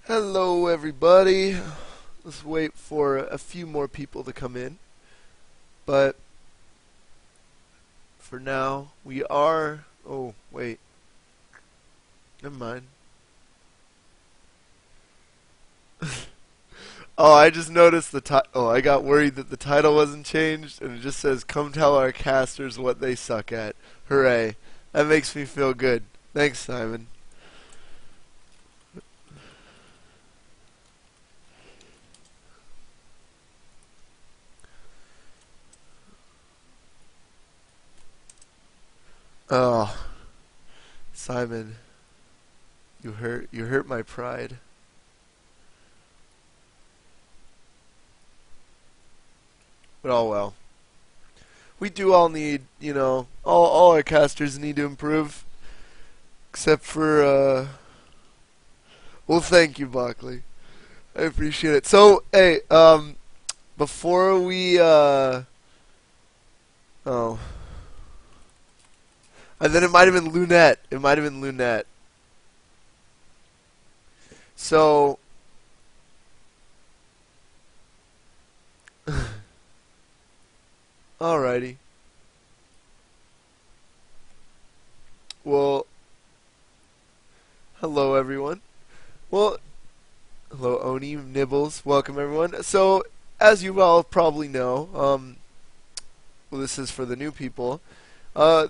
Hello everybody. Let's wait for a few more people to come in. But for now, we are... Oh, wait. Never mind. Oh, I just noticed the title. Oh, I got worried that the title wasn't changed, and it just says, "Come tell our casters what they suck at." Hooray. That makes me feel good. Thanks, Simon. Oh, Simon, you hurt my pride. But oh well. We do all need, all our casters need to improve. Except for, well, thank you, Buckley. I appreciate it. So, hey, before we, oh. And then it might have been Lunette. It might have been Lunette. So, alrighty. Well, hello everyone. Well, hello Oni, Nibbles, welcome everyone. So, as you all probably know, well, this is for the new people.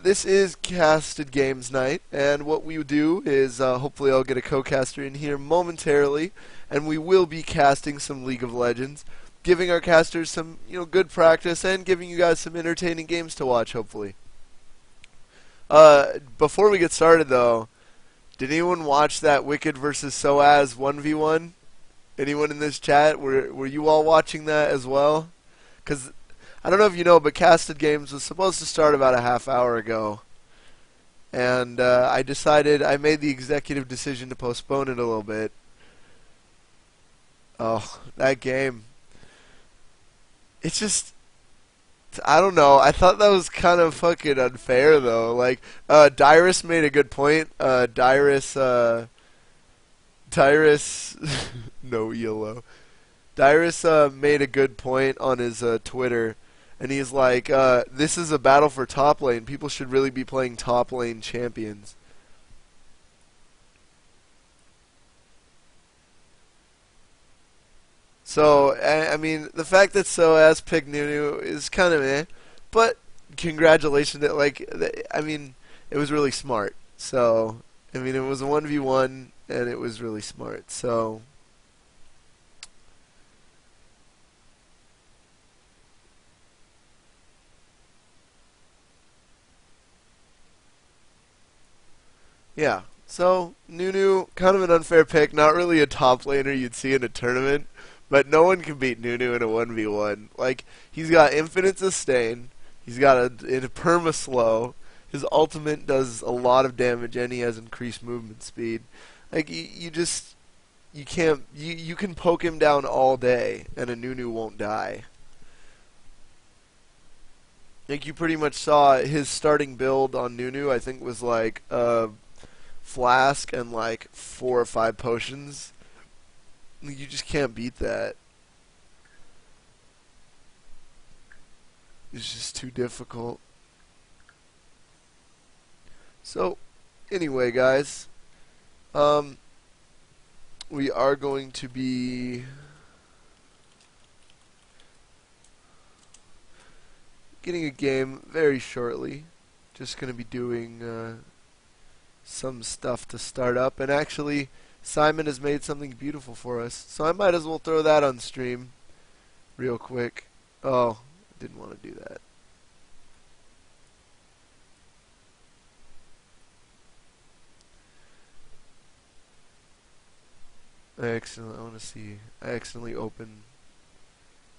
This is Casted Games Night, and what we do is, hopefully I'll get a co-caster in here momentarily, and we will be casting some League of Legends, giving our casters some, good practice, and giving you guys some entertaining games to watch, hopefully. Before we get started, though, did anyone watch that Wicked vs. Soaz 1v1? Anyone in this chat? Were you all watching that as well? Because I don't know if you know, but Casted Games was supposed to start about a half hour ago. And I made the executive decision to postpone it a little bit. Oh, that game. It's just, I don't know. I thought that was kind of fucking unfair, though. Like, Dyrus made a good point. Dyrus, no yellow. Dyrus made a good point on his Twitter. And he's like, this is a battle for top lane. People should really be playing top lane champions. So, I mean, the fact that Soaz picked Nunu is kind of eh. But, congratulations. I mean, it was really smart. So, I mean, it was a 1v1, and it was really smart. So... yeah, so Nunu, kind of an unfair pick, not really a top laner you'd see in a tournament, but no one can beat Nunu in a 1v1. Like, he's got infinite sustain, he's got a perma slow, his ultimate does a lot of damage, and he has increased movement speed. Like, you can poke him down all day, and a Nunu won't die. Like, you pretty much saw his starting build on Nunu, I think was like, flask and like 4 or 5 potions. You just can't beat that. It's just too difficult. So, anyway, guys, we are going to be getting a game very shortly. Just going to be doing some stuff to start up, and actually Simon has made something beautiful for us, so I might as well throw that on stream real quick. Oh, didn't want to do that. I accidentally opened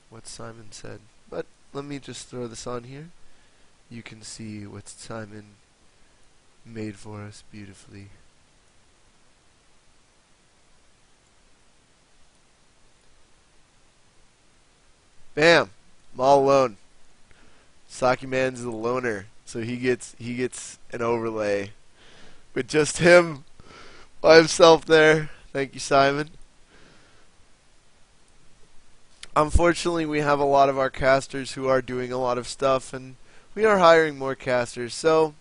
what Simon said, but let me just throw this on here. You can see what Simon made for us beautifully. Bam! I'm all alone. Saki Man's the loner, so he gets an overlay with just him by himself there. Thank you, Simon. unfortunately, we have a lot of our casters who are doing a lot of stuff, and we are hiring more casters. So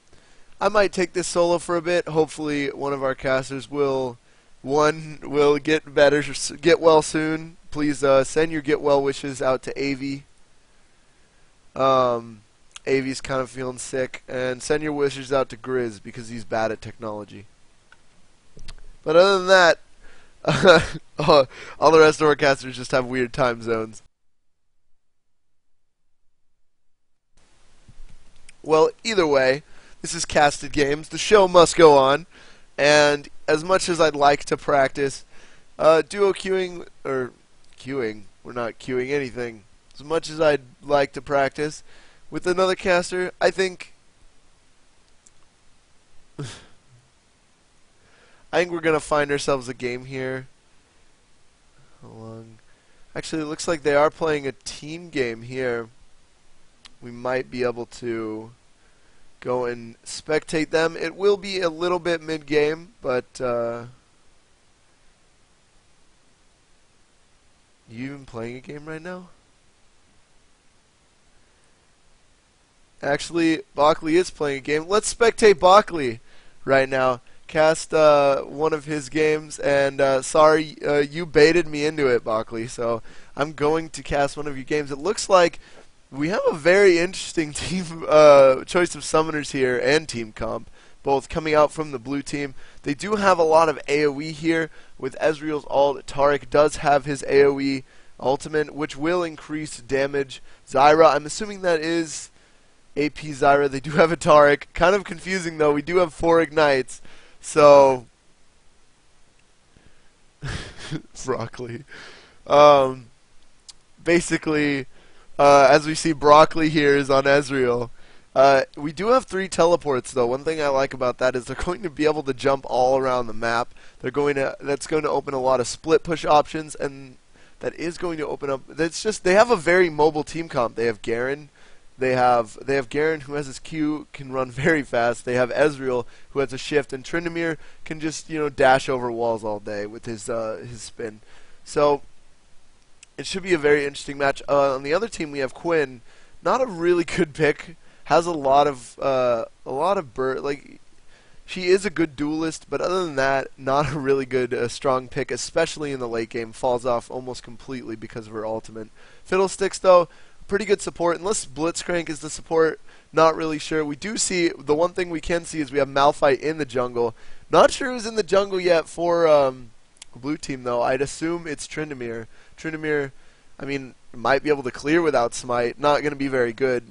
I might take this solo for a bit. Hopefully, one of our casters will get better, get well soon. Please send your get well wishes out to Avi. Avi's kind of feeling sick, and send your wishes out to Grizz because he's bad at technology. But other than that, all the rest of our casters just have weird time zones. Well, either way, this is Casted Games. The show must go on, and as much as I'd like to practice duo queuing, or queuing, we're not queuing anything. As much as I'd like to practice with another caster, I think we're gonna find ourselves a game here. How long? Actually, it looks like they are playing a team game here. We might be able to go and spectate them. It will be a little bit mid-game, but you even playing a game right now? Actually, Bockley is playing a game. Let's spectate Bockley right now. Cast one of his games, and sorry, you baited me into it, Bockley, so I'm going to cast one of your games. It looks like we have a very interesting team choice of summoners here and team comp, both coming out from the blue team. They do have a lot of AoE here with Ezreal's ult. Taric does have his AoE ultimate, which will increase damage. Zyra, I'm assuming that is AP Zyra. They do have a Taric. Kind of confusing, though. We do have 4 ignites. So, broccoli. Basically, as we see, broccoli here is on Ezreal. We do have 3 teleports, though. One thing I like about that is they're going to be able to jump all around the map. That's going to open a lot of split push options, and that is going to open up. They have a very mobile team comp. They have Garen. They have Garen, who has his Q, can run very fast. They have Ezreal, who has a shift, and Tryndamere can just dash over walls all day with his spin. So it should be a very interesting match. On the other team, we have Quinn, not a really good pick. Has a lot of she is a good duelist, but other than that, not a really good strong pick, especially in the late game. Falls off almost completely because of her ultimate. Fiddlesticks, though, pretty good support, unless Blitzcrank is the support. Not really sure. We do see, the one thing we can see is we have Malphite in the jungle. Not sure who's in the jungle yet for blue team, though. I'd assume it's Tryndamere. Tryndamere, I mean, might be able to clear without Smite. Not going to be very good.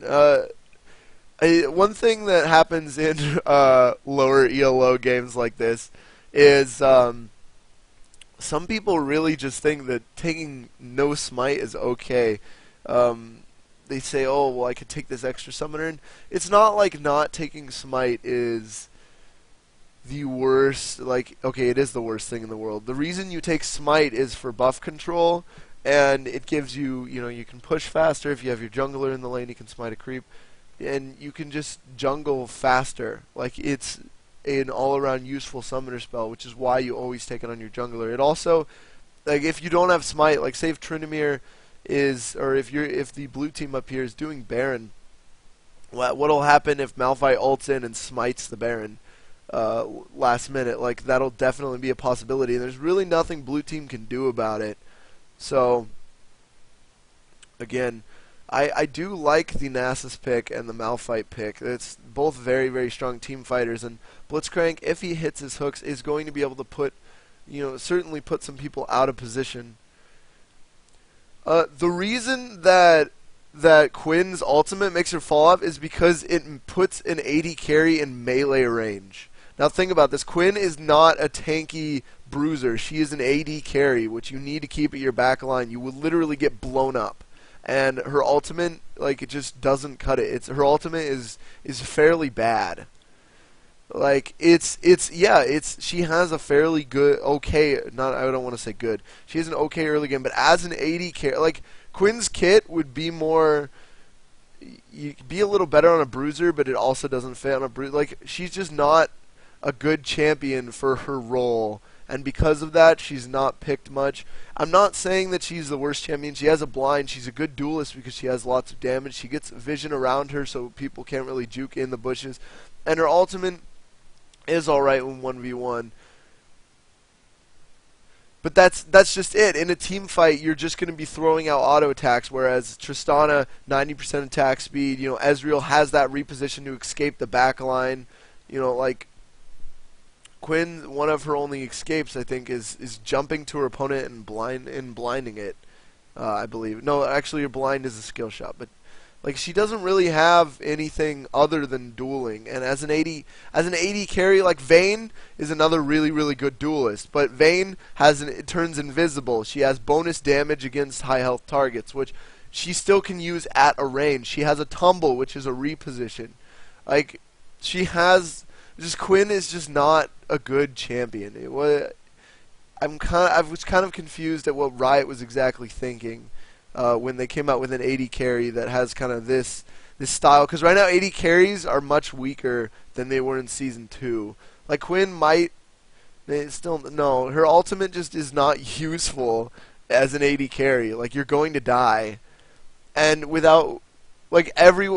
One thing that happens in lower ELO games like this is some people really just think that taking no Smite is okay. They say, oh, well, I could take this extra summoner, and it's not like not taking Smite is the worst. Like, okay, it is the worst thing in the world. The reason you take Smite is for buff control, and it gives you, you can push faster. If you have your jungler in the lane, you can Smite a creep, and you can just jungle faster. Like, it's an all-around useful summoner spell, which is why you always take it on your jungler. It also, like, if you don't have Smite, like, say if Tryndamere if the blue team up here is doing Baron, what'll happen if Malphite ults in and smites the Baron last minute? Like, that'll definitely be a possibility, and there's really nothing blue team can do about it. So, again, I do like the Nasus pick and the Malphite pick. It's both very, very strong team fighters, and Blitzcrank, if he hits his hooks, is going to be able to put, certainly put some people out of position. The reason that Quinn's ultimate makes her fall off is because it puts an AD carry in melee range. Now think about this. Quinn is not a tanky bruiser. She is an AD carry, which you need to keep at your back line. You will literally get blown up. And her ultimate, like, it just doesn't cut it. Her ultimate is fairly bad. Like, she has a fairly good, okay, I don't want to say good. She has an okay early game, but as an AD carry, like, Quinn's kit would be more, you'd be a little better on a bruiser, but it also doesn't fit on a bruiser. Like, she's just not a good champion for her role and because of that, she's not picked much. I'm not saying that she's the worst champion. She has a blind. She's a good duelist because she has lots of damage. She gets vision around her so people can't really juke in the bushes. And her ultimate is alright when 1v1. But that's just it. In a team fight, you're just going to be throwing out auto attacks, whereas Tristana, 90% attack speed. You know, Ezreal has that reposition to escape the back line. You know, like Quinn, one of her only escapes, I think, is jumping to her opponent and blinding it. I believe. No, actually, her blind is a skill shot, but like she doesn't really have anything other than dueling. And as an AD carry, like Vayne is another really good duelist, but Vayne it turns invisible. She has bonus damage against high health targets, which she still can use at a range. She has a tumble, which is a reposition. Like Quinn is just not a good champion. I was kind of confused at what Riot was exactly thinking when they came out with an AD carry that has kind of this style. Because right now AD carries are much weaker than they were in Season 2. Like Quinn no, her ultimate just is not useful as an AD carry. Like you're going to die, and without like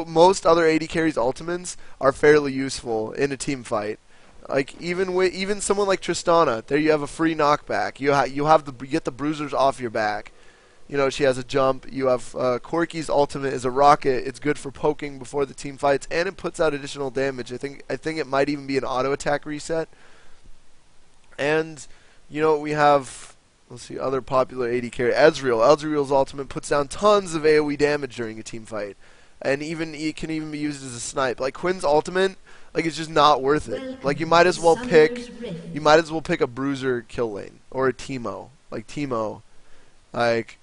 most other AD carries ultimates are fairly useful in a team fight. Like even someone like Tristana, there you have a free knockback. You get the bruisers off your back. You know, she has a jump. You have Corki's ultimate is a rocket. It's good for poking before the team fights, and it puts out additional damage. I think it might even be an auto attack reset. And you know, we have, let's see, other popular AD carry, Ezreal. Ezreal's ultimate puts down tons of AoE damage during a team fight, and it can even be used as a snipe. Like Quinn's ultimate, like it's just not worth it. Like you might as well pick a bruiser kill lane or a Teemo. Like Teemo, like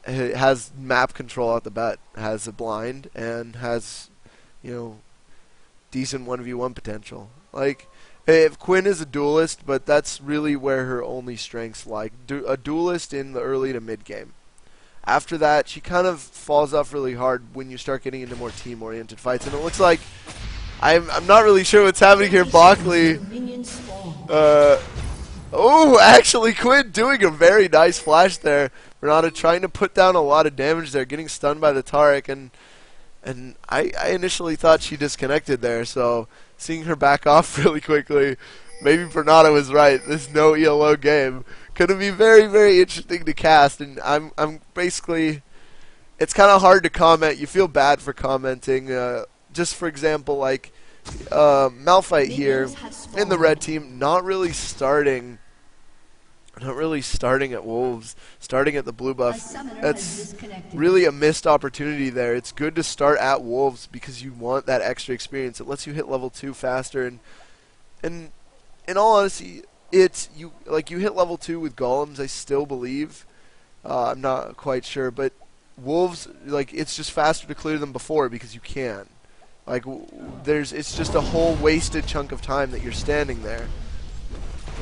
it has map control at the bat, has a blind, and has, you know, decent 1v1 potential. Like if Quinn is a duelist, but that's really where her only strengths lie. A duelist in the early to mid game. After that, she kind of falls off really hard when you start getting into more team-oriented fights, and it looks like I'm not really sure what's happening here. Bockley. Oh, actually, Quinn doing a very nice flash there. Renata trying to put down a lot of damage there, getting stunned by the Taric, and I initially thought she disconnected there, so seeing her back off really quickly, maybe Renata was right. This no ELO game could be very interesting to cast, and I'm basically, it's kind of hard to comment. You feel bad for commenting. Just for example, like Malphite here in the red team, not really starting at Wolves, starting at the blue buff. That's really a missed opportunity there. It's good to start at Wolves because you want that extra experience. It lets you hit level 2 faster, and in all honesty, you hit level 2 with golems, I still believe. I'm not quite sure, but Wolves, like, it's just faster to clear them before because you can. Like, it's just a whole wasted chunk of time that you're standing there.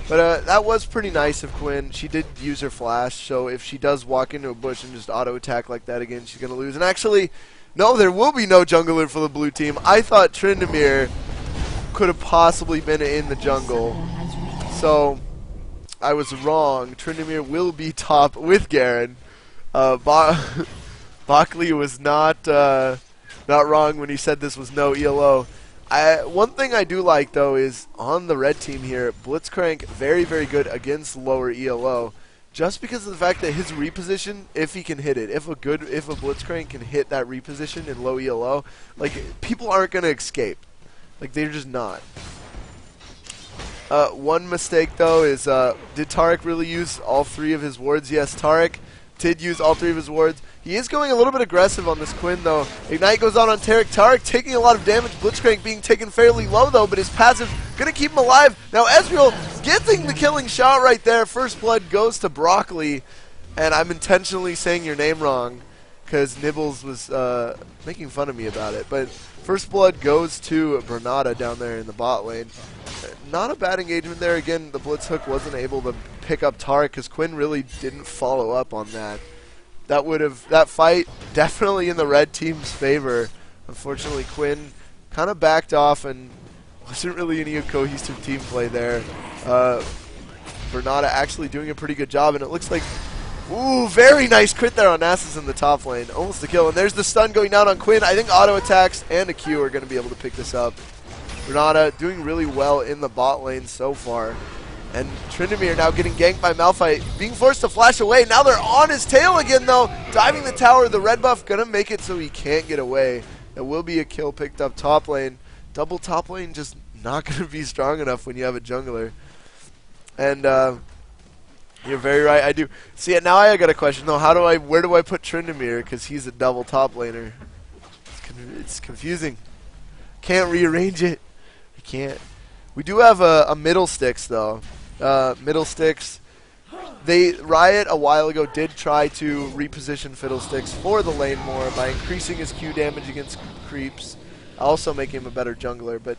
But that was pretty nice of Quinn. She did use her flash, so if she does walk into a bush and just auto attack like that again, she's going to lose. And actually, no, there will be no jungler for the blue team. I thought Tryndamere could have possibly been in the jungle. So I was wrong. Tryndamere will be top with Garen. Bockley was not wrong when he said this was no ELO. One thing I do like, though, is on the red team here, Blitzcrank very good against lower ELO, just because of the fact that his reposition, if he can hit it, if a Blitzcrank can hit that reposition in low ELO, like, people aren't going to escape. Like, they're just not. One mistake, though, is did Taric really use all 3 of his wards? Yes, Taric did use all 3 of his wards. He is going a little bit aggressive on this Quinn, though. Ignite goes on Taric. Taric taking a lot of damage. Blitzcrank being taken fairly low, though, but his passive going to keep him alive. Now Ezreal getting the killing shot right there. First blood goes to Broccoli, and I'm intentionally saying your name wrong because Nibbles was making fun of me about it. But first blood goes to Bernata down there in the bot lane. Not a bad engagement there. Again, the Blitz hook wasn't able to pick up Taric because Quinn really didn't follow up on that. That fight definitely in the red team's favor. Unfortunately, Quinn kind of backed off and wasn't really any cohesive team play there. Bernada actually doing a pretty good job, and it looks like, ooh, very nice crit there on Nasus in the top lane. Almost a kill, and there's the stun going down on Quinn. I think auto attacks and a Q are going to be able to pick this up. Bernada doing really well in the bot lane so far. And Tryndamere now getting ganked by Malphite, being forced to flash away. Now they're on his tail again, though. Diving the tower, the red buff going to make it so he can't get away. It will be a kill picked up top lane. Double top lane just not going to be strong enough when you have a jungler. And you're very right, I do. See, now I got a question, though. Where do I put Tryndamere? Because he's a double top laner. It's confusing. Can't rearrange it. I can't. We do have a middle sticks, though. Middle sticks. Riot a while ago did try to reposition Fiddlesticks for the lane more by increasing his Q damage against creeps, also making him a better jungler. But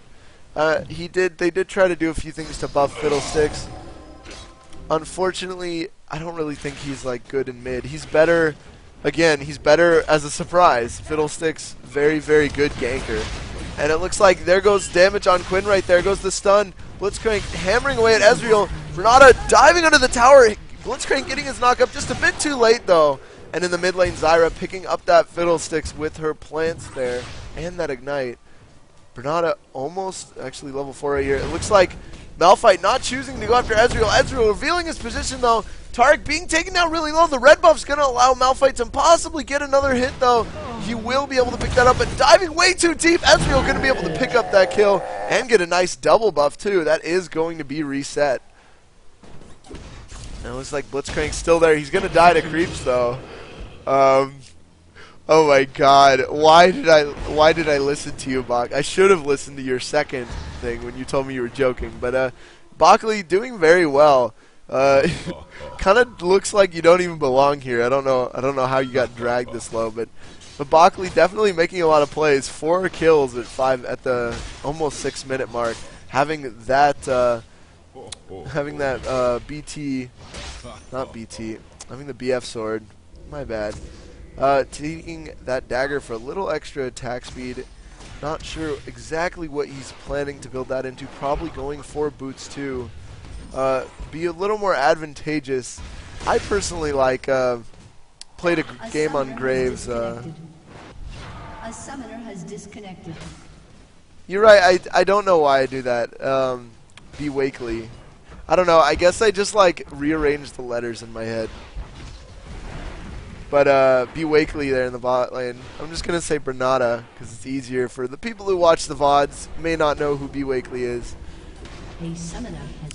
they did try to do a few things to buff Fiddlesticks. Unfortunately, I don't really think he's like good in mid. He's better. Again, he's better as a surprise. Fiddlesticks, very, very good ganker. And it looks like there goes damage on Quinn right there. Goes the stun. Blitzcrank hammering away at Ezreal. Bernada diving under the tower. Blitzcrank getting his knock up just a bit too late, though. And in the mid lane, Zyra picking up that Fiddlesticks with her plants there. And that ignite. Bernada almost actually level 4 right here. It looks like Malphite not choosing to go after Ezreal. Ezreal revealing his position, though. Taric being taken down really low. The red buff's going to allow Malphite to possibly get another hit, though. He will be able to pick that up, but diving way too deep. Ezreal going to be able to pick up that kill and get a nice double buff, too. That is going to be reset. And it looks like Blitzcrank's still there. He's going to die to creeps, though. Oh my god. Why did I listen to you, Bach? I should have listened to your second thing when you told me you were joking. But Bockley doing very well. Kind of looks like you don't even belong here. I don't know how you got dragged this low, but Bockley definitely making a lot of plays. 4 kills at the almost 6 minute mark. Having that BT, not BT, having the BF sword. My bad. Taking that dagger for a little extra attack speed. Not sure exactly what he's planning to build that into. Probably going for boots too. Be a little more advantageous. I personally like played a game on Graves. A summoner has disconnected. You're right. I don't know why I do that. Be Wakely. I don't know. I guess I just like rearrange the letters in my head. But Be Wakely there in the bot lane. I'm just gonna say Bernada because it's easier for the people who watch the VoDs. May not know who Be Wakely is.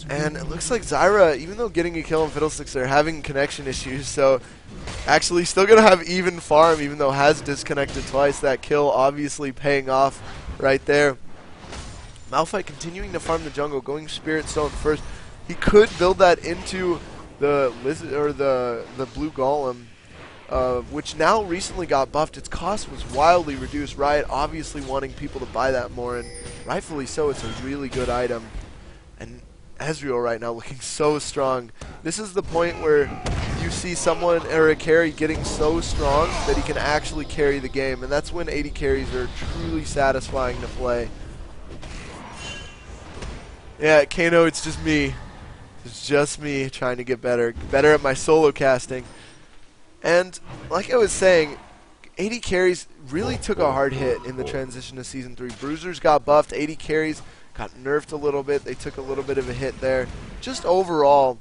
And it looks like Zyra, even though getting a kill on Fiddlesticks, they're having connection issues. So actually still going to have even farm, even though has disconnected twice. That kill obviously paying off right there. Malphite continuing to farm the jungle, going Spirit Stone first. He could build that into the lizard or the blue golem, which now recently got buffed. Its cost was wildly reduced. Riot obviously wanting people to buy that more, and rightfully so. It's a really good item. And Ezreal right now looking so strong. This is the point where you see someone or a carry getting so strong that he can actually carry the game, and that's when 80 carries are truly satisfying to play. Yeah, Kano, it's just me. It's just me trying to get better at my solo casting. And like I was saying, 80 carries really took a hard hit in the transition to Season 3. Bruisers got buffed, 80 carries got nerfed a little bit. They took a little bit of a hit there. Just overall,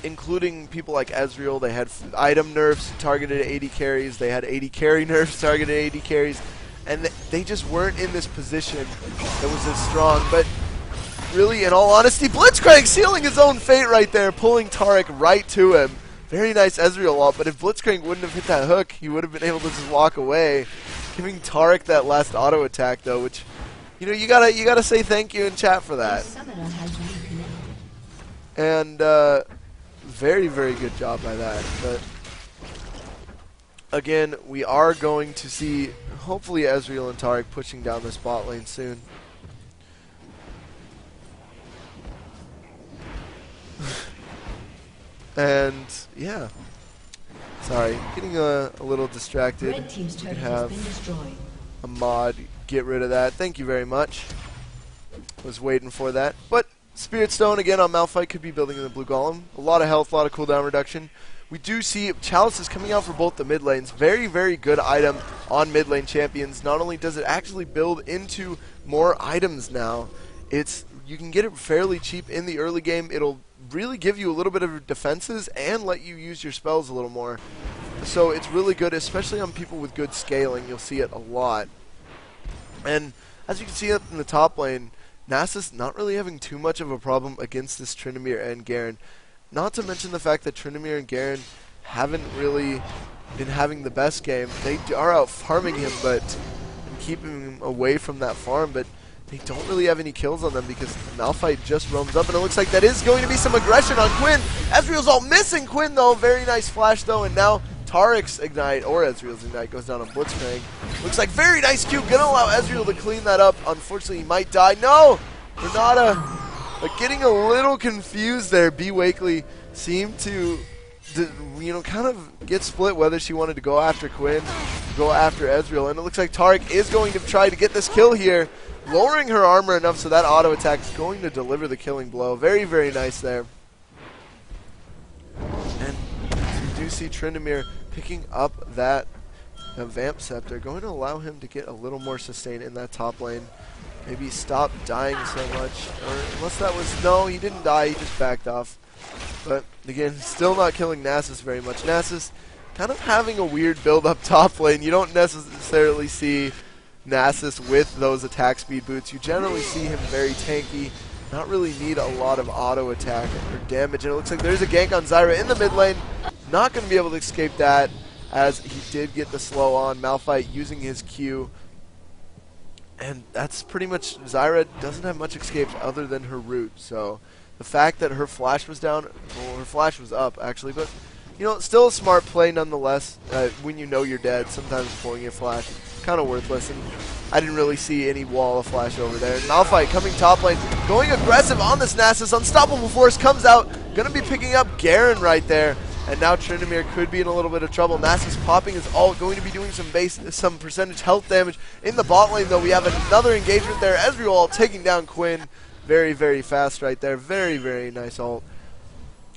including people like Ezreal, they had item nerfs targeted at 80 carries. They had 80 carry nerfs targeted at 80 carries. And they just weren't in this position that was as strong. But really, in all honesty, Blitzcrank sealing his own fate right there, pulling Taric right to him. Very nice Ezreal ult, but if Blitzcrank wouldn't have hit that hook, he would have been able to just walk away. Giving Taric that last auto attack, though, which, you know, you gotta say thank you in chat for that. And very, very good job by that. But again, we are going to see hopefully Ezreal and Taric pushing down the bot lane soon. And yeah, sorry, getting a little distracted. Red team's turret have has been destroyed. A mod get rid of that. Thank you very much. Was waiting for that, but Spirit Stone again on Malphite could be building in the blue golem. A lot of health, a lot of cooldown reduction. We do see Chalice is coming out for both the mid lanes. Very, very good item on mid lane champions. Not only does it actually build into more items now, you can get it fairly cheap in the early game. It'll really give you a little bit of defenses and let you use your spells a little more. So it's really good, especially on people with good scaling. You'll see it a lot. And as you can see up in the top lane, Nasus not really having too much of a problem against this Tryndamere and Garen. Not to mention the fact that Tryndamere and Garen haven't really been having the best game. They are out farming him, but keeping him away from that farm, but they don't really have any kills on them because Malphite just roams up, and it looks like that is going to be some aggression on Quinn. Ezreal's all missing Quinn, though. Very nice flash, though, and now Tariq's Ignite, or Ezreal's Ignite, goes down on Blitzcrank. Looks like very nice Q. Gonna allow Ezreal to clean that up. Unfortunately, he might die. No! Renata getting a little confused there. B. Wakely seemed to kind of get split whether she wanted to go after Quinn, go after Ezreal, and it looks like Tariq is going to try to get this kill here, lowering her armor enough so that auto attack is going to deliver the killing blow. Very, very nice there. And you do see Tryndamere picking up that Vamp Scepter, going to allow him to get a little more sustain in that top lane. Maybe stop dying so much, or unless that was, no, he didn't die, he just backed off. But again, still not killing Nasus very much. Nasus kind of having a weird build up top lane. You don't necessarily see Nasus with those attack speed boots. You generally see him very tanky, not really need a lot of auto attack or damage. And it looks like there's a gank on Zyra in the mid lane. Not going to be able to escape that, as he did get the slow on. Malphite using his Q. And that's pretty much, Zyra doesn't have much escape other than her root. So the fact that her flash was down, well, her flash was up actually, but you know, still a smart play nonetheless. When you know you're dead, sometimes pulling your flash kind of worthless, and I didn't really see any wall of flash over there. Malphite coming top lane, going aggressive on this Nasus. Unstoppable Force comes out, gonna be picking up Garen right there. And now Tryndamere could be in a little bit of trouble. Nasus popping his ult, going to be doing some percentage health damage in the bot lane, though. We have another engagement there. Ezreal taking down Quinn very, very fast right there. Very, very nice ult.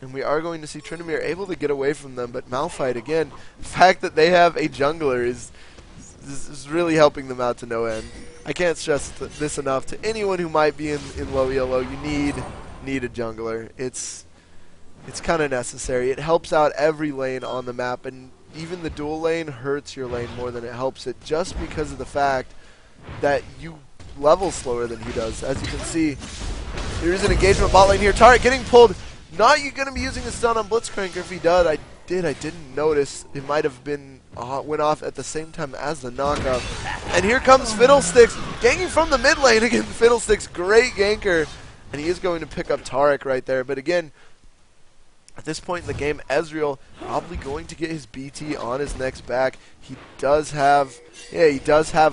And we are going to see Tryndamere able to get away from them, but Malphite, again, the fact that they have a jungler is really helping them out to no end. I can't stress this enough to anyone who might be in low elo. You need a jungler. It's kind of necessary. It helps out every lane on the map, and even the dual lane hurts your lane more than it helps it, just because of the fact that you level slower than he does. As you can see, there is an engagement bot lane here. Tariq getting pulled. Not going to be using a stun on Blitzcrank. If he does, I didn't notice. It might have been went off at the same time as the knockup. And here comes Fiddlesticks, ganking from the mid lane again. Fiddlesticks, great ganker, and he is going to pick up Tariq right there. But again, at this point in the game, Ezreal probably going to get his BT on his next back. He does have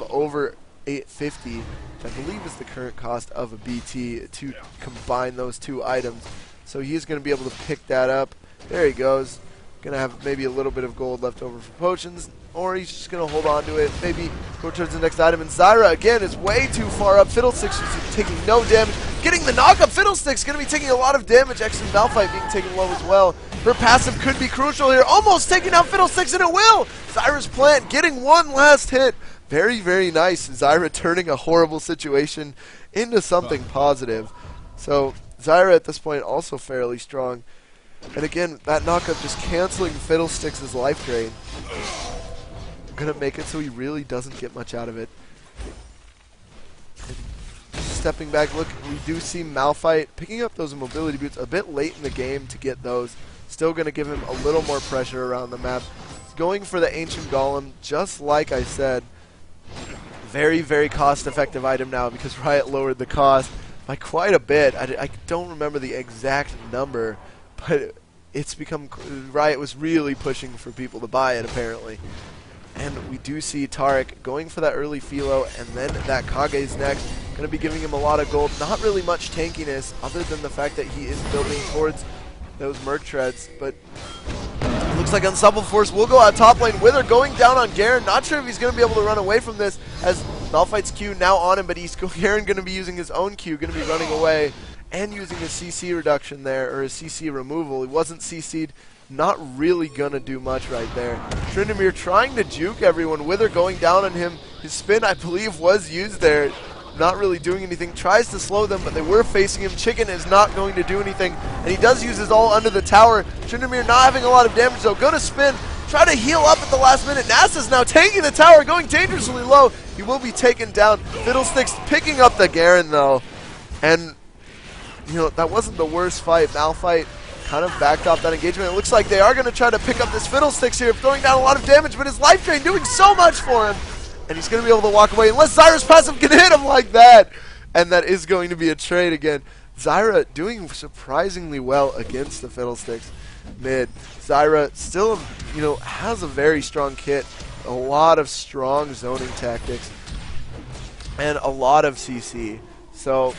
over 850, which I believe is the current cost of a BT to combine those two items. So he's going to be able to pick that up. There he goes. Going to have maybe a little bit of gold left over for potions, or he's just going to hold on to it, maybe go towards the next item. And Zyra, again, is way too far up. Fiddlesticks is taking no damage. Getting the knockup. Fiddlesticks going to be taking a lot of damage. Actually, Malphite being taken low as well. Her passive could be crucial here. Almost taking out Fiddlesticks, and it will! Zyra's plant getting one last hit. Very, very nice. Zyra turning a horrible situation into something positive. So Zyra at this point also fairly strong. And again, that knockup just canceling Fiddlesticks' life drain. Gonna make it so he really doesn't get much out of it. And stepping back, look, we do see Malphite picking up those mobility boots a bit late in the game to get those. Still gonna give him a little more pressure around the map. Going for the Ancient Golem, just like I said. Very, very cost-effective item now because Riot lowered the cost by quite a bit. I don't remember the exact number, but it's become, Riot was really pushing for people to buy it apparently. And we do see Tariq going for that early Philo, and then that Kage's next. Going to be giving him a lot of gold. Not really much tankiness other than the fact that he is building towards those Merc Treads. But looks like Unstoppable Force will go out top lane. Wither going down on Garen. Not sure if he's going to be able to run away from this, as Malphite's Q now on him, but Garen going to be using his own Q, going to be running away. and using a CC reduction there, or a CC removal. He wasn't CC'd, not really going to do much right there. Tryndamere trying to juke everyone. Wither going down on him. His spin, I believe, was used there. Not really doing anything. Tries to slow them, but they were facing him. Chicken is not going to do anything, and he does use his ult under the tower. Tryndamere not having a lot of damage, though. Going to spin. Try to heal up at the last minute. NASA's now taking the tower, going dangerously low. He will be taken down. Fiddlesticks picking up the Garen, though. And, you know, that wasn't the worst fight. Malphite kind of backed off that engagement. It looks like they are going to try to pick up this Fiddlesticks here, throwing down a lot of damage, but his life drain doing so much for him. And he's going to be able to walk away unless Zyra's passive can hit him like that. And that is going to be a trade again. Zyra doing surprisingly well against the Fiddlesticks mid. Zyra still, you know, has a very strong kit, a lot of strong zoning tactics, and a lot of CC. So,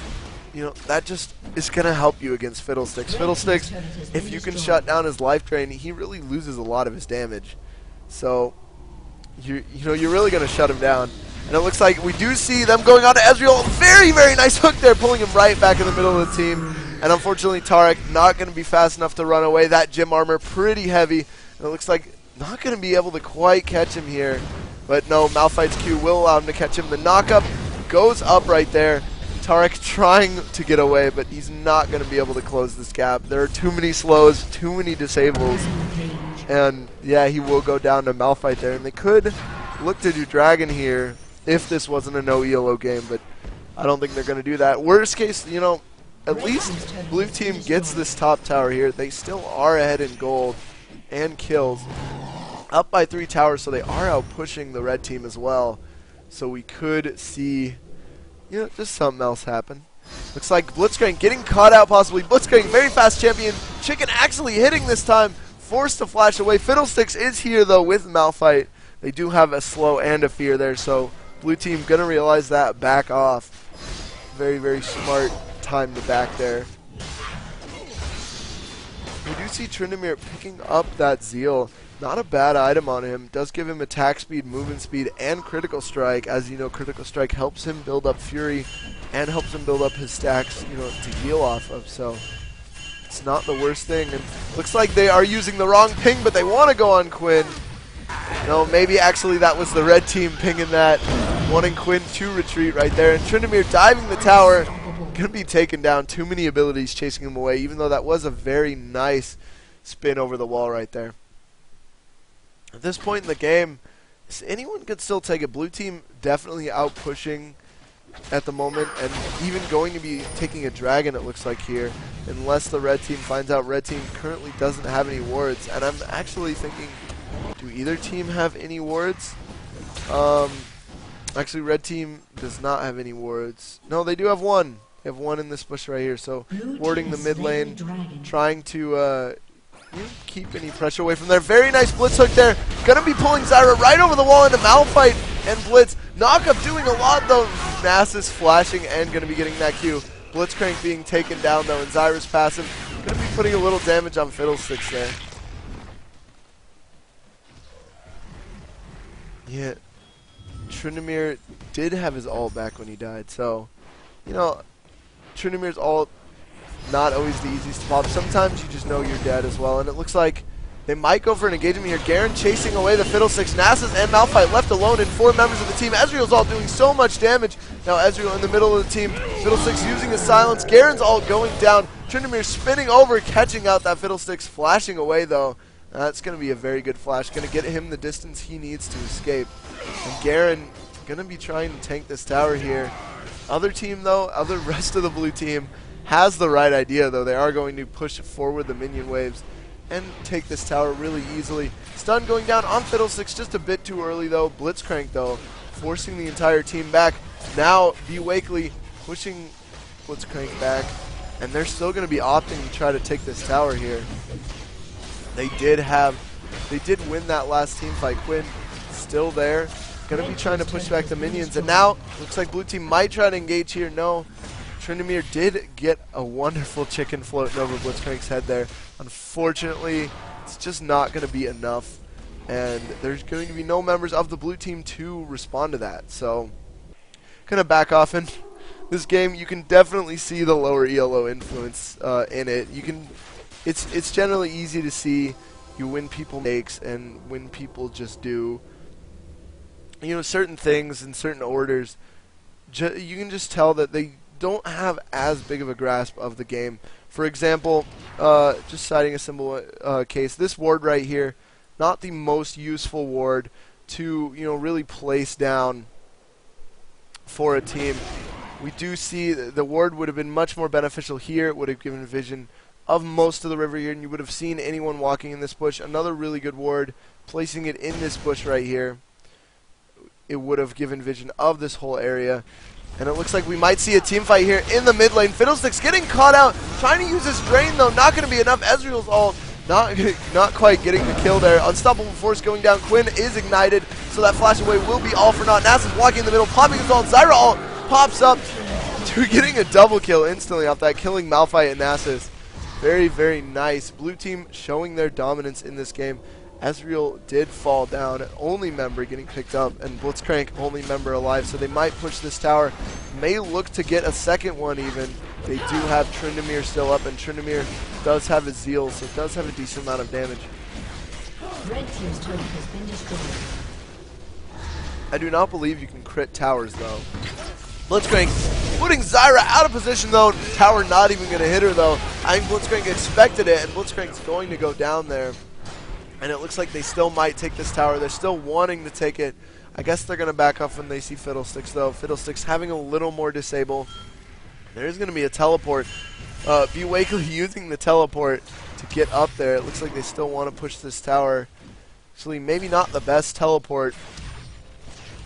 you know, that just is going to help you against Fiddlesticks. Fiddlesticks, if you can shut down his life drain, he really loses a lot of his damage. So, you know, you're really going to shut him down. And it looks like we do see them going on to Ezreal. Very, very nice hook there, pulling him right back in the middle of the team. And unfortunately, Tarek not going to be fast enough to run away. That gym armor pretty heavy. And it looks like not going to be able to quite catch him here. But no, Malphite's Q will allow him to catch him. The knockup goes up right there. Tarek trying to get away, but he's not going to be able to close this gap. There are too many slows, too many disables. And yeah, he will go down to Malphite there. And they could look to do Dragon here if this wasn't a no ELO game, but I don't think they're going to do that. Worst case, you know, at least blue team gets this top tower here. They still are ahead in gold and kills. Up by 3 towers, so they are out pushing the red team as well. So we could see, you know, just something else happen. Looks like Blitzcrank getting caught out possibly. Blitzcrank, very fast champion. Chicken actually hitting this time. Forced to flash away. Fiddlesticks is here, though, with Malphite. They do have a slow and a fear there, so blue team going to realize that, back off. Very, very smart time to back there. We do see Tryndamere picking up that Zeal. Not a bad item on him. Does give him attack speed, movement speed, and critical strike. As you know, critical strike helps him build up Fury and helps him build up his stacks, you know, to heal off of. So it's not the worst thing. And looks like they are using the wrong ping, but they want to go on Quinn. No, maybe actually that was the red team pinging that, wanting Quinn to retreat right there. And Tryndamere diving the tower, going to be taken down. Too many abilities chasing him away, even though that was a very nice spin over the wall right there. At this point in the game, anyone could still take it. Blue team definitely out pushing at the moment, and even going to be taking a dragon, it looks like here, unless the red team finds out red team currently doesn't have any wards. And I'm actually thinking, do either team have any wards? Actually, red team does not have any wards. No, they do have one. They have one in this bush right here. So warding the mid lane, trying to keep any pressure away from there. Very nice blitz hook there. Gonna be pulling Zyra right over the wall into Malphite and Blitz. Knockup doing a lot though. Nasus flashing and gonna be getting that Q. Blitzcrank being taken down though, and Zyra's passive gonna be putting a little damage on Fiddlesticks there. Yeah, Tryndamere did have his ult back when he died, so, you know, Tryndamere's ult, not always the easiest to pop. Sometimes you just know you're dead as well, and it looks like they might go for an engagement here. Garen chasing away the Fiddlesticks. Nasus and Malphite left alone, and 4 members of the team. Ezreal's ult doing so much damage. Now Ezreal in the middle of the team. Fiddlesticks using his silence. Garen's ult going down. Tryndamere spinning over, catching out that Fiddlesticks. Flashing away, though. That's going to be a very good flash. Going to get him the distance he needs to escape. And Garen going to be trying to tank this tower here. Other team, though, rest of the blue team has the right idea, though. They are going to push forward the minion waves and take this tower really easily. Stun going down on Fiddlesticks just a bit too early, though. Blitzcrank, though, forcing the entire team back. Now, B. Wakely pushing Blitzcrank back, and they're still going to be opting to try to take this tower here. They did win that last team fight. Quinn still there. Going to be trying to push back the minions, and now looks like blue team might try to engage here. No. Tryndamere did get a wonderful chicken floating over Blitzcrank's head there. Unfortunately, it's just not going to be enough, and there's going to be no members of the blue team to respond to that. So, going to back off, and this game, you can definitely see the lower ELO influence in it. It's generally easy to see when people makes and when people just do, certain things in certain orders. You can just tell that they don't have as big of a grasp of the game. For example, just citing a simple case, this ward right here, not the most useful ward to really place down for a team. We do see the ward would have been much more beneficial here. It would have given vision of most of the river here, and you would have seen anyone walking in this bush. Another really good ward, placing it in this bush right here. It would have given vision of this whole area. And it looks like we might see a team fight here in the mid lane. Fiddlesticks getting caught out, trying to use his drain though, not going to be enough. Ezreal's ult, not quite getting the kill there. Unstoppable Force going down. Quinn is ignited, so that flash away will be all for naught. Nasus is walking in the middle, popping his ult. Zyra ult pops up, getting a double kill instantly off that, killing Malphite and Nasus. Very, very nice. Blue team showing their dominance in this game. Ezreal did fall down, only member getting picked up, and Blitzcrank only member alive, so they might push this tower. May look to get a second one even. They do have Tryndamere still up, and Tryndamere does have his Zeal, so it does have a decent amount of damage. Red team's turret has been destroyed. I do not believe you can crit towers though. Blitzcrank putting Zyra out of position though. Tower not even going to hit her though. I think Blitzcrank expected it, and Blitzcrank's going to go down there. And it looks like they still might take this tower. They're still wanting to take it. I guess they're going to back off when they see Fiddlesticks, though. Fiddlesticks having a little more disable. There's going to be a teleport. Be Wakely using the teleport to get up there. It looks like they still want to push this tower. Actually, maybe not the best teleport,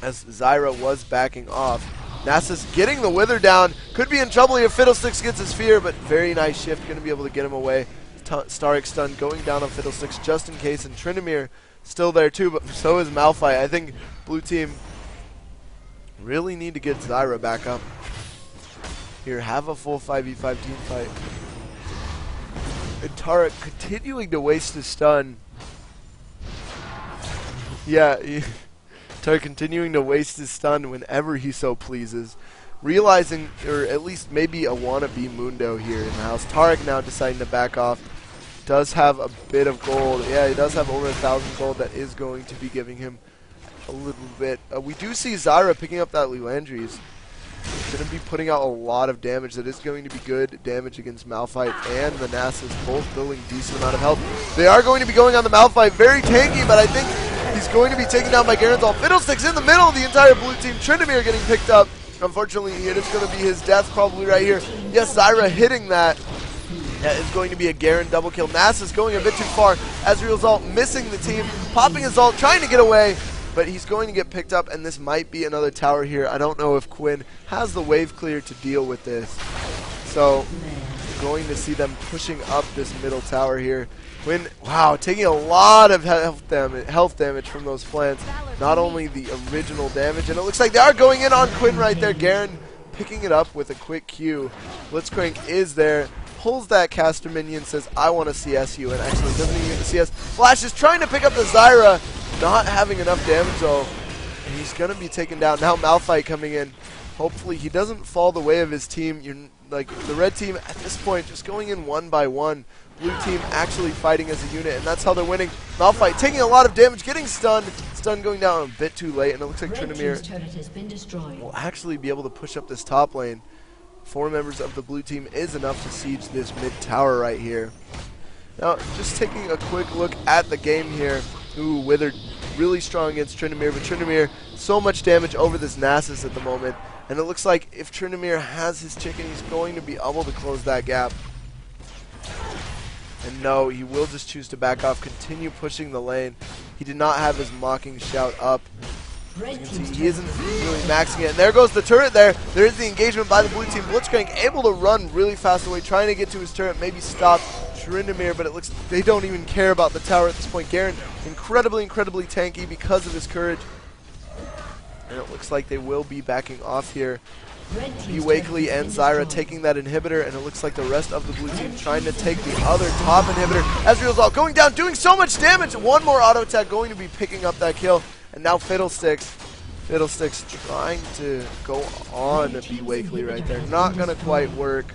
as Zyra was backing off. Nasus getting the Wither down. Could be in trouble here if Fiddlesticks gets his fear, but very nice shift. Going to be able to get him away. Starrick stun going down on Fiddlesticks just in case, and Tryndamere still there too, but so is Malphite. I think blue team really need to get Zyra back up. Here, have a full 5v5 team fight. And Tarek continuing to waste his stun. Yeah, Tarek continuing to waste his stun whenever he so pleases. Realizing, or at least maybe a wannabe Mundo here in the house. Tarek now deciding to back off. Does have a bit of gold. Yeah, he does have over 1,000 gold. That is going to be giving him a little bit. We do see Zyra picking up that Lilandry's. Going to be putting out a lot of damage. That is going to be good damage against Malphite and the Nasus, both building decent amount of health. They are going to be going on the Malphite. Very tanky, but I think he's going to be taken down by Garen's ult. Fiddlesticks in the middle of the entire blue team. Tryndamere getting picked up. Unfortunately, it is going to be his death probably right here. Yes, Zyra hitting that. That is going to be a Garen double kill. Nasus going a bit too far. Ezreal's ult missing the team. Popping his ult, trying to get away. But he's going to get picked up, and this might be another tower here. I don't know if Quinn has the wave clear to deal with this. So, going to see them pushing up this middle tower here. Quinn, wow, taking a lot of health damage from those plants. Not only the original damage, and it looks like they are going in on Quinn right there. Garen picking it up with a quick Q. Blitzcrank is there. Pulls that caster minion, says, I want to CS you, and actually doesn't even get the CS. Flash is trying to pick up the Zyra, not having enough damage though. And he's going to be taken down. Now Malphite coming in. Hopefully he doesn't fall the way of his team. You're like the red team at this point just going in one by one. Blue team actually fighting as a unit, and that's how they're winning. Malphite taking a lot of damage, getting stunned. Stun going down a bit too late, and it looks like Tryndamere will actually be able to push up this top lane. 4 members of the blue team is enough to siege this mid tower right here. Now, just taking a quick look at the game here. Ooh, Wither really strong against Tryndamere, but Tryndamere so much damage over this Nasus at the moment. And it looks like if Tryndamere has his chicken, he's going to be able to close that gap. And no, he will just choose to back off, continue pushing the lane. He did not have his mocking shout up. As you can see, he isn't really maxing it. And there goes the turret there. There is the engagement by the blue team. Blitzcrank able to run really fast away, trying to get to his turret, maybe stop Tryndamere, but it looks they don't even care about the tower at this point. Garen, incredibly tanky because of his courage. And it looks like they will be backing off here. Be Wakely and Zyra taking that inhibitor, and it looks like the rest of the blue team trying to take the other top inhibitor. Ezreal's ult going down, doing so much damage. One more auto attack going to be picking up that kill. And now Fiddlesticks Fiddlesticks trying to go on B Wakely right there. Not going to quite work.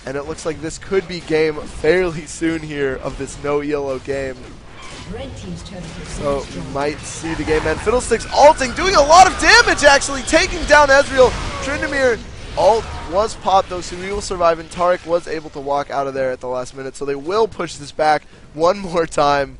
And it looks like this could be game fairly soon here of this no yellow game. Red team's turret has been So we destroyed. might see the game end. Fiddlesticks ulting, doing a lot of damage actually, taking down Ezreal. Tryndamere ult was popped though, so he will survive, and Taric was able to walk out of there at the last minute. So they will push this back one more time.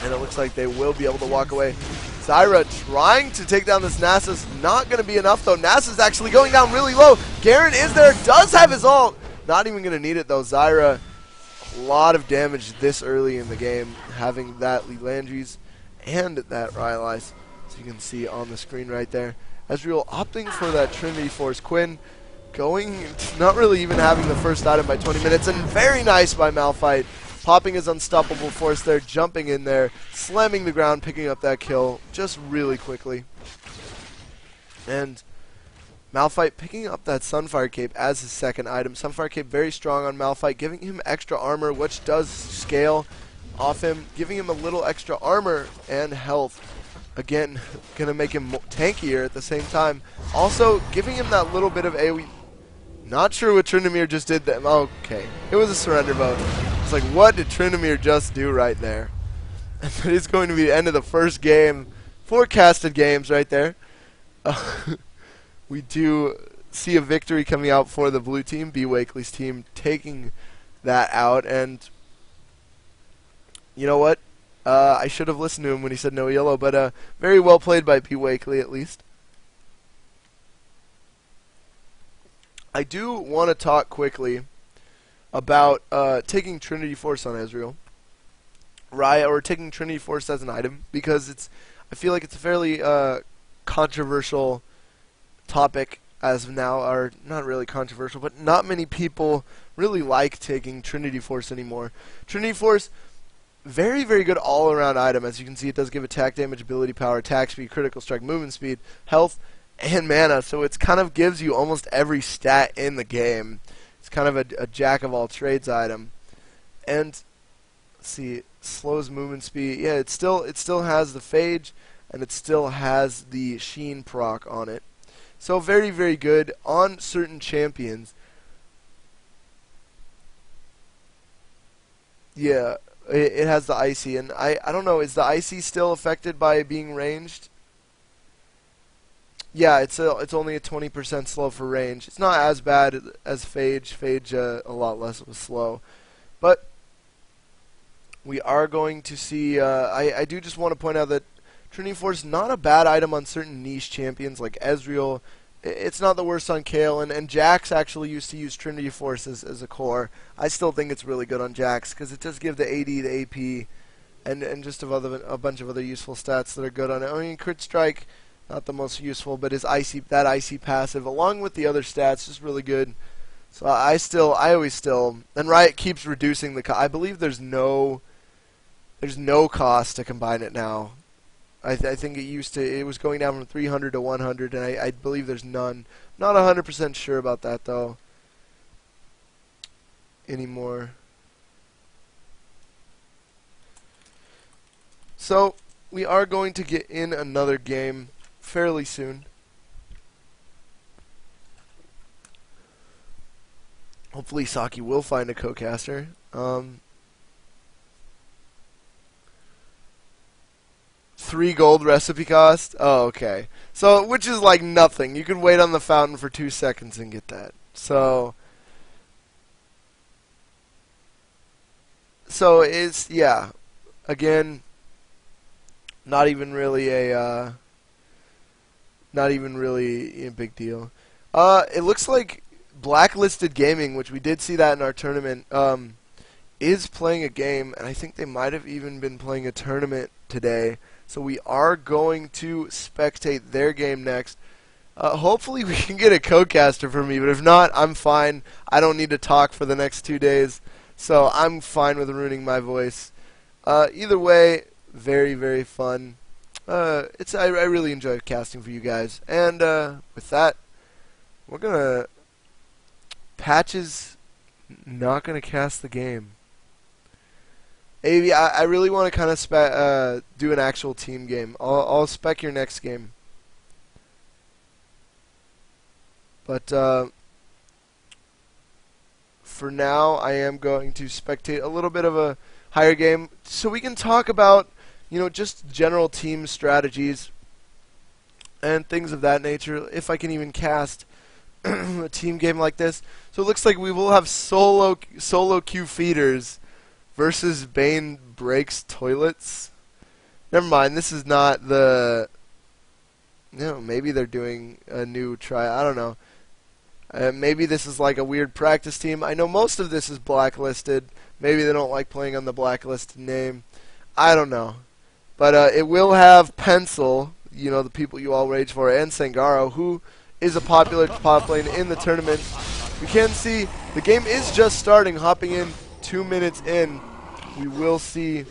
And it looks like they will be able to walk away. Zyra trying to take down this Nasus. Not going to be enough, though. Nasus actually going down really low. Garen is there. Does have his ult. Not even going to need it, though. Zyra, a lot of damage this early in the game. Having that Lilandry's and that Rylai's. So you can see on the screen right there. Ezreal opting for that Trinity Force. Quinn going, not really even having the first item by 20 minutes. And very nice by Malphite. Popping his unstoppable force there, jumping in there, slamming the ground, picking up that kill just really quickly. And Malphite picking up that Sunfire Cape as his second item. Sunfire Cape very strong on Malphite, giving him extra armor, which does scale off him, giving him a little extra armor and health. Again, going to make him tankier at the same time. Also, giving him that little bit of AoE. Not sure what Tryndamere just did there. Okay, it was a surrender vote. It's like, what did Tryndamere just do right there? And that is going to be the end of the first game. Forecasted games right there. We do see a victory coming out for the blue team. B Wakely's team taking that out. And you know what? I should have listened to him when he said no yellow. But very well played by B Wakely at least. I do want to talk quickly about taking Trinity Force on Ezreal, or taking Trinity Force as an item, because I feel like it's a fairly controversial topic as of now, or not really controversial, but not many people really like taking Trinity Force anymore. Trinity Force, very, very good all-around item. As you can see, it does give attack damage, ability power, attack speed, critical strike, movement speed, health, and mana, so it kind of gives you almost every stat in the game. It's kind of a jack of all trades item. And let's see, slows movement speed. Yeah, it still has the phage, and it still has the sheen proc on it. So very, very good on certain champions. Yeah, it has the icy, and I don't know, is the icy still affected by being ranged? Yeah, it's only a 20% slow for range. It's not as bad as Phage. Phage a lot less was slow. But we are going to see, I do just want to point out that Trinity Force is not a bad item on certain niche champions like Ezreal. It's not the worst on Kayle, and Jax actually used to use Trinity Force as a core. I still think it's really good on Jax because it does give the AD, the AP, and just a bunch of other useful stats that are good on it. I mean, Crit Strike, not the most useful, but his that icy passive, along with the other stats, is really good. So I always still, and Riot keeps reducing the I believe there's no cost to combine it now. I think it was going down from 300 to 100, and I believe there's none. Not 100% sure about that though anymore. So we are going to get in another game fairly soon. Hopefully Saki will find a co-caster. 3 gold recipe cost? Oh, okay. So, which is like nothing. You can wait on the fountain for 2 seconds and get that. So it's, yeah. Again, not even really a big deal. It looks like Blacklisted Gaming, which we did see that in our tournament, is playing a game, and I think they might have even been playing a tournament today. So we are going to spectate their game next. Hopefully we can get a co-caster for me, but if not, I'm fine. I don't need to talk for the next 2 days, so I'm fine with ruining my voice. Either way, very, very fun. I really enjoy casting for you guys. And with that, we're gonna Patches not gonna cast the game. Avi, I really want to kind of do an actual team game. I'll spec your next game. But for now, I am going to spectate a little bit of a higher game so we can talk about, just general team strategies and things of that nature, if I can even cast a team game like this. So it looks like we will have solo queue feeders versus Bane breaks toilets. Never mind, this is not the... maybe they're doing a new try. I don't know. Maybe this is like a weird practice team. I know most of this is blacklisted. Maybe they don't like playing on the blacklisted name. I don't know. But it will have Pencil, the people you all rage for, and Sangaro, who is a popular top lane in the tournament. We can see the game is just starting, hopping in 2 minutes in. We will see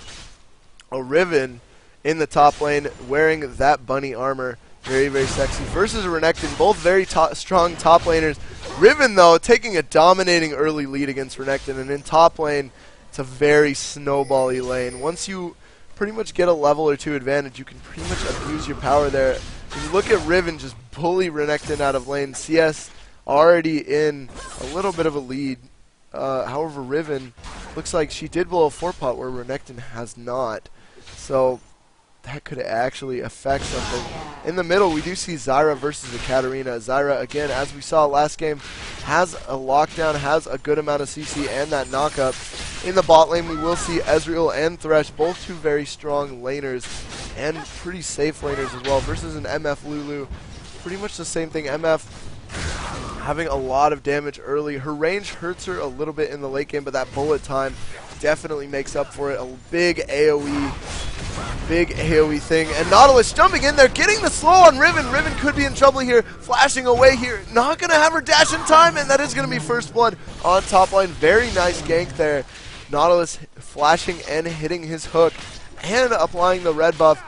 a Riven in the top lane wearing that bunny armor. Very, very sexy. Versus Renekton, both very strong top laners. Riven, though, taking a dominating early lead against Renekton. And in top lane, it's a very snowbally lane. Once you pretty much get a level or two advantage, you can pretty much abuse your power there. If you look at Riven just bully Renekton out of lane, CS already in a little bit of a lead. However, Riven looks like she did blow a 4-pot where Renekton has not. So that could actually affect something. In the middle, we do see Zyra versus the Katarina. Zyra, again, as we saw last game, has a lockdown, has a good amount of CC and that knockup. In the bot lane, we will see Ezreal and Thresh, both two very strong laners and pretty safe laners as well, versus an MF Lulu. Pretty much the same thing. MF having a lot of damage early. Her range hurts her a little bit in the late game, but that bullet time definitely makes up for it. A big AoE thing. And Nautilus jumping in there, getting the slow on Riven. Riven could be in trouble here, flashing away here. Not going to have her dash in time, and that is going to be first blood on top line. Very nice gank there. Nautilus flashing and hitting his hook and applying the red buff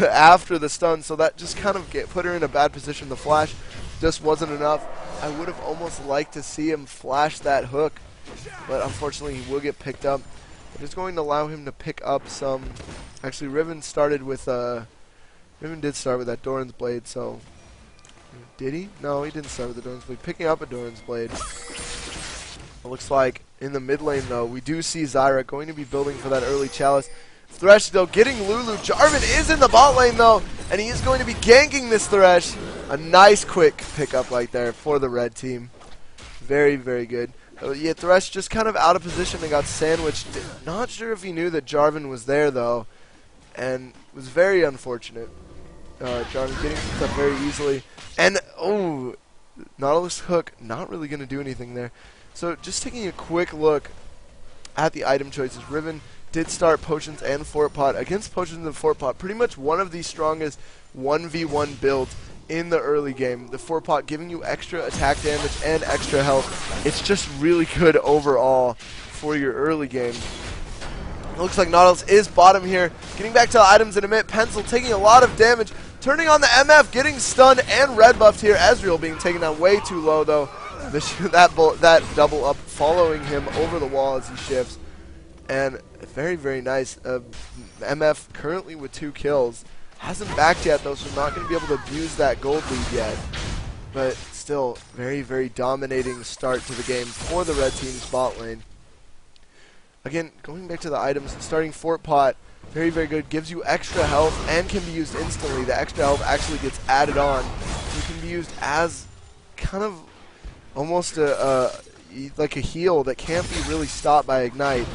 after the stun, so that just kind of put her in a bad position. The flash just wasn't enough. I would have almost liked to see him flash that hook, but unfortunately he will get picked up. It is going to allow him to pick up some... Actually, Riven started with... Riven did start with that Doran's Blade, so... Did he? No, he didn't start with the Doran's Blade. Picking up a Doran's Blade. It looks like in the mid lane, though, we do see Zyra going to be building for that early Chalice. Thresh, though, getting Lulu. Jarvan is in the bot lane, though, and he is going to be ganking this Thresh. A nice quick pickup right there for the red team. Very, very good. Yeah, Thresh just kind of out of position and got sandwiched. Not sure if he knew that Jarvan was there, though, and was very unfortunate. Jarvan getting picked up very easily. And, oh, Nautilus hook, not really going to do anything there. So just taking a quick look at the item choices, Riven did start Potions and Fort Pot. Against Potions and Fort Pot, pretty much one of the strongest 1v1 builds in the early game. The Fort Pot giving you extra attack damage and extra health. It's just really good overall for your early game. It looks like Nautilus is bottom here. Getting back to the items in a minute. Pencil taking a lot of damage. Turning on the MF, getting stunned and red buffed here. Ezreal being taken down way too low, though. That double up following him over the wall as he shifts. And very, very nice. MF currently with 2 kills. Hasn't backed yet, though, so not going to be able to abuse that gold lead yet. But still, very, very dominating start to the game for the red team's bot lane. Again, going back to the items, starting Fort Pot, very, very good. Gives you extra health and can be used instantly. The extra health actually gets added on. So it can be used as kind of almost like a heal that can't be really stopped by Ignite.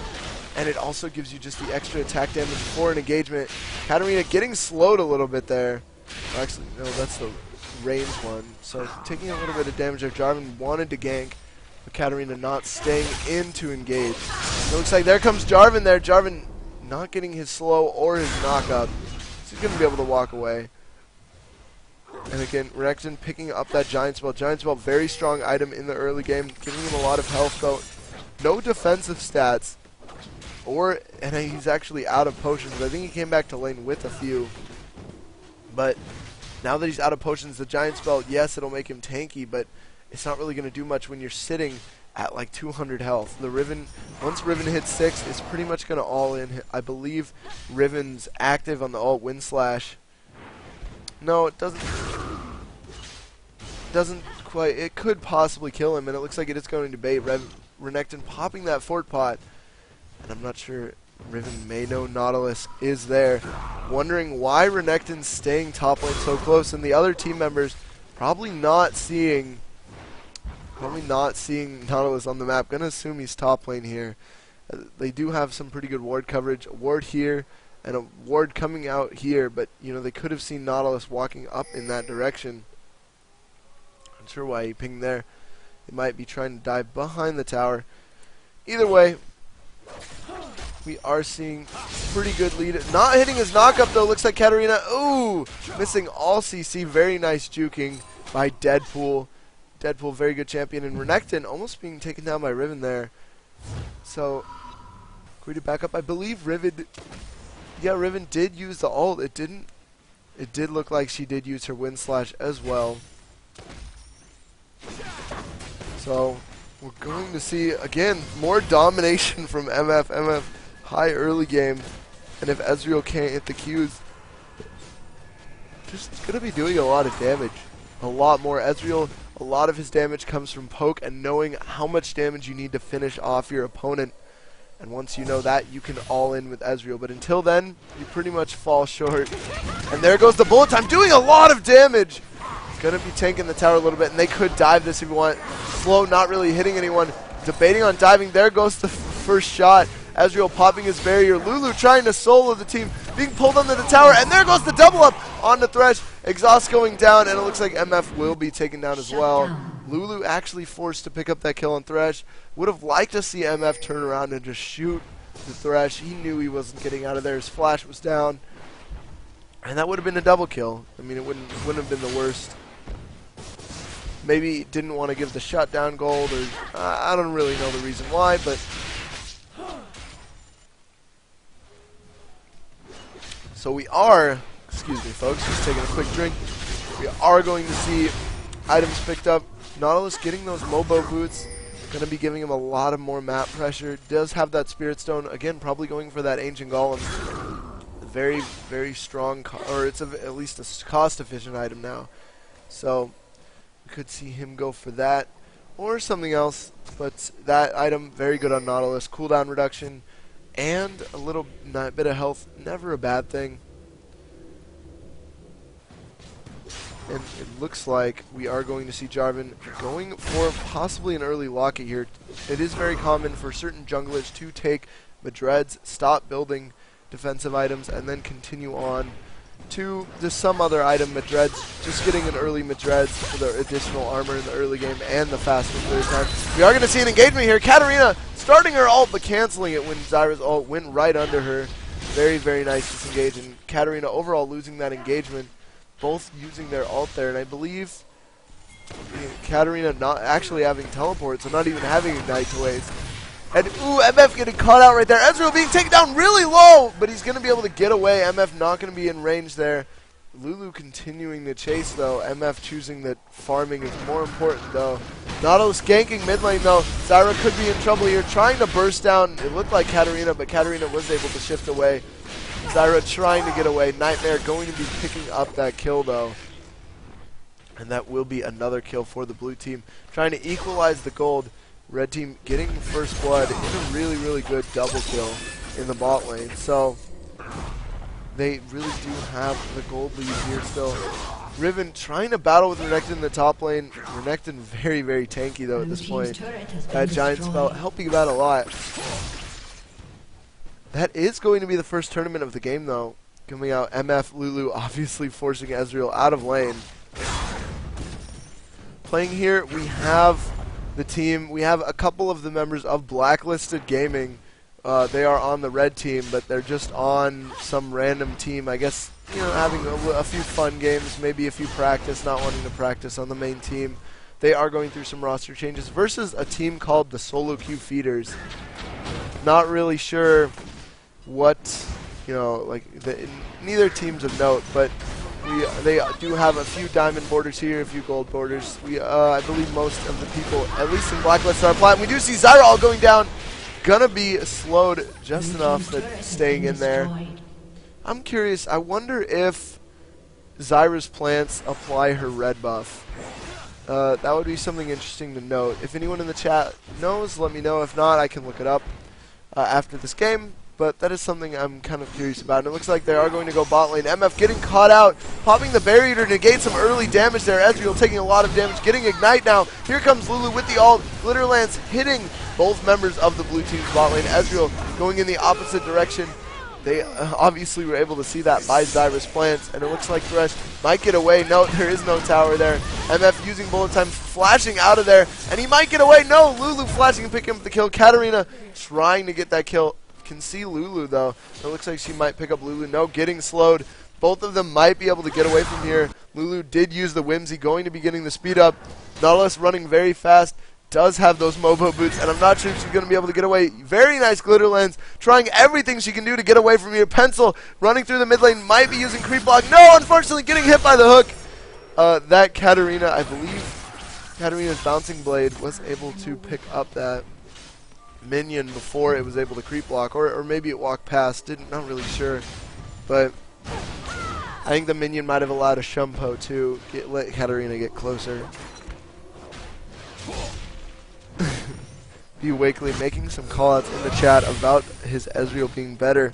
And it also gives you just the extra attack damage for an engagement. Katarina getting slowed a little bit there. Actually, no, that's the range one. So taking a little bit of damage there. Jarvan wanted to gank, but Katarina not staying in to engage. It looks like there comes Jarvan there. Jarvan not getting his slow or his knockup. So he's going to be able to walk away. And again, Renekton picking up that Giant Spell. Giant Spell, very strong item in the early game, giving him a lot of health, though. No defensive stats. And he's actually out of potions. I think he came back to lane with a few. But now that he's out of potions, the Giant Spell, yes, it'll make him tanky, but it's not really going to do much when you're sitting at like 200 health. The Riven, once Riven hits 6, it's pretty much going to all in. I believe Riven's active on the alt Wind Slash. No, it doesn't quite. It could possibly kill him, and it looks like it is going to bait. Renekton popping that fort pot, and I'm not sure. Riven may know Nautilus is there, wondering why Renekton's staying top lane so close, and the other team members probably not seeing Nautilus on the map. Gonna assume he's top lane here. They do have some pretty good ward coverage. A ward here and a ward coming out here, but you know they could have seen Nautilus walking up in that direction. Not sure why he pinged there. They might be trying to dive behind the tower. Either way, we are seeing pretty good lead. Not hitting his knockup though. Looks like Katarina. Ooh, missing all CC. Very nice juking by Deadpool. Deadpool, very good champion. And Renekton almost being taken down by Riven there. So, going to back up. I believe Riven. Yeah, Riven did use the ult. It didn't. It did look like she did use her wind slash as well. So, we're going to see again more domination from MF. MF high early game, and if Ezreal can't hit the Qs, just going to be doing a lot of damage. A lot more. Ezreal, a lot of his damage comes from poke and knowing how much damage you need to finish off your opponent. And once you know that, you can all in with Ezreal. But until then, you pretty much fall short. And there goes the bullet time, doing a lot of damage. Going to be tanking the tower a little bit, and they could dive this if you want. Slow, not really hitting anyone. Debating on diving. There goes the first shot. Ezreal popping his barrier. Lulu trying to solo the team, being pulled under the tower, and there goes the double up on the Thresh. Exhaust going down, and it looks like MF will be taken down as well. Lulu actually forced to pick up that kill on Thresh. Would have liked to see MF turn around and just shoot the Thresh. He knew he wasn't getting out of there. His flash was down, and that would have been a double kill. I mean, it wouldn't have been the worst. Maybe didn't want to give the shutdown gold, or I don't really know the reason why, but so we are, excuse me folks, just taking a quick drink. We are going to see items picked up. Nautilus getting those Mobo boots, going to be giving him a lot of more map pressure. Does have that Spirit Stone, again probably going for that Ancient Golem. Very, very strong, or it's at least a cost efficient item now. So we could see him go for that or something else, but that item very good on Nautilus. Cooldown reduction and a little bit of health, never a bad thing. And it looks like we are going to see Jarvan going for possibly an early locket here. It is very common for certain junglers to take Madreds, stop building defensive items, and then continue on to some other item. Madreds, just getting an early Madreds for the additional armor in the early game and the faster clear time. We are going to see an engagement here. Katarina starting her ult but canceling it when Zyra's ult went right under her. Very, very nice disengage, and Katarina overall losing that engagement. Both using their ult there, and I believe Katarina not actually having teleport, so not even having Ignite to waste. And ooh, MF getting caught out right there. Ezreal being taken down really low, but he's going to be able to get away. MF not going to be in range there. Lulu continuing to chase though. MF choosing that farming is more important though. Nautilus ganking mid lane though. Zyra could be in trouble here, trying to burst down. It looked like Katarina, but Katarina was able to shift away. Zyra trying to get away. Nightmare going to be picking up that kill though. And that will be another kill for the blue team. Trying to equalize the gold. Red team getting first blood in a really, really good double kill in the bot lane. So they really do have the gold lead here still. Riven trying to battle with Renekton in the top lane. Renekton very, very tanky though at this point. That giant spell helping him out a lot. That is going to be the first tournament of the game though. Coming out, MF, Lulu obviously forcing Ezreal out of lane. Playing here, we have the team. We have a couple of the members of Blacklisted Gaming. They are on the red team, but they're just on some random team. I guess, you know, having a few fun games, maybe a few practice, not wanting to practice on the main team. They are going through some roster changes versus a team called the Solo Queue Feeders. Not really sure what, you know, like neither team's of note, but they do have a few diamond borders here, a few gold borders. I believe most of the people, at least in Blacklist, are platinum. We do see Zyra all going down. Gonna be slowed just enough that staying in there. I'm curious. I wonder if Zyra's plants apply her red buff. That would be something interesting to note. If anyone in the chat knows, let me know. If not, I can look it up after this game. But that is something I'm kind of curious about. And it looks like they are going to go bot lane. MF getting caught out, popping the barrier to negate some early damage there. Ezreal taking a lot of damage, getting Ignite now. Here comes Lulu with the ult. Glitter Lance hitting both members of the blue team's bot lane. Ezreal going in the opposite direction. They obviously were able to see that by Zyra's plants, and it looks like Thresh might get away. No, there is no tower there. MF using bullet time, flashing out of there, and he might get away. No, Lulu flashing and picking up the kill. Katarina trying to get that kill. Can see Lulu though. It looks like she might pick up Lulu. No, getting slowed. Both of them might be able to get away from here. Lulu did use the Whimsy, going to be getting the speed up. Nautilus running very fast. Does have those Mobo boots, and I'm not sure if she's going to be able to get away. Very nice Glitter Lens, trying everything she can do to get away from here. Pencil running through the mid lane, might be using creep block. No, unfortunately getting hit by the hook. That Katarina, I believe, Katarina's Bouncing Blade was able to pick up that minion before it was able to creep block, or maybe it walked past, not really sure, but I think the minion might have allowed a Shumpo to let Katarina get closer. B Wakely making some callouts in the chat about his Ezreal being better.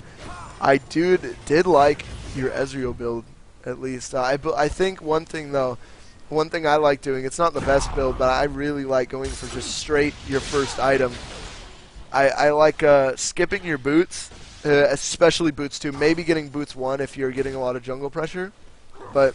I did like your Ezreal build, at least. I think one thing I like doing, it's not the best build, but I really like going for just straight your first item. I like skipping your boots, especially boots 2, maybe getting boots 1 if you're getting a lot of jungle pressure, but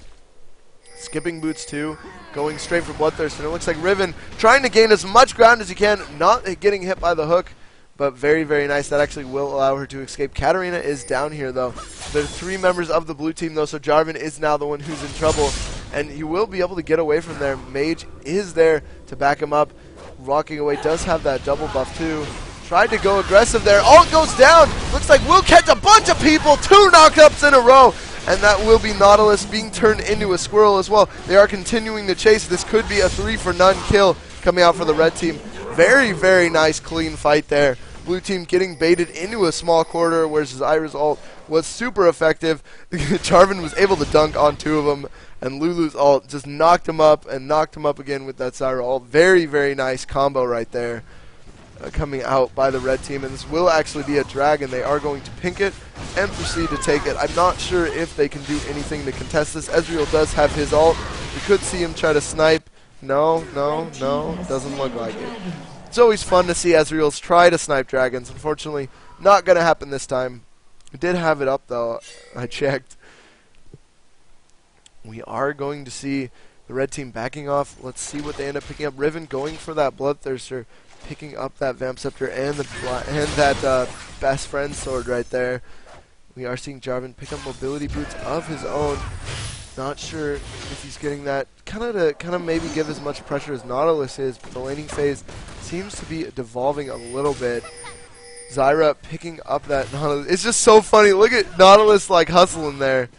skipping boots 2, going straight for Bloodthirst, and it looks like Riven trying to gain as much ground as he can, not getting hit by the hook, but very, very nice. That actually will allow her to escape. Katarina is down here, though. There are 3 members of the blue team, though, so Jarvan is now the one who's in trouble, and he will be able to get away from there. Mage is there to back him up. Rocking away, does have that double buff, too. Tried to go aggressive there. Ult goes down. Looks like we'll catch a bunch of people. 2 knockups in a row. And that will be Nautilus being turned into a squirrel as well. They are continuing the chase. This could be a 3-for-none kill coming out for the red team. Very, very nice clean fight there. Blue team getting baited into a small corridor, whereas Zyra's ult was super effective. Jarvan was able to dunk on 2 of them, and Lulu's ult just knocked him up and knocked him up again with that Zyra ult. Very, very nice combo right there. Coming out by the red team, and this will actually be a dragon. They are going to pink it and proceed to take it. I'm not sure if they can do anything to contest this. Ezreal does have his ult. We could see him try to snipe. No, doesn't look like it. It's always fun to see Ezreals try to snipe dragons. Unfortunately, not going to happen this time. We did have it up though. I checked. We are going to see the red team backing off. Let's see what they end up picking up. Riven going for that Bloodthirster, picking up that Vamp Scepter and that best friend sword right there. We are seeing Jarvan pick up mobility boots of his own. Not sure if he's getting that kind of maybe give as much pressure as Nautilus is, but the laning phase seems to be devolving a little bit. Zyra picking up that Nautilus. It's just so funny. Look at Nautilus like hustling there.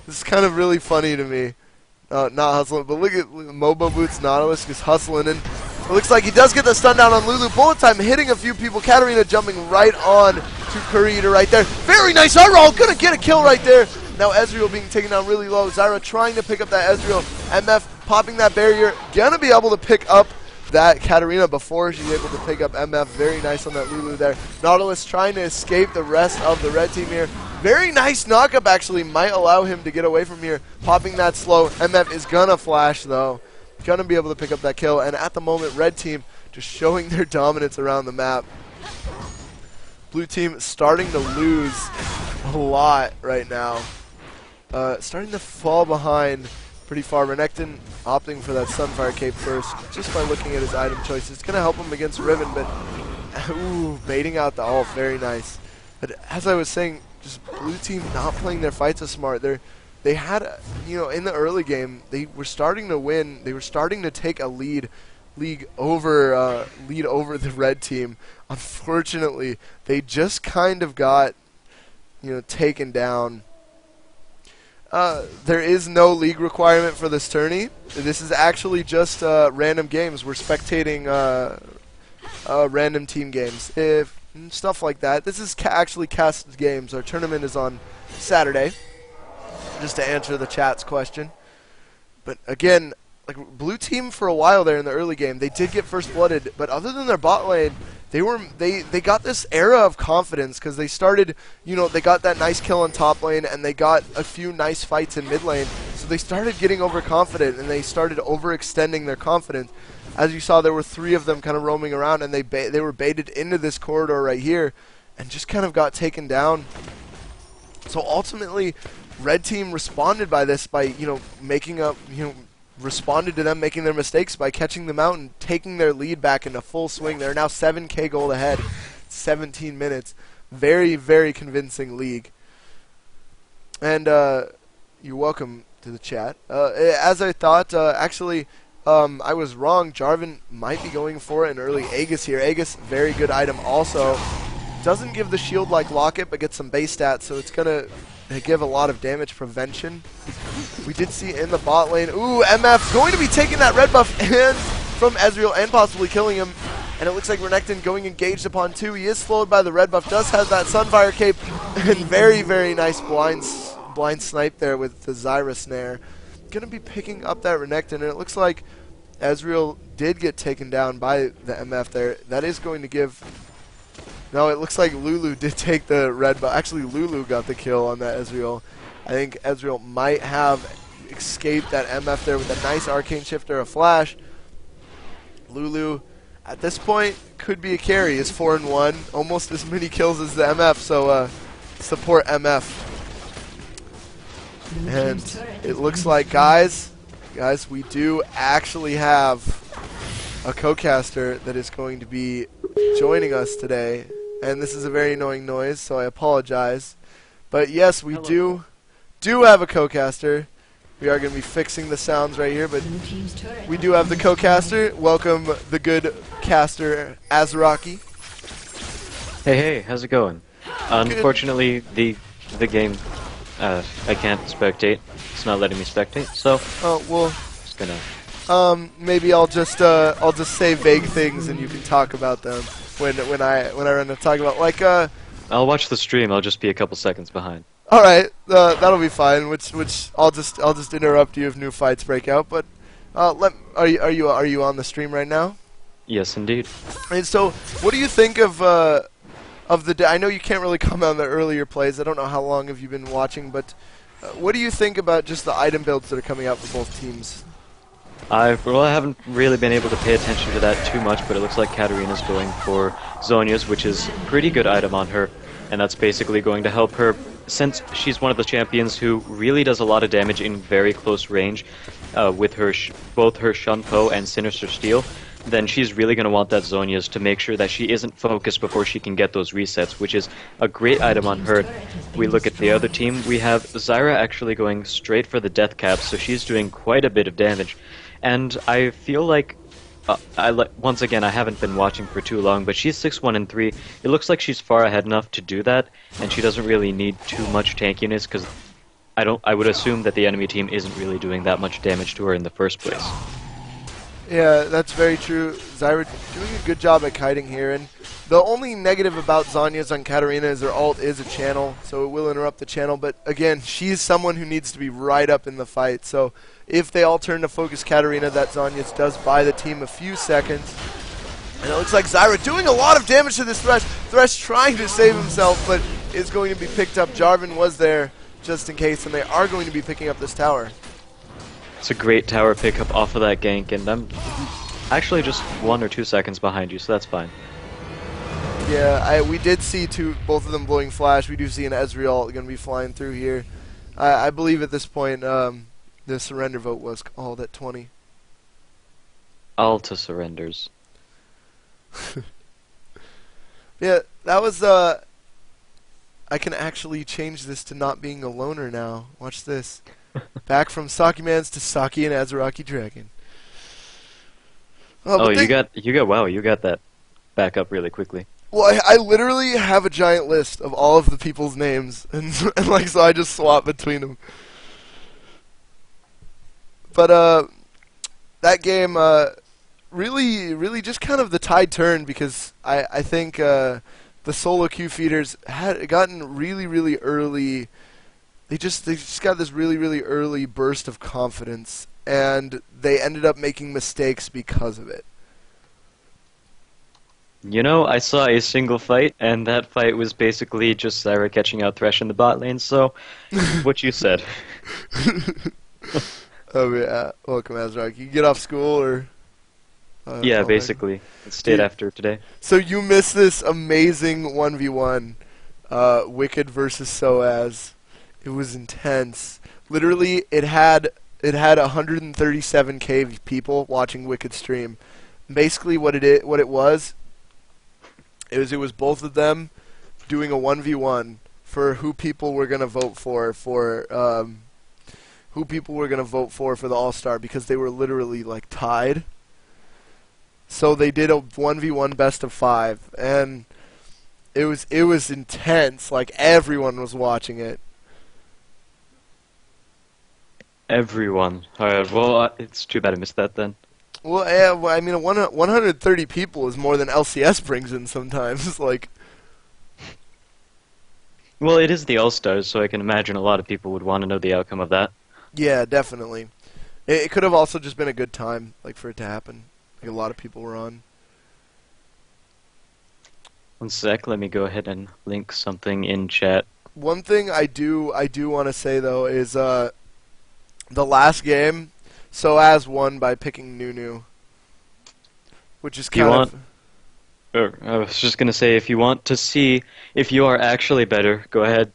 This is kind of really funny to me. Not hustling, but look at Mobo Boots Nautilus just hustling, and it looks like he does get the stun down on Lulu. Bullet time hitting a few people. Katarina jumping right on to Curry Eater right there. Very nice roll. Gonna get a kill right there. Now Ezreal being taken down really low. Zyra trying to pick up that Ezreal. MF popping that barrier. Gonna be able to pick up that Katarina before she's able to pick up MF. Very nice on that Lulu there. Nautilus trying to escape the rest of the red team here. Very nice knockup actually. Might allow him to get away from here. Popping that slow. MF is gonna flash though. Gonna be able to pick up that kill. And at the moment, red team just showing their dominance around the map. Blue team starting to lose a lot right now. Starting to fall behind pretty far. Renekton opting for that Sunfire Cape first, just by looking at his item choices. It's going to help him against Riven, but ooh, baiting out the ult, very nice. But as I was saying, just blue team not playing their fights as smart. They had, in the early game, they were starting to win. They were starting to take a lead over the red team. Unfortunately, they just kind of got, taken down. There is no league requirement for this tourney. This is actually just random games. We're spectating random team games, stuff like that. This is actually cast games. Our tournament is on Saturday, just to answer the chat's question. But again, like blue team for a while there in the early game, they did get first blooded, but other than their bot lane, they got this era of confidence because they started, they got that nice kill on top lane and they got a few nice fights in mid lane. So they started getting overconfident and they started overextending their confidence. As you saw, there were 3 of them kind of roaming around, and they were baited into this corridor right here and just kind of got taken down. So ultimately, red team responded by this by, responded to them making their mistakes by catching them out and taking their lead back into full swing. They're now 7k gold ahead, 17 minutes. Very, very convincing league. And you're welcome to the chat. As I thought, actually, I was wrong. Jarvan might be going for an early Aegis here. Aegis, very good item also. Doesn't give the shield like Locket, but gets some base stats, so it's going to give a lot of damage prevention. We did see in the bot lane, MF going to be taking that red buff and from Ezreal and possibly killing him. And it looks like Renekton going engaged upon 2. He is slowed by the red buff, does have that Sunfire cape, and very, very nice blind snipe there with the Zyra snare. Going to be picking up that Renekton, and it looks like Ezreal did get taken down by the MF there. That is going to give... No, it looks like Lulu did take the red buff. Actually, Lulu got the kill on that Ezreal. I think Ezreal might have escaped that MF there with a nice arcane shifter, a flash. Lulu, at this point, could be a carry. Is 4-1, almost as many kills as the MF. So support MF. And it looks like, guys, we do actually have a co-caster that is going to be joining us today. And this is a very annoying noise, so I apologize. But yes, we do have a co-caster. We are going to be fixing the sounds right here, but we do have the co-caster. Welcome the good caster, Azraki. Hey, how's it going? Unfortunately, the game, I can't spectate. It's not letting me spectate, so just gonna. Maybe I'll just say vague things and you can talk about them when I run to talk about, like I'll watch the stream. I'll just be a couple seconds behind. All right, that'll be fine. Which I'll just interrupt you if new fights break out. But are you on the stream right now? Yes, indeed. And so, what do you think of the? I know you can't really comment on the earlier plays. I don't know how long have you been watching, but what do you think about just the item builds that are coming out for both teams? I haven't really been able to pay attention to that too much, but it looks like Katarina's going for Zhonya's, which is a pretty good item on her, and that's basically going to help her, since she's one of the champions who really does a lot of damage in very close range with her both her Shunpo and Sinister Steel. Then she's really going to want that Zhonya's to make sure that she isn't focused before she can get those resets, which is a great item on her. We look at the other team, we have Zyra actually going straight for the death cap, so she's doing quite a bit of damage. And I feel like, once again, I haven't been watching for too long, but she's 6-1-3. It looks like she's far ahead enough to do that, and she doesn't really need too much tankiness, because I would assume that the enemy team isn't really doing that much damage to her in the first place. Yeah, that's very true. Zyra doing a good job at kiting here, and the only negative about Zhonya's on Katarina is her ult is a channel, so it will interrupt the channel, but again, she's someone who needs to be right up in the fight, so if they all turn to focus Katarina, that Zhonya's does buy the team a few seconds. And it looks like Zyra doing a lot of damage to this Thresh. Thresh trying to save himself, but is going to be picked up. Jarvan was there just in case, and they are going to be picking up this tower. It's a great tower pickup off of that gank, and I'm actually just 1 or 2 seconds behind you, so that's fine. Yeah, we did see both of them blowing flash. We do see an Ezreal going to be flying through here. I believe at this point the surrender vote was called at 20. Alta surrenders. Yeah, that was I can actually change this to not being a loner now. Watch this. Back from Saki Mans to Saki and Azaraki Dragon. Oh, you got that back up really quickly. Well, I literally have a giant list of all of the people's names, and like so I just swap between them. But that game really just kind of the tide turned because I think the solo queue feeders had gotten really early. They just got this really early burst of confidence, and they ended up making mistakes because of it. You know, I saw a single fight, and that fight was basically just Zyra catching out Thresh in the bot lane, so what you said. Oh yeah, welcome Azrak. You get off school or? Yeah, oh, basically. It stayed after today. So you missed this amazing 1v1, Wicked versus Soaz. It was intense. Literally, it had 137k people watching Wicked stream. Basically, what it was both of them doing a 1v1 for who people were gonna vote for the All-Star, because they were literally like tied. So they did a 1v1 best of 5, and it was intense. Like, everyone was watching it. Everyone. Alright, well, it's too bad I missed that then. Well, yeah, I mean, 130 people is more than LCS brings in sometimes. Like, Well, it is the All-Stars, so I can imagine a lot of people would want to know the outcome of that. yeah, definitely. It could have also just been a good time, like, for it to happen. Like, a lot of people were on. One sec, let me go ahead and link something in chat. One thing I do want to say though is the last game, Soaz won by picking Nunu, which is kind of. I was just going to say, if you want to see if you are actually better, go ahead,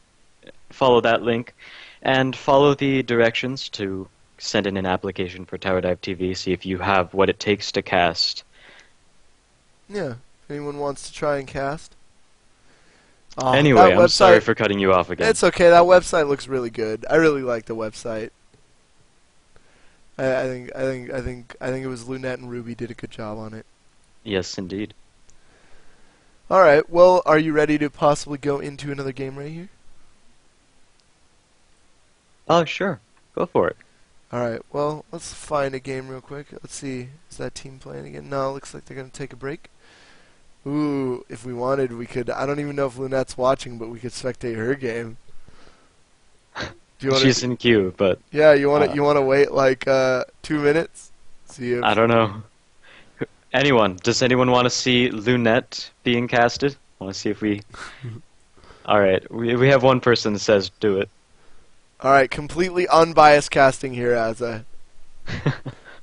follow that link, and follow the directions to send in an application for Towerdive TV, see if you have what it takes to cast. Yeah, if anyone wants to try and cast. Anyway, I'm sorry for cutting you off again. It's okay, that website looks really good. I really like the website. I think it was Lunette and Ruby did a good job on it. Yes, indeed. Alright, well, are you ready to possibly go into another game right here? Oh, sure. Go for it. Alright, well, let's find a game real quick. Let's see, is that team playing again? No, it looks like they're going to take a break. Ooh, if we wanted, we could, I don't even know if Lunette's watching, but we could spectate her game. Do you wanna, She's in queue, but... Yeah, you want to wait like 2 minutes? See if... I don't know. Does anyone want to see Lunette being casted? Want to see if we... Alright, we have one person that says do it. Alright, completely unbiased casting here, Azza.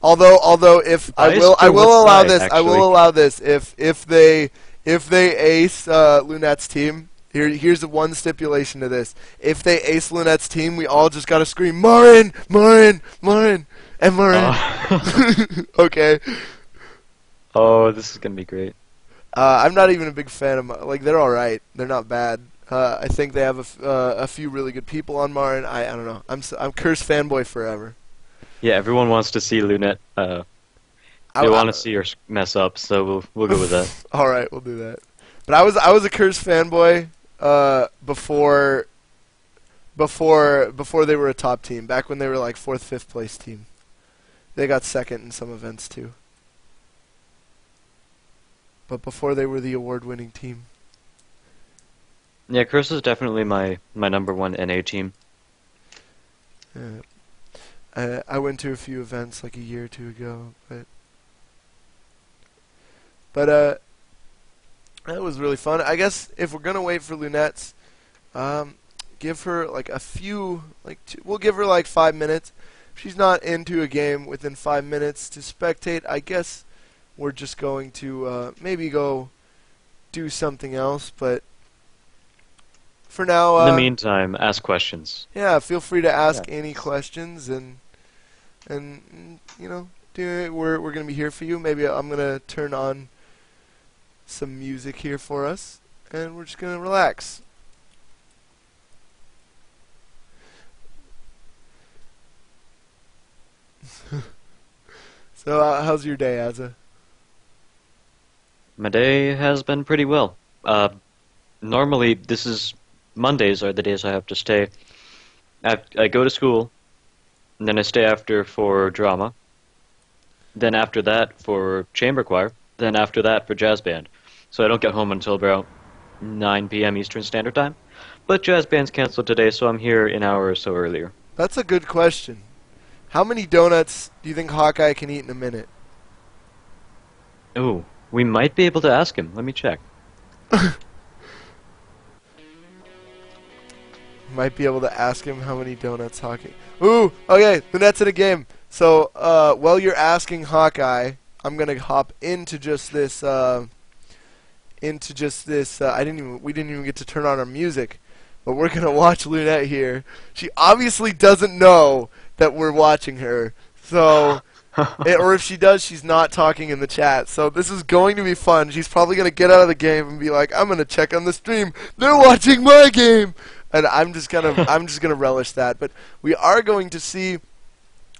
Although if I will allow this if they ace Lunette's team. Here's the one stipulation to this: if they ace Lunette's team, we all just gotta scream Marin, Marin, Marin, and Marin. Okay. Oh, this is gonna be great. I'm not even a big fan of like they're all right. They're not bad. I think they have a few really good people on Marin. I don't know. I'm Curse fanboy forever. Yeah, everyone wants to see Lunette. They want to see her mess up, so we'll go with that. All right, we'll do that. But I was a Curse fanboy before they were a top team. Back when they were like 4th, 5th place team. They got 2nd in some events too. But before they were the award-winning team. Yeah, Curse is definitely my number 1 NA team. Yeah. I went to a few events like a year or 2 ago, but that was really fun. I guess if we're gonna wait for Lunette's, give her like a few, we'll give her like 5 minutes. If she's not into a game within 5 minutes to spectate, I guess we're just going to maybe go do something else. But for now, in the meantime, ask questions. Yeah, feel free to ask any questions, and you know, we're gonna be here for you. Maybe I'm gonna turn on some music here for us, and we're just gonna relax. So, how's your day, Azza? My day has been pretty well. Normally, Mondays are the days I have to stay. I go to school, and then I stay after for drama. Then after that for chamber choir. Then after that for jazz band. So I don't get home until about 9 p.m. Eastern Standard Time. But jazz band's canceled today, so I'm here an hour or so earlier. That's a good question. How many donuts do you think Hawkeye can eat in a minute? Oh, we might be able to ask him. Let me check. Might be able to ask him how many donuts Hawkeye. Ooh, okay, Lunette's in a game. So, while you're asking Hawkeye, I'm gonna hop into just this. We didn't even get to turn on our music, but we're gonna watch Lunette here. She obviously doesn't know that we're watching her, so. Or if she does, she's not talking in the chat. So this is going to be fun. She's probably going to get out of the game and be like, "I'm going to check on the stream. They're watching my game." And I'm just gonna relish that. But we are going to see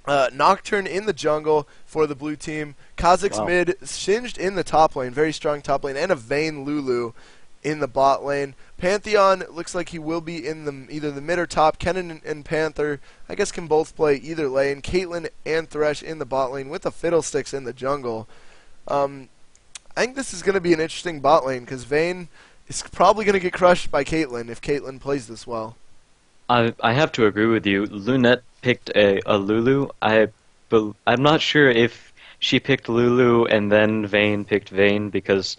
Nocturne in the jungle for the blue team. Kha'Zix mid, Singed in the top lane, very strong top lane, and a Vayne Lulu in the bot lane. Pantheon looks like he will be in either the mid or top. Kennen and Panther, I guess, can both play either lane. Caitlyn and Thresh in the bot lane with the Fiddlesticks in the jungle. I think this is going to be an interesting bot lane because Vayne is probably going to get crushed by Caitlyn if Caitlyn plays this well. I have to agree with you. Lunette picked a Lulu. I'm not sure if she picked Lulu and then Vayne picked Vayne because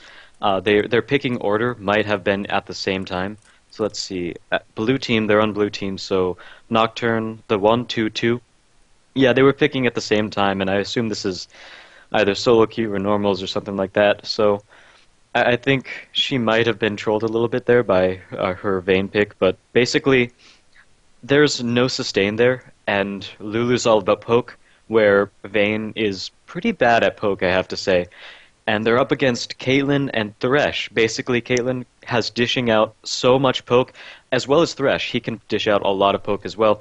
their picking order might have been at the same time. So let's see. Blue team, they're on blue team, so Nocturne, the 1-2-2. Yeah, they were picking at the same time, and I assume this is either solo queue or normals or something like that. So I think she might have been trolled a little bit there by her Vayne pick, but basically there's no sustain there, and Lulu's all about poke, where Vayne is pretty bad at poke, I have to say. And they're up against Caitlyn and Thresh. Basically, Caitlyn has dishing out so much poke, as well as Thresh. He can dish out a lot of poke as well.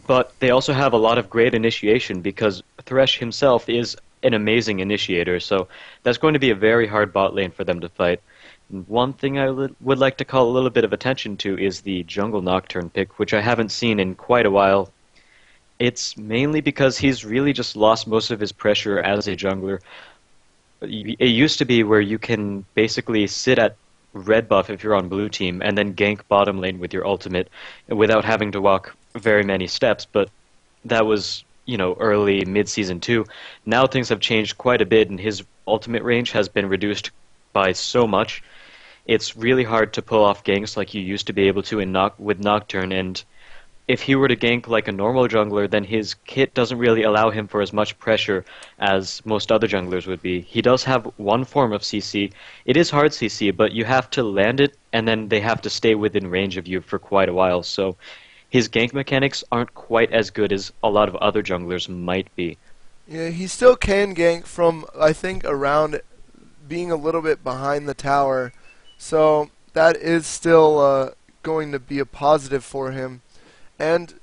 But they also have a lot of great initiation, because Thresh himself is an amazing initiator. So that's going to be a very hard bot lane for them to fight. And one thing I would like to call a little bit of attention to is the jungle Nocturne pick, which I haven't seen in quite a while. It's mainly because he's really just lost most of his pressure as a jungler. It used to be where you can basically sit at red buff if you're on blue team and then gank bottom lane with your ultimate without having to walk very many steps, but that was, early mid-season 2. Now things have changed quite a bit and his ultimate range has been reduced by so much. It's really hard to pull off ganks like you used to be able to with Nocturne, and if he were to gank like a normal jungler, then his kit doesn't really allow him for as much pressure as most other junglers would be. He does have one form of CC. It is hard CC, but you have to land it, and then they have to stay within range of you for quite a while. So his gank mechanics aren't quite as good as a lot of other junglers might be. Yeah, he still can gank from, I think, around being a little bit behind the tower. So that is still going to be a positive for him. And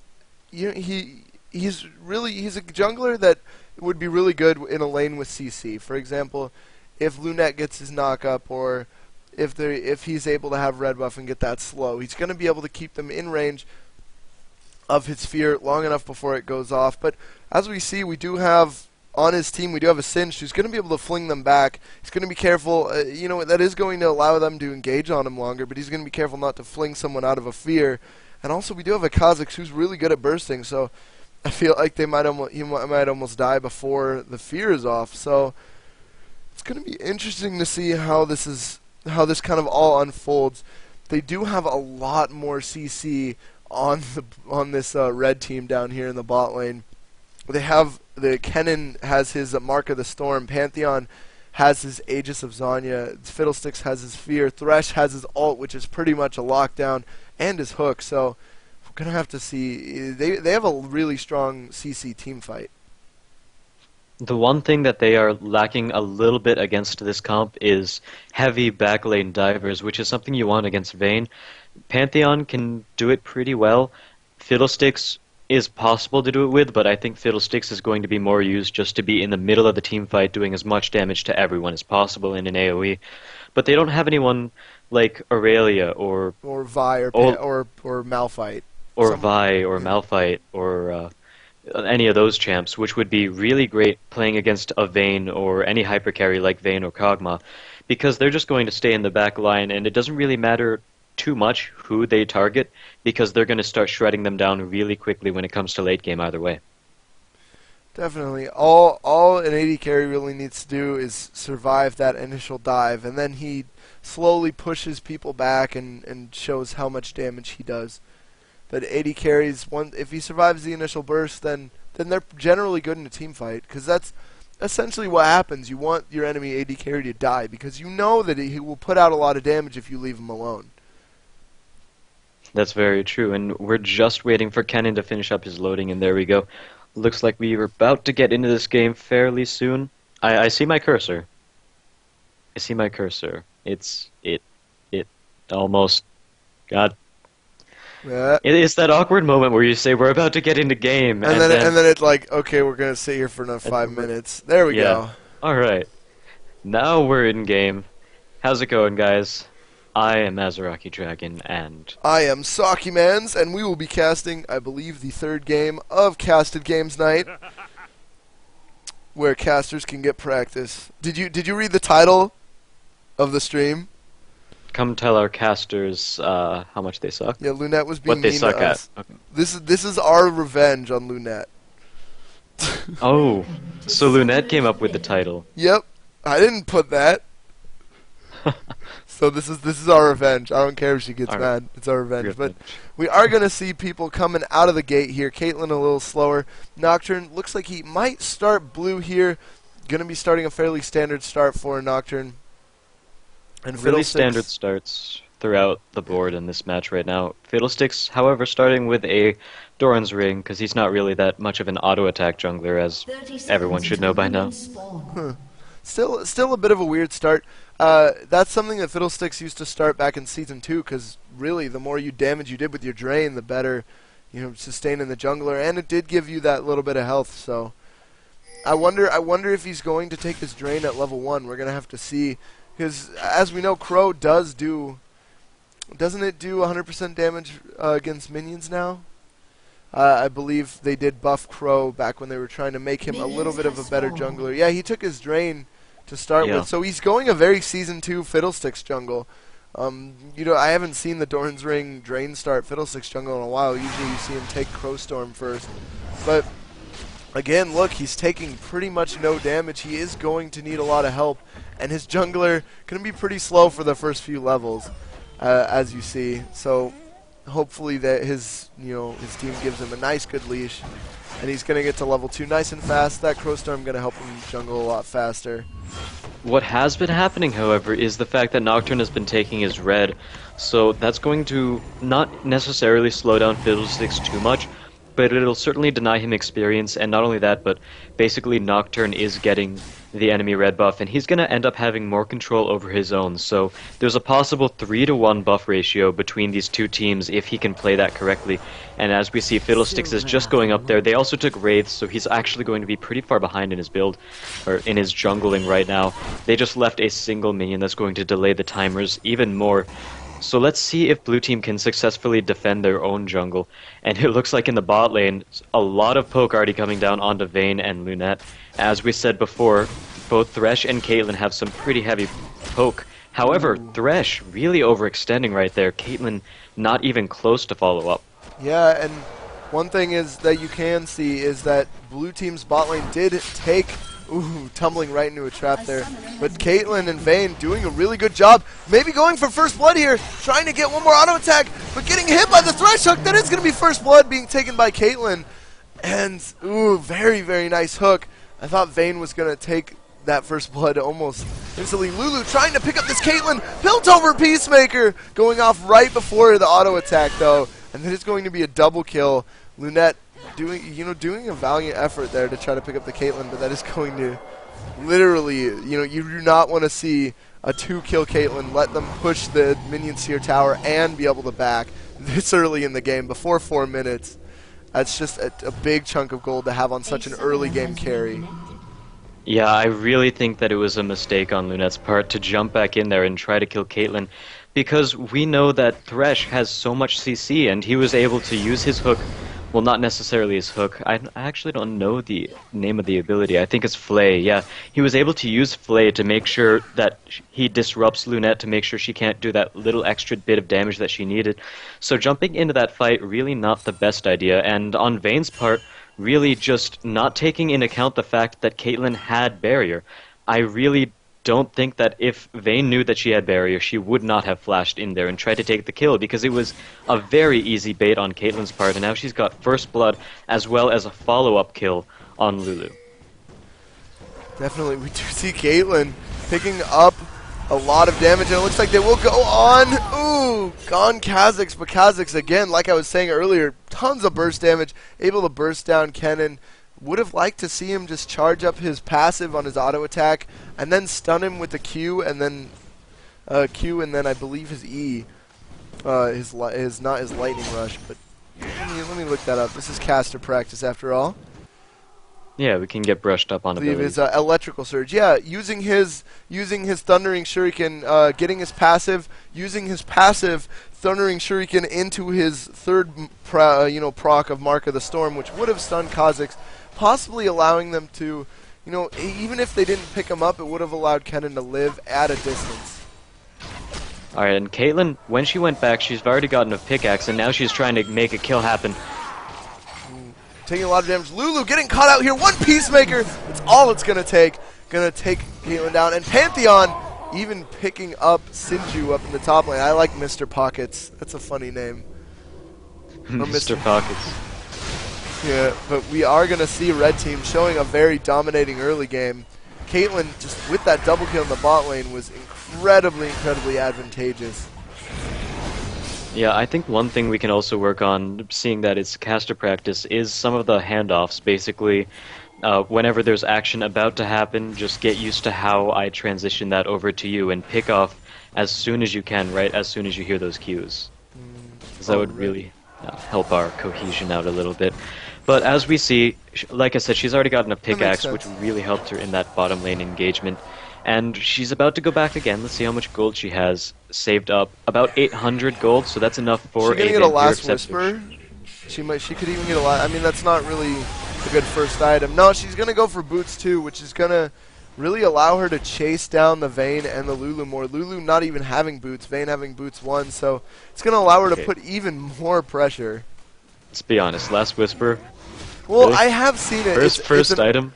he's a jungler that would be really good in a lane with CC. For example, if Lunette gets his knock up, or if he's able to have red buff and get that slow, he's going to be able to keep them in range of his sphere long enough before it goes off. But as we see, we do have on his team, we do have a Singed who's going to be able to fling them back. He's going to be careful. That is going to allow them to engage on him longer, but he's going to be careful not to fling someone out of a fear. And also, we do have a Kha'Zix who's really good at bursting, so I feel like he might almost die before the fear is off. So it's going to be interesting to see how this kind of all unfolds. They do have a lot more CC on this red team down here in the bot lane. They have Kennen has his Mark of the Storm, Pantheon has his Aegis of Zanya, Fiddlesticks has his Fear, Thresh has his ult, which is pretty much a lockdown, and his hook. So we're gonna have to see. They have a really strong CC team fight. The one thing that they are lacking a little bit against this comp is heavy backlane divers, which is something you want against Vayne. Pantheon can do it pretty well. Fiddlesticks is possible to do it with, but I think Fiddlesticks is going to be more used just to be in the middle of the team fight, doing as much damage to everyone as possible in an AoE. But they don't have anyone like Aurelia or Vi or Malphite. Or Vi or Malphite or any of those champs, which would be really great playing against a Vayne or any hypercarry like Vayne or Kog'Maw, because they're just going to stay in the back line, and it doesn't really matter too much who they target, because they're going to start shredding them down really quickly when it comes to late game either way. Definitely. All an AD carry really needs to do is survive that initial dive, and then he slowly pushes people back and shows how much damage he does. But AD carries, if he survives the initial burst, then they're generally good in a team fight, because that's essentially what happens. You want your enemy AD carry to die, because you know that he will put out a lot of damage if you leave him alone. That's very true, and we're just waiting for Kennen to finish up his loading, and there we go. Looks like we are about to get into this game fairly soon. I see my cursor. I see my cursor. It almost... God. Yeah. It is that awkward moment where you say, we're about to get into game, and then it's like, okay, we're going to sit here for another 5 minutes. There we go. Alright. Now we're in game. How's it going, guys? I am Azaraki Dragon, and... I am Sakimans, and we will be casting, I believe, the third game of Casted Games Night, where casters can get practice. Did you read the title of the stream? Come tell our casters how much they suck. Yeah, Lunette was being what they mean suck to us. at. Okay. This is our revenge on Lunette. Oh, so Lunette came up with the title. Yep, I didn't put that. So this is our revenge. I don't care if she gets mad. It's our revenge. But we are going to see people coming out of the gate here. Caitlyn a little slower. Nocturne looks like he might start blue here. Going to be starting a fairly standard start for Nocturne. And really standard starts throughout the board in this match right now. Fiddlesticks, however, starting with a Doran's Ring, because he's not really that much of an auto-attack jungler, as everyone should know by now. Still a bit of a weird start. That's something that Fiddlesticks used to start back in Season 2, because really, the more damage you did with your Drain, the better, sustaining the jungler, and it did give you that little bit of health, so... I wonder if he's going to take his Drain at level 1. We're going to have to see, because as we know, Crow does do... Doesn't it do 100% damage against minions now? I believe they did buff Crow back when they were trying to make him a little bit of a better jungler. Yeah, he took his Drain to start with, so he's going a very Season 2 Fiddlesticks jungle. I haven't seen the Doran's Ring Drain start Fiddlesticks jungle in a while. Usually you see him take Crowstorm first. But, again, look, he's taking pretty much no damage. He is going to need a lot of help, and his jungler going to be pretty slow for the first few levels, as you see. So... hopefully that his team gives him a nice good leash, and he's gonna get to level 2 nice and fast. That Crowstorm gonna help him jungle a lot faster. What has been happening, however, is the fact that Nocturne has been taking his red, so that's going to not necessarily slow down Fiddlesticks too much, but it'll certainly deny him experience, and not only that, but basically Nocturne is getting the enemy red buff, and he's going to end up having more control over his own, so there's a possible 3-to-1 buff ratio between these two teams if he can play that correctly, and as we see, Fiddlesticks is just going up there. They also took Wraiths, so he's actually going to be pretty far behind in his build, or in his jungling right now. They just left a single minion that's going to delay the timers even more. So let's see if blue team can successfully defend their own jungle. And it looks like in the bot lane, a lot of poke already coming down onto Vayne and Lunette. As we said before, both Thresh and Caitlyn have some pretty heavy poke. However, Thresh really overextending right there. Caitlyn not even close to follow up. Yeah, and one thing is that you can see is that blue team's bot lane did take... Ooh, tumbling right into a trap there. But Caitlyn and Vayne doing a really good job. Maybe going for first blood here. Trying to get one more auto attack. But getting hit by the Thresh hook. That is going to be first blood being taken by Caitlyn. And, ooh, very, very nice hook. I thought Vayne was going to take that first blood almost instantly. Lulu trying to pick up this Caitlyn. Built over Peacemaker. Going off right before the auto attack, though. And then it's going to be a double kill. Lunette doing a valiant effort there to try to pick up the Caitlyn, but that is going to literally, you do not want to see a 2-kill Caitlyn, let them push the minions to your tower and be able to back this early in the game, before 4 minutes. That's just a big chunk of gold to have on such an early game carry. Yeah, I really think that it was a mistake on Lunette's part to jump back in there and try to kill Caitlyn, because we know that Thresh has so much CC, and he was able to use his hook. Well, not necessarily his hook. I actually don't know the name of the ability. I think it's Flay. Yeah, he was able to use Flay to make sure that he disrupts Lunette, to make sure she can't do that little extra bit of damage that she needed. So jumping into that fight, really not the best idea. And on Vayne's part, really just not taking into account the fact that Caitlyn had barrier. I really don't think that if Vayne knew that she had barrier, she would not have flashed in there and tried to take the kill, because it was a very easy bait on Caitlyn's part, and now she's got first blood as well as a follow-up kill on Lulu. Definitely, we do see Caitlyn picking up a lot of damage, and it looks like they will go on. Ooh, gone Kha'Zix, but Kha'Zix, again, like I was saying earlier, tons of burst damage, able to burst down Kennen. Would have liked to see him just charge up his passive on his auto attack, and then stun him with the Q, and then I believe his E, not his lightning rush, but let me look that up. This is caster practice after all. Yeah, we can get brushed up on I believe abilities. his electrical surge. Yeah, using his thundering shuriken, getting his passive, using his passive thundering shuriken into his third proc of Mark of the Storm, which would have stunned Kha'Zix, possibly allowing them to, even if they didn't pick him up, it would have allowed Kennen to live at a distance. Alright, and Caitlyn, when she went back, she's already gotten a pickaxe, and now she's trying to make a kill happen. Taking a lot of damage. Lulu getting caught out here. One Peacemaker. That's all it's going to take. Going to take Caitlyn down. And Pantheon even picking up Sinju up in the top lane. I like Mr. Pockets. That's a funny name. Mr. Pockets. Yeah, but we are going to see Red Team showing a very dominating early game. Caitlyn, just with that double kill in the bot lane, was incredibly advantageous. Yeah, I think one thing we can also work on, seeing that it's caster practice, is some of the handoffs. Basically, whenever there's action about to happen, just get used to how I transition that over to you and pick off as soon as you can, right as soon as you hear those cues. Because that would really help our cohesion out a little bit. But as we see, like I said, she's already gotten a pickaxe, which really helped her in that bottom lane engagement. And she's about to go back again. Let's see how much gold she has saved up. About 800 gold, so that's enough for She's gonna get a last whisper. She could even get a last. I mean, that's not really a good first item. No, she's gonna go for boots too, which is gonna really allow her to chase down the Vayne and the Lulu more. Lulu not even having boots, Vayne having boots 1, so it's gonna allow her to put even more pressure. Let's be honest, last whisper. Well, really? I have seen it. First item.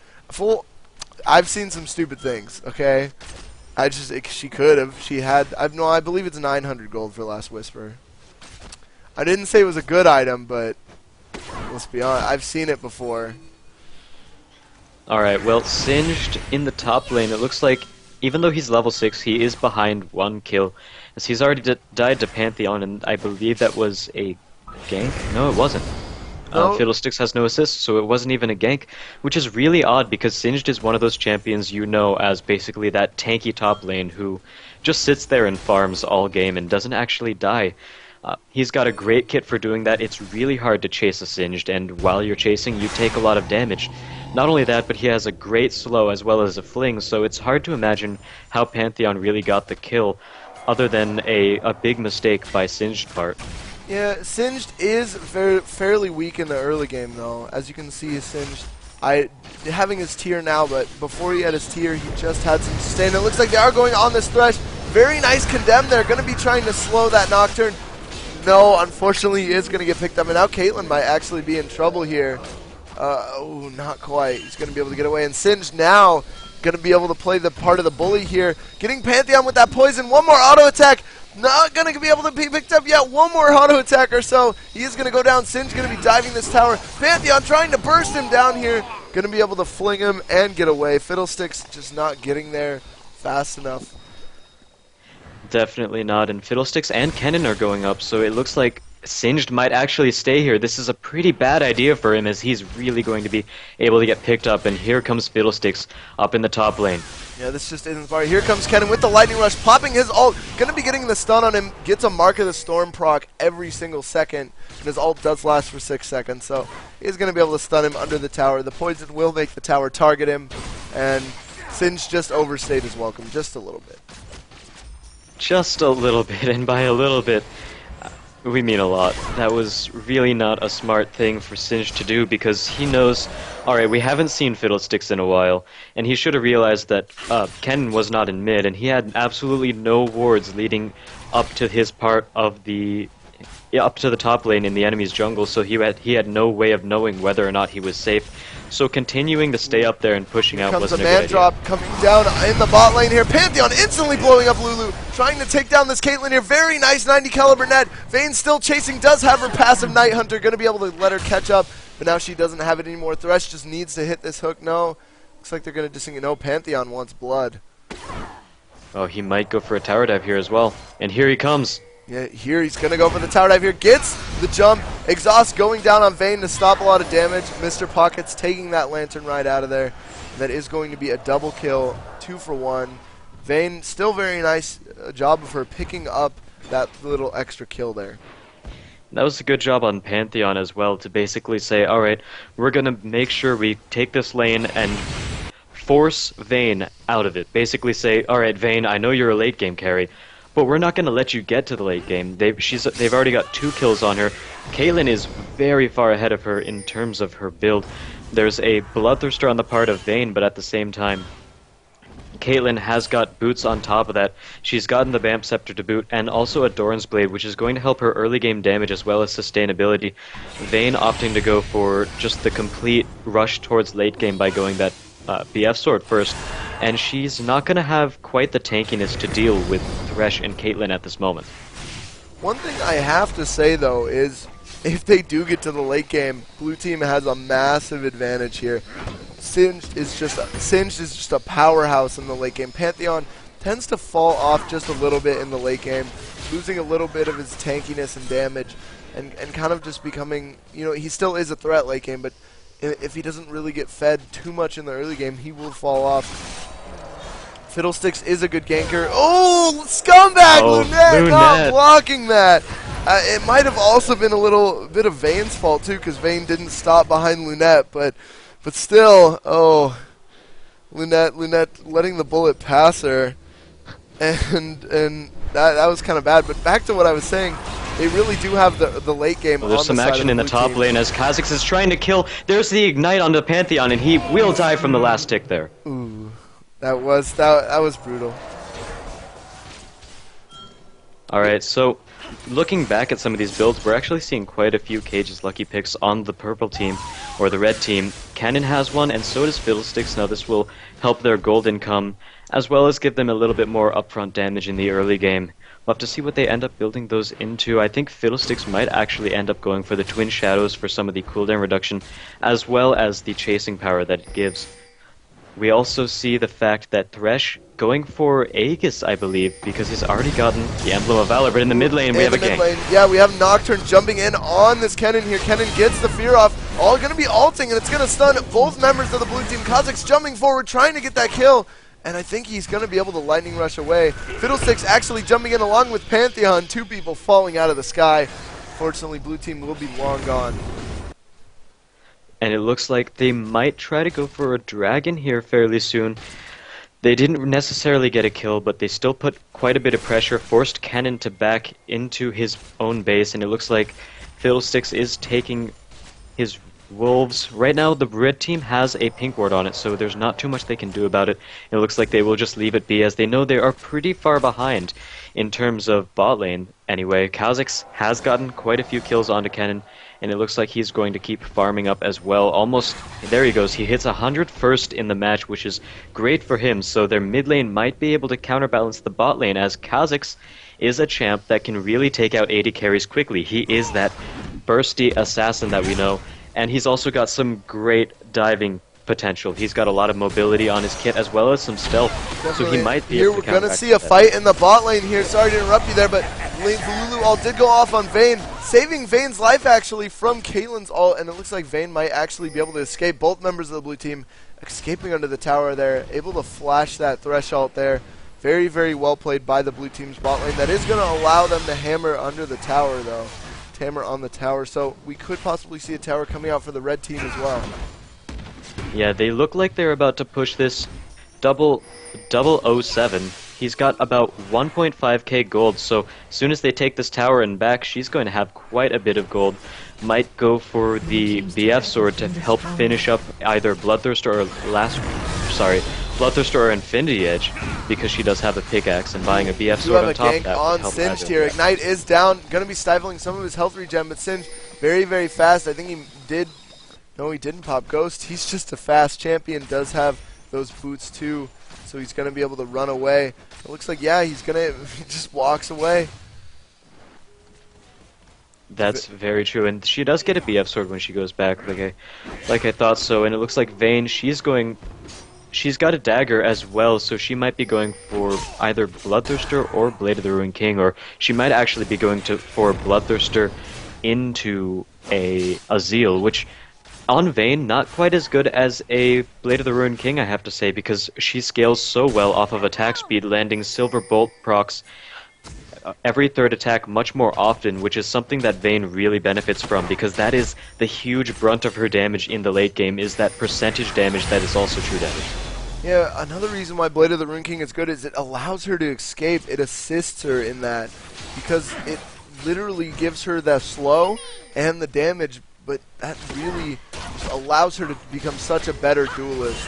I've seen some stupid things, okay? She could have. She had, I believe it's 900 gold for Last Whisper. I didn't say it was a good item, but let's be honest, I've seen it before. Alright, well, Singed in the top lane, it looks like, even though he's level 6, he is behind 1 kill. As he's already died to Pantheon, and I believe that was a gank? No, it wasn't. No. Fiddlesticks has no assist, so it wasn't even a gank, which is really odd because Singed is one of those champions you know as basically that tanky top lane who just sits there and farms all game and doesn't actually die. He's got a great kit for doing that. It's really hard to chase a Singed, and while you're chasing, you take a lot of damage. Not only that, but he has a great slow as well as a fling, so it's hard to imagine how Pantheon really got the kill, other than a big mistake by Singed part. Yeah, Singed is fairly weak in the early game, though. As you can see, Singed, having his tier now, but before he had his tier, he just had some sustain. It looks like they are going on this thresh. Very nice condemn there. Going to be trying to slow that Nocturne. No, unfortunately, he is going to get picked up, and now Caitlyn might actually be in trouble here. Oh, not quite. He's going to be able to get away, and Singed now going to be able to play the part of the bully here. Getting Pantheon with that poison. One more auto attack. Not going to be able to be picked up yet. One more auto attack or so. He is going to go down. Sin's going to be diving this tower. Pantheon trying to burst him down here. Going to be able to fling him and get away. Fiddlesticks just not getting there fast enough. Definitely not. And Fiddlesticks and Kennen are going up, so it looks like Singed might actually stay here. This is a pretty bad idea for him as he's really going to be able to get picked up. And here comes Fiddlesticks up in the top lane. Yeah, this just isn't far. Here comes Kennen with the Lightning Rush, popping his ult. Going to be getting the stun on him. Gets a Mark of the Storm proc every single second. And his ult does last for 6 seconds, so he's going to be able to stun him under the tower. The poison will make the tower target him. And Singe just overstayed his welcome just a little bit. Just a little bit, and by a little bit, we mean a lot. That was really not a smart thing for Singe to do because he knows, alright, we haven't seen Fiddlesticks in a while, and he should have realized that Ken was not in mid, and he had absolutely no wards leading up to his part of the up to the top lane in the enemy's jungle, so he had no way of knowing whether or not he was safe. So continuing to stay up there and pushing out wasn't a good idea. Comes a man drop coming down in the bot lane here. Pantheon instantly blowing up Lulu, trying to take down this Caitlyn here. Very nice 90 caliber net. Vayne still chasing, does have her passive Night Hunter, going to be able to let her catch up, but now she doesn't have it anymore. Thresh just needs to hit this hook. No, looks like they're going to disengage. No, Pantheon wants blood. Oh, he might go for a tower dive here as well. And here he comes. Yeah, here he's going to go for the tower dive here. Gets the jump. Exhaust going down on Vayne to stop a lot of damage. Mr. Pockets taking that lantern right out of there. That is going to be a double kill, 2 for 1. Vayne, still very nice job of her picking up that little extra kill there. That was a good job on Pantheon as well to basically say, alright, we're going to make sure we take this lane and force Vayne out of it. Basically say, alright Vayne, I know you're a late game carry, but we're not going to let you get to the late game. They've already got 2 kills on her. Caitlyn is very far ahead of her in terms of her build. There's a Bloodthirster on the part of Vayne, but at the same time, Caitlyn has got boots on top of that. She's gotten the Vamp Scepter to boot, and also a Doran's Blade, which is going to help her early game damage as well as sustainability. Vayne opting to go for just the complete rush towards late game by going that BF sword first, and she's not going to have quite the tankiness to deal with Thresh and Caitlyn at this moment. One thing I have to say though is, if they do get to the late game, blue team has a massive advantage here. Singed is just a powerhouse in the late game. Pantheon tends to fall off just a little bit in the late game, losing a little bit of his tankiness and damage, and kind of just becoming, you know, he still is a threat late game, but if he doesn't really get fed too much in the early game, he will fall off. Fiddlesticks is a good ganker. Oh, scumbag! Lunette not blocking that. It might have also been a little bit of Vayne's fault too, because Vayne didn't stop behind Lunette, but still, oh, Lunette letting the bullet pass her, and that was kind of bad. But back to what I was saying. They really do have the late game on the side of the blue team. There's some action in the top lane as Kha'Zix is trying to kill. There's the Ignite on the Pantheon, and he will die from the last tick there. Ooh, that was brutal. Alright, so looking back at some of these builds, we're actually seeing quite a few Cage's lucky picks on the purple team, or the red team. Cannon has one, and so does Fiddlesticks. Now this will help their gold income, as well as give them a little bit more upfront damage in the early game. We'll have to see what they end up building those into. I think Fiddlesticks might actually end up going for the Twin Shadows for some of the cooldown reduction, as well as the chasing power that it gives. We also see the fact that Thresh going for Aegis, I believe, because he's already gotten the Emblem of Valor, but in the mid lane we have a gank. Yeah, we have Nocturne jumping in on this Kennen here. Kennen gets the fear off. All going to be ulting, and it's going to stun both members of the blue team. Kha'Zix jumping forward, trying to get that kill. And I think he's going to be able to lightning rush away. Fiddlesticks actually jumping in along with Pantheon. 2 people falling out of the sky. Fortunately, blue team will be long gone. And it looks like they might try to go for a dragon here fairly soon. They didn't necessarily get a kill, but they still put quite a bit of pressure, forced Cannon to back into his own base, and it looks like Fiddlesticks is taking his Wolves. Right now, the red team has a pink ward on it, so there's not too much they can do about it. It looks like they will just leave it be, as they know they are pretty far behind in terms of bot lane. Anyway, Kha'Zix has gotten quite a few kills onto Kennen, and it looks like he's going to keep farming up as well. Almost, there he goes. He hits 100 first in the match, which is great for him, so their mid lane might be able to counterbalance the bot lane, as Kha'Zix is a champ that can really take out 80 carries quickly. He is that bursty assassin that we know. And he's also got some great diving potential. He's got a lot of mobility on his kit, as well as some stealth. Definitely. So he might be here able to we're going to see a fight in the bot lane here. Sorry to interrupt you there, but Lulu ult did go off on Vayne, saving Vayne's life actually from Caitlyn's ult, and it looks like Vayne might actually be able to escape. Both members of the blue team escaping under the tower there, able to flash that Thresh ult there. Very, very well played by the blue team's bot lane. That is going to allow them to hammer under the tower, though. Hammer on the tower, so we could possibly see a tower coming out for the red team as well. Yeah, they look like they're about to push this double 07. He's got about 1.5k gold, so as soon as they take this tower and back, she's going to have quite a bit of gold. Might go for the BF sword to help finish up either Bloodthirst or Bloodthirster or Infinity Edge because she does have a pickaxe, and buying a BF Do sword have on a top gank of that on would help Singed either. here. Ignite is down. Going to be stifling some of his health regen, but Singed very, very fast. I think he did. No, he didn't pop Ghost. He's just a fast champion. Does have those boots too, so he's going to be able to run away. It looks like, yeah, he's going to. He just walks away. That's very true, and she does get a BF sword when she goes back, like I thought so. And it looks like Vayne, she's got a dagger as well, so she might be going for either Bloodthirster or Blade of the Ruined King, or she might actually be going for Bloodthirster into a Zeal, which on Vayne, not quite as good as a Blade of the Ruined King, I have to say, because she scales so well off of attack speed, landing Silver Bolt procs every third attack much more often, which is something that Vayne really benefits from, because that is the huge brunt of her damage in the late game, is that percentage damage that is also true damage. Yeah, another reason why Blade of the Ruined King is good is it allows her to escape. It assists her in that, because it literally gives her the slow and the damage, but that really allows her to become such a better duelist.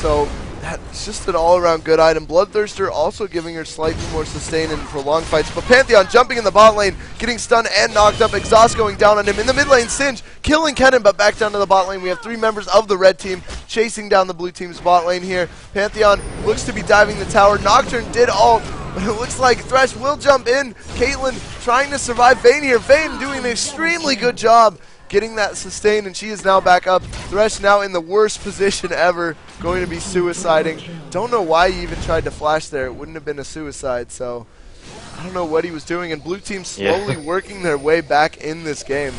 So that's just an all-around good item. Bloodthirster also giving her slightly more sustain in prolonged fights. But Pantheon jumping in the bot lane, getting stunned and knocked up. Exhaust going down on him. In the mid lane, Singed killing Kennen, but back down to the bot lane. We have 3 members of the red team chasing down the blue team's bot lane here. Pantheon looks to be diving the tower. Nocturne did ult, but it looks like Thresh will jump in. Caitlyn trying to survive Vayne here. Vayne doing an extremely good job getting that sustain, and she is now back up. Thresh now in the worst position ever, going to be suiciding. Don't know why he even tried to flash there. It wouldn't have been a suicide, so I don't know what he was doing. And blue team slowly working their way back in this game.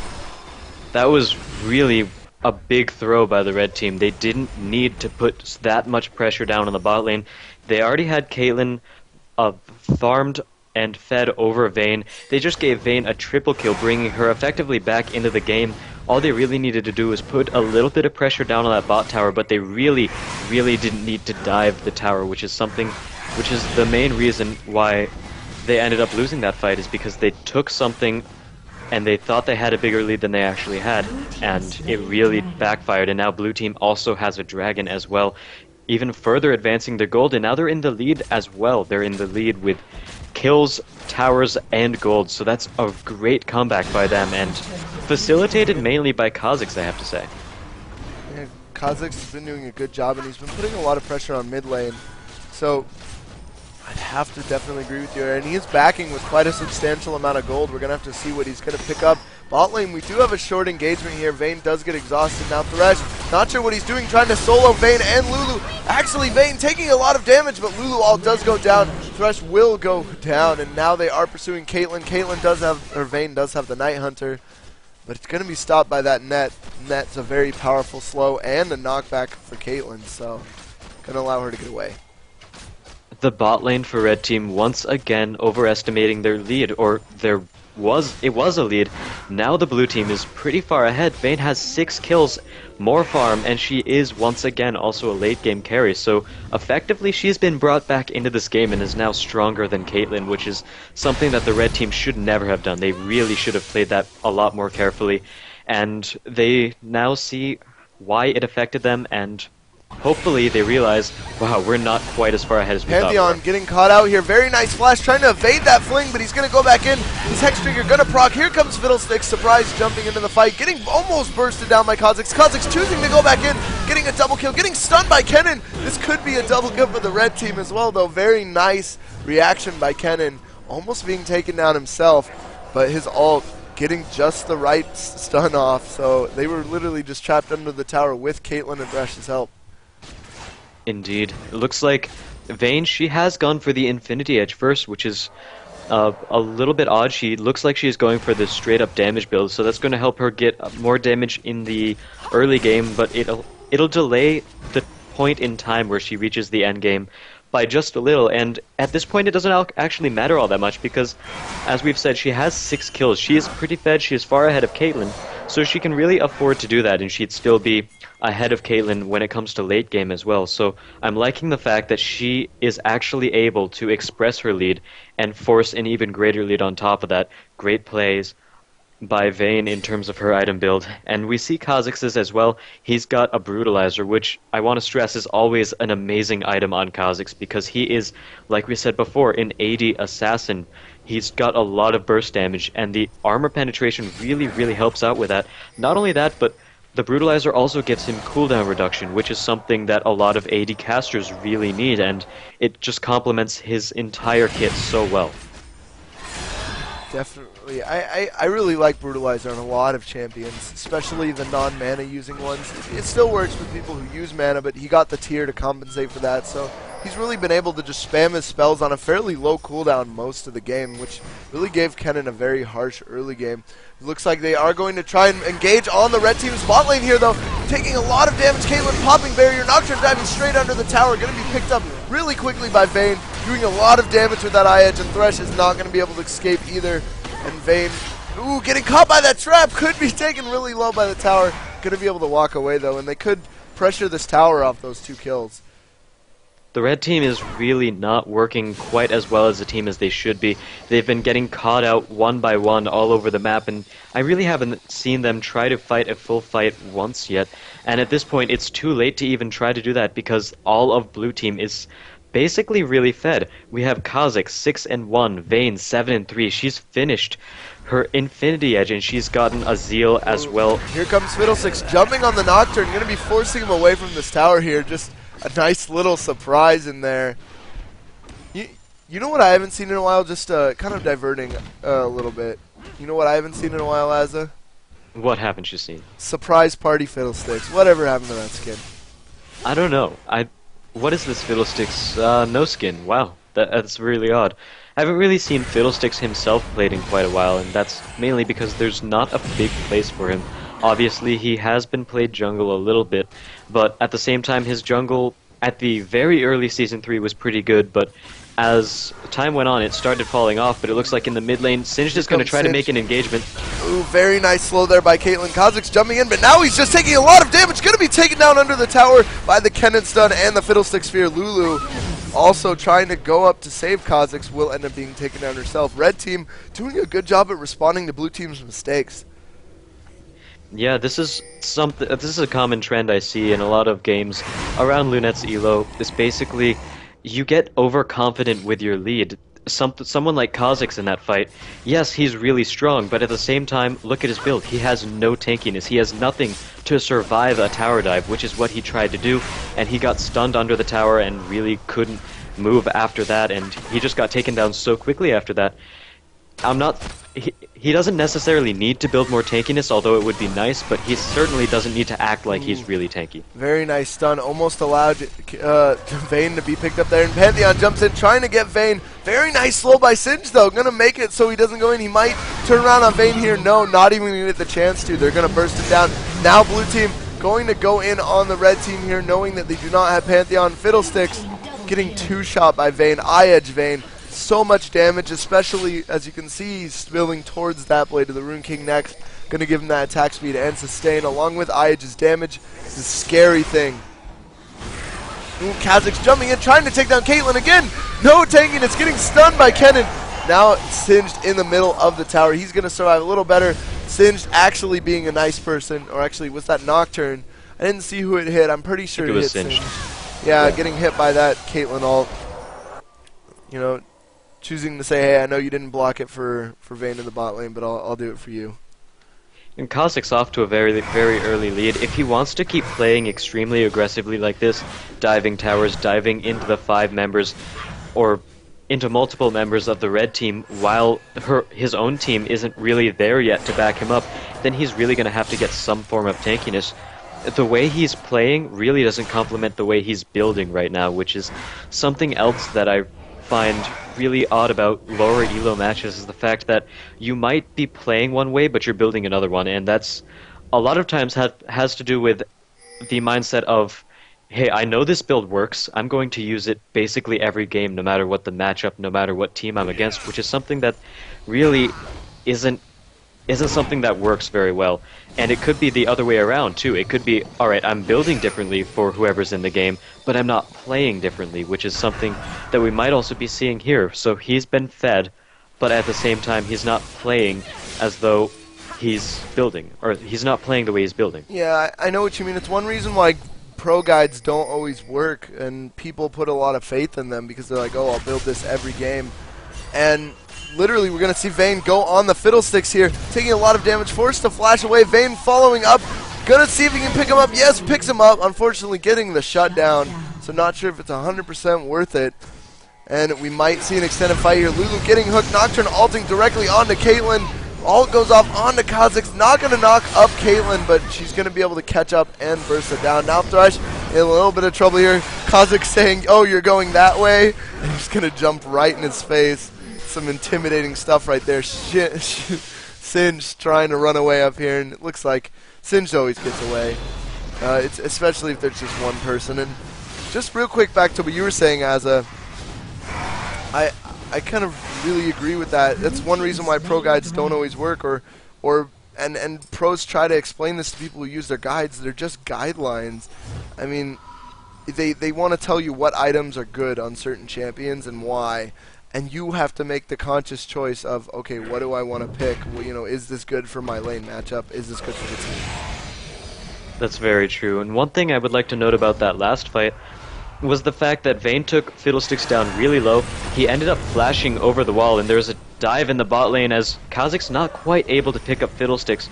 That was really a big throw by the red team. They didn't need to put that much pressure down on the bot lane. They already had Caitlyn farmed and fed over Vayne. They just gave Vayne a triple kill, bringing her effectively back into the game. All they really needed to do was put a little bit of pressure down on that bot tower, but they really, really didn't need to dive the tower, which is the main reason why they ended up losing that fight, is because they took something and they thought they had a bigger lead than they actually had, and it really backfired. And now blue team also has a dragon as well, even further advancing their gold, and now they're in the lead as well. They're in the lead with kills, towers, and gold, so that's a great comeback by them, and facilitated mainly by Kha'Zix, I have to say. Yeah, Kha'Zix has been doing a good job, and he's been putting a lot of pressure on mid lane, so I'd have to definitely agree with you. And he is backing with quite a substantial amount of gold. We're going to have to see what he's going to pick up. Bot lane, we do have a short engagement here. Vayne does get exhausted. Now Thresh, not sure what he's doing, trying to solo Vayne and Lulu. Actually, Vayne taking a lot of damage, but Lulu all does go down. Thresh will go down, and now they are pursuing Caitlyn. Caitlyn does have, or Vayne does have the Night Hunter, but it's going to be stopped by that net. Net's a very powerful slow and a knockback for Caitlyn, so going to allow her to get away. The bot lane for red team once again overestimating their lead, or it was a lead. Now the blue team is pretty far ahead. Vayne has 6 kills, more farm, and she is once again also a late game carry. So effectively she's been brought back into this game and is now stronger than Caitlyn, which is something that the red team should never have done. They really should have played that a lot more carefully, and they now see why it affected them, and hopefully they realize, wow, we're not quite as far ahead as we thought we Pantheon were. getting caught out here. Very nice flash, trying to evade that fling, but he's going to go back in. His Hex Trigger going to proc. Here comes Fiddlesticks, surprise jumping into the fight, getting almost bursted down by Kha'Zix. Kha'Zix choosing to go back in, getting a double kill, getting stunned by Kennen. This could be a double kill for the red team as well, though. Very nice reaction by Kennen, almost being taken down himself, but his ult getting just the right stun off, so they were literally just trapped under the tower with Caitlyn and Thresh's help. Indeed. It looks like Vayne, she has gone for the Infinity Edge first, which is a little bit odd. She looks like she's going for the straight up damage build, so that's going to help her get more damage in the early game, but it'll delay the point in time where she reaches the end game by just a little. And at this point it doesn't actually matter all that much, because as we've said, she has 6 kills. She is pretty fed, she is far ahead of Caitlyn, so she can really afford to do that, and she'd still be ahead of Caitlyn when it comes to late game as well. So I'm liking the fact that she is actually able to express her lead and force an even greater lead on top of that. Great plays, by Vayne in terms of her item build, and we see Kha'Zix's as well. He's got a Brutalizer, which I want to stress is always an amazing item on Kha'Zix because he is, like we said before, an AD assassin. He's got a lot of burst damage, and the armor penetration really, really helps out with that. Not only that, but the Brutalizer also gives him cooldown reduction, which is something that a lot of AD casters really need, and it just complements his entire kit so well. Definitely. I really like Brutalizer on a lot of champions, especially the non-mana using ones. It still works with people who use mana, but he got the tier to compensate for that, so he's really been able to just spam his spells on a fairly low cooldown most of the game, which really gave Kennen a very harsh early game. It looks like they are going to try and engage on the red team's bot lane here, though, taking a lot of damage. Caitlyn popping barrier, Nocturne diving straight under the tower, going to be picked up really quickly by Vayne, doing a lot of damage with that eye edge, and Thresh is not going to be able to escape either. And Vayne, ooh, getting caught by that trap, could be taken really low by the tower. Going to be able to walk away, though, and they could pressure this tower off those 2 kills. The red team is really not working quite as well as a team as they should be. They've been getting caught out one by one all over the map, and I really haven't seen them try to fight a full fight once yet. And at this point, it's too late to even try to do that because all of blue team is basically really fed. We have Kha'Zix 6-1, Vayne 7-3. She's finished her Infinity Edge, and she's gotten a Zeal as well. Here comes Fiddlesticks jumping on the Nocturne, going to be forcing him away from this tower here. Just a nice little surprise in there. You know what I haven't seen in a while? Just kind of diverting a little bit. You know what I haven't seen in a while, Azza? What haven't you seen? Surprise party Fiddlesticks. Whatever happened to that skin? I don't know. What is this Fiddlesticks? No skin. Wow, that's really odd. I haven't really seen Fiddlesticks himself played in quite a while, and that's mainly because there's not a big place for him. Obviously, he has been played jungle a little bit, but at the same time, his jungle at the very early Season 3 was pretty good, but as time went on, it started falling off, but it looks like in the mid lane, Singed is going to try to make an engagement. Ooh, very nice slow there by Caitlyn. Kha'Zix jumping in, but now he's just taking a lot of damage. Going to be taken down under the tower by the Kennen stun and the Fiddlestick Sphere. Lulu also trying to go up to save Kha'Zix, will end up being taken down herself. Red team doing a good job at responding to blue team's mistakes. Yeah, this is something. This is a common trend I see in a lot of games around Lunette's elo. It's basically you get overconfident with your lead. Someone like Kha'Zix in that fight, yes, he's really strong, but at the same time, look at his build. He has no tankiness. He has nothing to survive a tower dive, which is what he tried to do, and he got stunned under the tower and really couldn't move after that, and he just got taken down so quickly after that. He doesn't necessarily need to build more tankiness, although it would be nice, but he certainly doesn't need to act like he's really tanky. Very nice stun, almost allowed Vayne to be picked up there, and Pantheon jumps in, trying to get Vayne. Very nice slow by Singed, though. Gonna make it so he doesn't go in. He might turn around on Vayne here. No, not even gonna get the chance to. They're gonna burst him down. Now blue team going to go in on the red team here, knowing that they do not have Pantheon. Fiddlesticks getting 2-shot by Vayne. Eye edge Vayne. So much damage, especially as you can see he's spilling towards that blade of the Rune King next. Going to give him that attack speed and sustain along with Eye edge's damage. It's a scary thing. Ooh, Kha'Zix jumping in, trying to take down Caitlyn again. No tanking, it's getting stunned by Kennen. Now Singed in the middle of the tower. He's going to survive a little better. Singed actually being a nice person, or actually was that Nocturne? I didn't see who it hit. I'm pretty sure it hit was Singed. Yeah, getting hit by that Caitlyn ult. You know, choosing to say, hey, I know you didn't block it for Vayne in the bot lane, but I'll do it for you. And Kha'Zix off to a very, very early lead. If he wants to keep playing extremely aggressively like this, diving towers, diving into the 5 members, or into multiple members of the red team, while his own team isn't really there yet to back him up, then he's really going to have to get some form of tankiness. The way he's playing really doesn't complement the way he's building right now, which is something else that I find really odd about lower elo matches, is the fact that you might be playing one way but you're building another one, and that's a lot of times has to do with the mindset of, hey, I know this build works, I'm going to use it basically every game no matter what the matchup, no matter what team I'm against, which is something that really isn't something that works very well. And it could be the other way around too. It could be, alright, I'm building differently for whoever's in the game, but I'm not playing differently, which is something that we might also be seeing here. So he's been fed, but at the same time he's not playing as though he's building, or he's not playing the way he's building. Yeah, I know what you mean. It's one reason why pro guides don't always work, and people put a lot of faith in them because they're like, oh, I'll build this every game. And literally, we're going to see Vayne go on the Fiddlesticks here, taking a lot of damage, forced to flash away. Vayne following up, going to see if he can pick him up. Yes, picks him up, unfortunately getting the shutdown, so not sure if it's 100% worth it. And we might see an extended fight here. Lulu getting hooked, Nocturne ulting directly onto Caitlyn. Ult goes off onto Kha'Zix, not going to knock up Caitlyn, but she's going to be able to catch up and burst it down. Now Thresh in a little bit of trouble here. Kha'Zix saying, oh, you're going that way? And he's going to jump right in his face. Some intimidating stuff right there. Singed trying to run away up here, and it looks like Singed always gets away. It's especially if there's just one person. And just real quick back to what you were saying, Azza. I kind of really agree with that. That's one reason why pro guides don't always work, and pros try to explain this to people who use their guides. They're just guidelines. I mean, they want to tell you what items are good on certain champions and why, and you have to make the conscious choice of, okay, what do I want to pick? Well, you know, is this good for my lane matchup? Is this good for the team? That's very true. And one thing I would like to note about that last fight was the fact that Vayne took Fiddlesticks down really low. He ended up flashing over the wall, and there was a dive in the bot lane as Kha'Zix not quite able to pick up Fiddlesticks.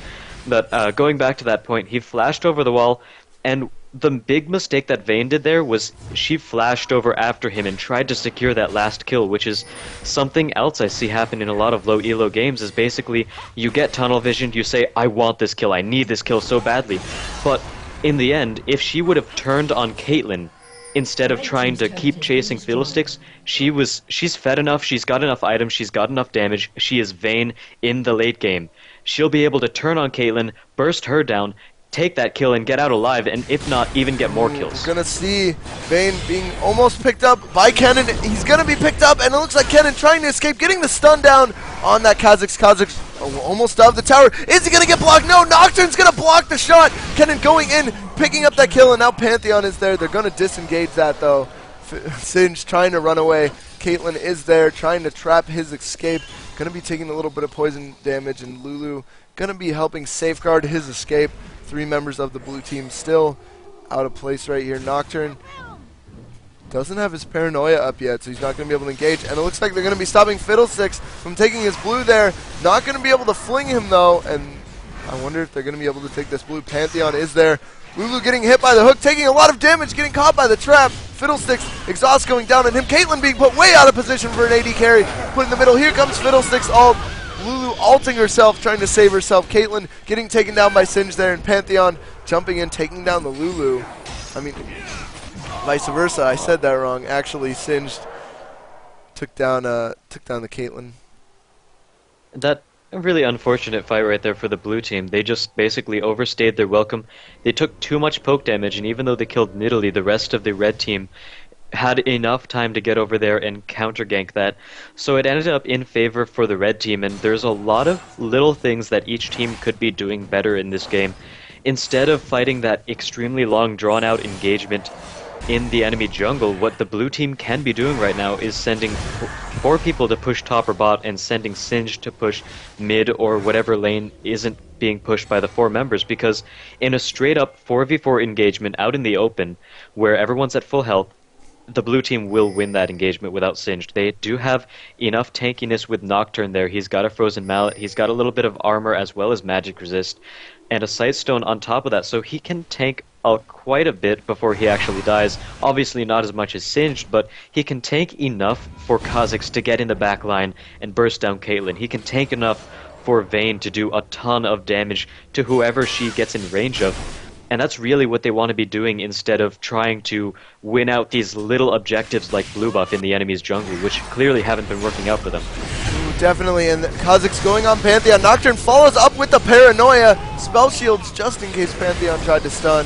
But going back to that point, he flashed over the wall, and the big mistake that Vayne did there was she flashed over after him and tried to secure that last kill, which is something else I see happen in a lot of low elo games, is basically you get tunnel visioned, you say, I want this kill, I need this kill so badly. But in the end, if she would have turned on Caitlyn, instead of trying to keep chasing Fiddlesticks, she's fed enough, she's got enough items, she's got enough damage, she is Vayne in the late game. She'll be able to turn on Caitlyn, burst her down, take that kill and get out alive, and if not, even get more kills. We're gonna see Vayne being almost picked up by Kennen. He's gonna be picked up, and it looks like Kennen trying to escape, getting the stun down on that Kha'Zix. Kha'Zix almost out of the tower. Is he gonna get blocked? No, Nocturne's gonna block the shot. Kennen going in, picking up that kill, and now Pantheon is there. They're gonna disengage that though. Singed trying to run away. Caitlyn is there, trying to trap his escape. Gonna be taking a little bit of poison damage, and Lulu gonna be helping safeguard his escape. 3 members of the blue team still out of place right here. Nocturne doesn't have his paranoia up yet, so he's not going to be able to engage. And it looks like they're going to be stopping Fiddlesticks from taking his blue there. Not going to be able to fling him, though. And I wonder if they're going to be able to take this blue. Pantheon is there. Lulu getting hit by the hook, taking a lot of damage, getting caught by the trap. Fiddlesticks, exhaust going down on him. Caitlyn being put way out of position for an AD carry. Put in the middle. Here comes Fiddlesticks ult. Lulu ulting herself, trying to save herself. Caitlyn getting taken down by Singed there, and Pantheon jumping in, taking down the Lulu. I mean, vice versa. I said that wrong. Actually, Singed took down the Caitlyn. That a really unfortunate fight right there for the blue team. They just basically overstayed their welcome. They took too much poke damage, and even though they killed Nidalee, the rest of the red team had enough time to get over there and counter gank that. So it ended up in favor for the red team, and there's a lot of little things that each team could be doing better in this game. Instead of fighting that extremely long drawn out engagement in the enemy jungle, what the blue team can be doing right now is sending 4 people to push top or bot and sending Singed to push mid or whatever lane isn't being pushed by the 4 members, because in a straight up 4v4 engagement out in the open where everyone's at full health, the blue team will win that engagement without Singed. They do have enough tankiness with Nocturne there. He's got a Frozen Mallet, he's got a little bit of armor as well as magic resist, and a Sightstone on top of that, so he can tank quite a bit before he actually dies. Obviously not as much as Singed, but he can tank enough for Kha'Zix to get in the back line and burst down Caitlyn. He can tank enough for Vayne to do a ton of damage to whoever she gets in range of. And that's really what they want to be doing instead of trying to win out these little objectives like blue buff in the enemy's jungle, which clearly haven't been working out for them. Definitely, and Kha'Zix going on Pantheon. Nocturne follows up with the paranoia. Spell shields just in case Pantheon tried to stun.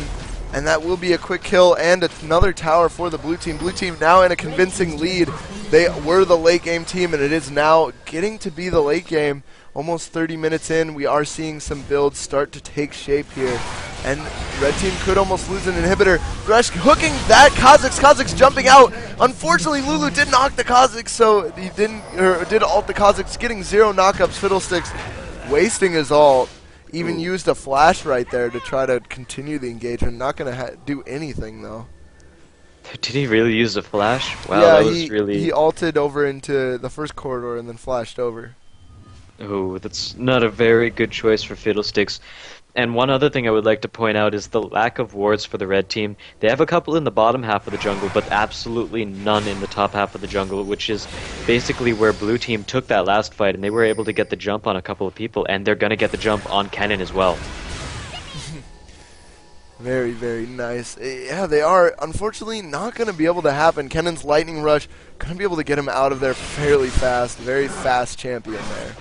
And that will be a quick kill and another tower for the blue team. Blue team now in a convincing lead. They were the late game team, and it is now getting to be the late game. Almost 30 minutes in, we are seeing some builds start to take shape here. And red team could almost lose an inhibitor. Thresh hooking that Kha'Zix. Kha'Zix jumping out. Unfortunately, Lulu did knock the Kha'Zix, so he did ult the Kha'Zix, getting 0 knockups. Fiddlesticks wasting his ult. Even Ooh. used a flash right there to try to continue the engagement. Not going to do anything, though. Did he really use a flash? Wow, Yeah, that was really... he ulted over into the first corridor and then flashed over. Oh, that's not a very good choice for Fiddlesticks. And one other thing I would like to point out is the lack of wards for the red team. They have a couple in the bottom half of the jungle, but absolutely none in the top half of the jungle, which is basically where blue team took that last fight, and they were able to get the jump on a couple of people, and they're going to get the jump on Kennen as well. Very, very nice. Yeah, they are unfortunately not going to be able to happen. Kennen's lightning rush going to be able to get him out of there fairly fast. Very fast champion there.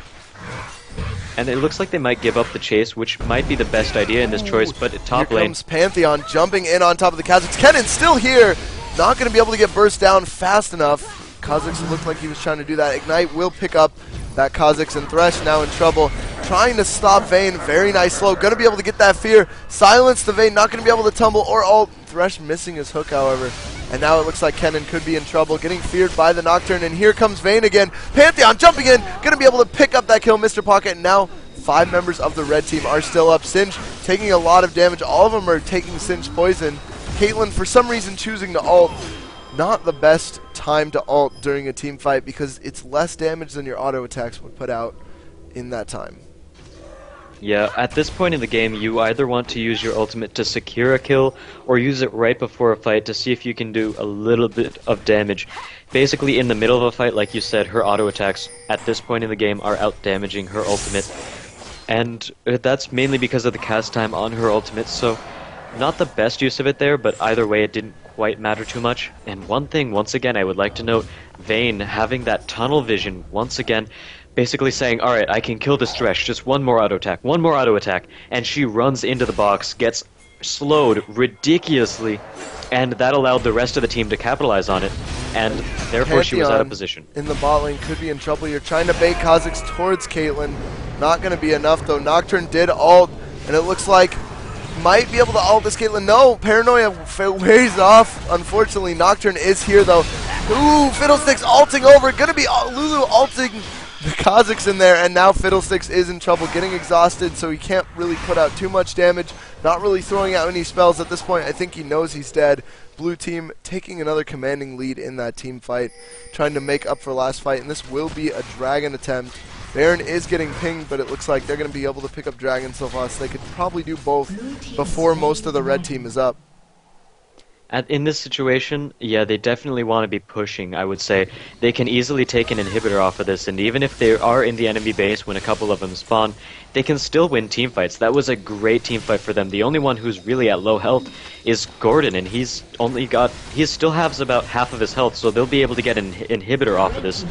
And it looks like they might give up the chase, which might be the best idea in this choice, but at top Here lane... comes Pantheon jumping in on top of the Kazakhs. Kennen still here. Not going to be able to get burst down fast enough. Kazakhs looked like he was trying to do that. Ignite will pick up that Kazakhs, and Thresh now in trouble. Trying to stop Vayne. Very nice slow. Going to be able to get that fear. Silence the Vayne. Not going to be able to tumble or ult. Thresh missing his hook, however. And now it looks like Kennen could be in trouble. Getting feared by the Nocturne. And here comes Vayne again. Pantheon jumping in. Going to be able to pick up that kill, Mr. Pocket. And now 5 members of the red team are still up. Singe taking a lot of damage. All of them are taking Singe poison. Caitlyn, for some reason, choosing to ult. Not the best time to ult during a team fight because it's less damage than your auto attacks would put out in that time. Yeah, at this point in the game, you either want to use your ultimate to secure a kill, or use it right before a fight to see if you can do a little bit of damage. Basically, in the middle of a fight, like you said, her auto attacks at this point in the game are out-damaging her ultimate. And that's mainly because of the cast time on her ultimate, so not the best use of it there, but either way it didn't quite matter too much. And one thing, once again, I would like to note, Vayne having that tunnel vision once again, basically saying, alright, I can kill this Thresh, just one more auto attack, and she runs into the box, gets slowed ridiculously, and that allowed the rest of the team to capitalize on it, and therefore she was out of position. In the bot lane could be in trouble. You're trying to bait Kazakhs towards Caitlyn. Not going to be enough, though. Nocturne did ult, and it looks like might be able to ult this Caitlyn. No, Paranoia ways off. Unfortunately, Nocturne is here, though. Ooh, Fiddlesticks ulting over. Going to be Lulu ulting the Kazakhs in there, and now Fiddlesticks is in trouble, getting exhausted, so he can't really put out too much damage. Not really throwing out any spells at this point. I think he knows he's dead. Blue team taking another commanding lead in that team fight, trying to make up for last fight, and this will be a dragon attempt. Baron is getting pinged, but it looks like they're going to be able to pick up dragon so far, so they could probably do both before most of the red team is up. In this situation, yeah, they definitely want to be pushing, I would say. They can easily take an inhibitor off of this, and even if they are in the enemy base when a couple of them spawn, they can still win teamfights. That was a great teamfight for them. The only one who's really at low health is Gordon, and he still has about half of his health, so they'll be able to get an inhibitor off of this,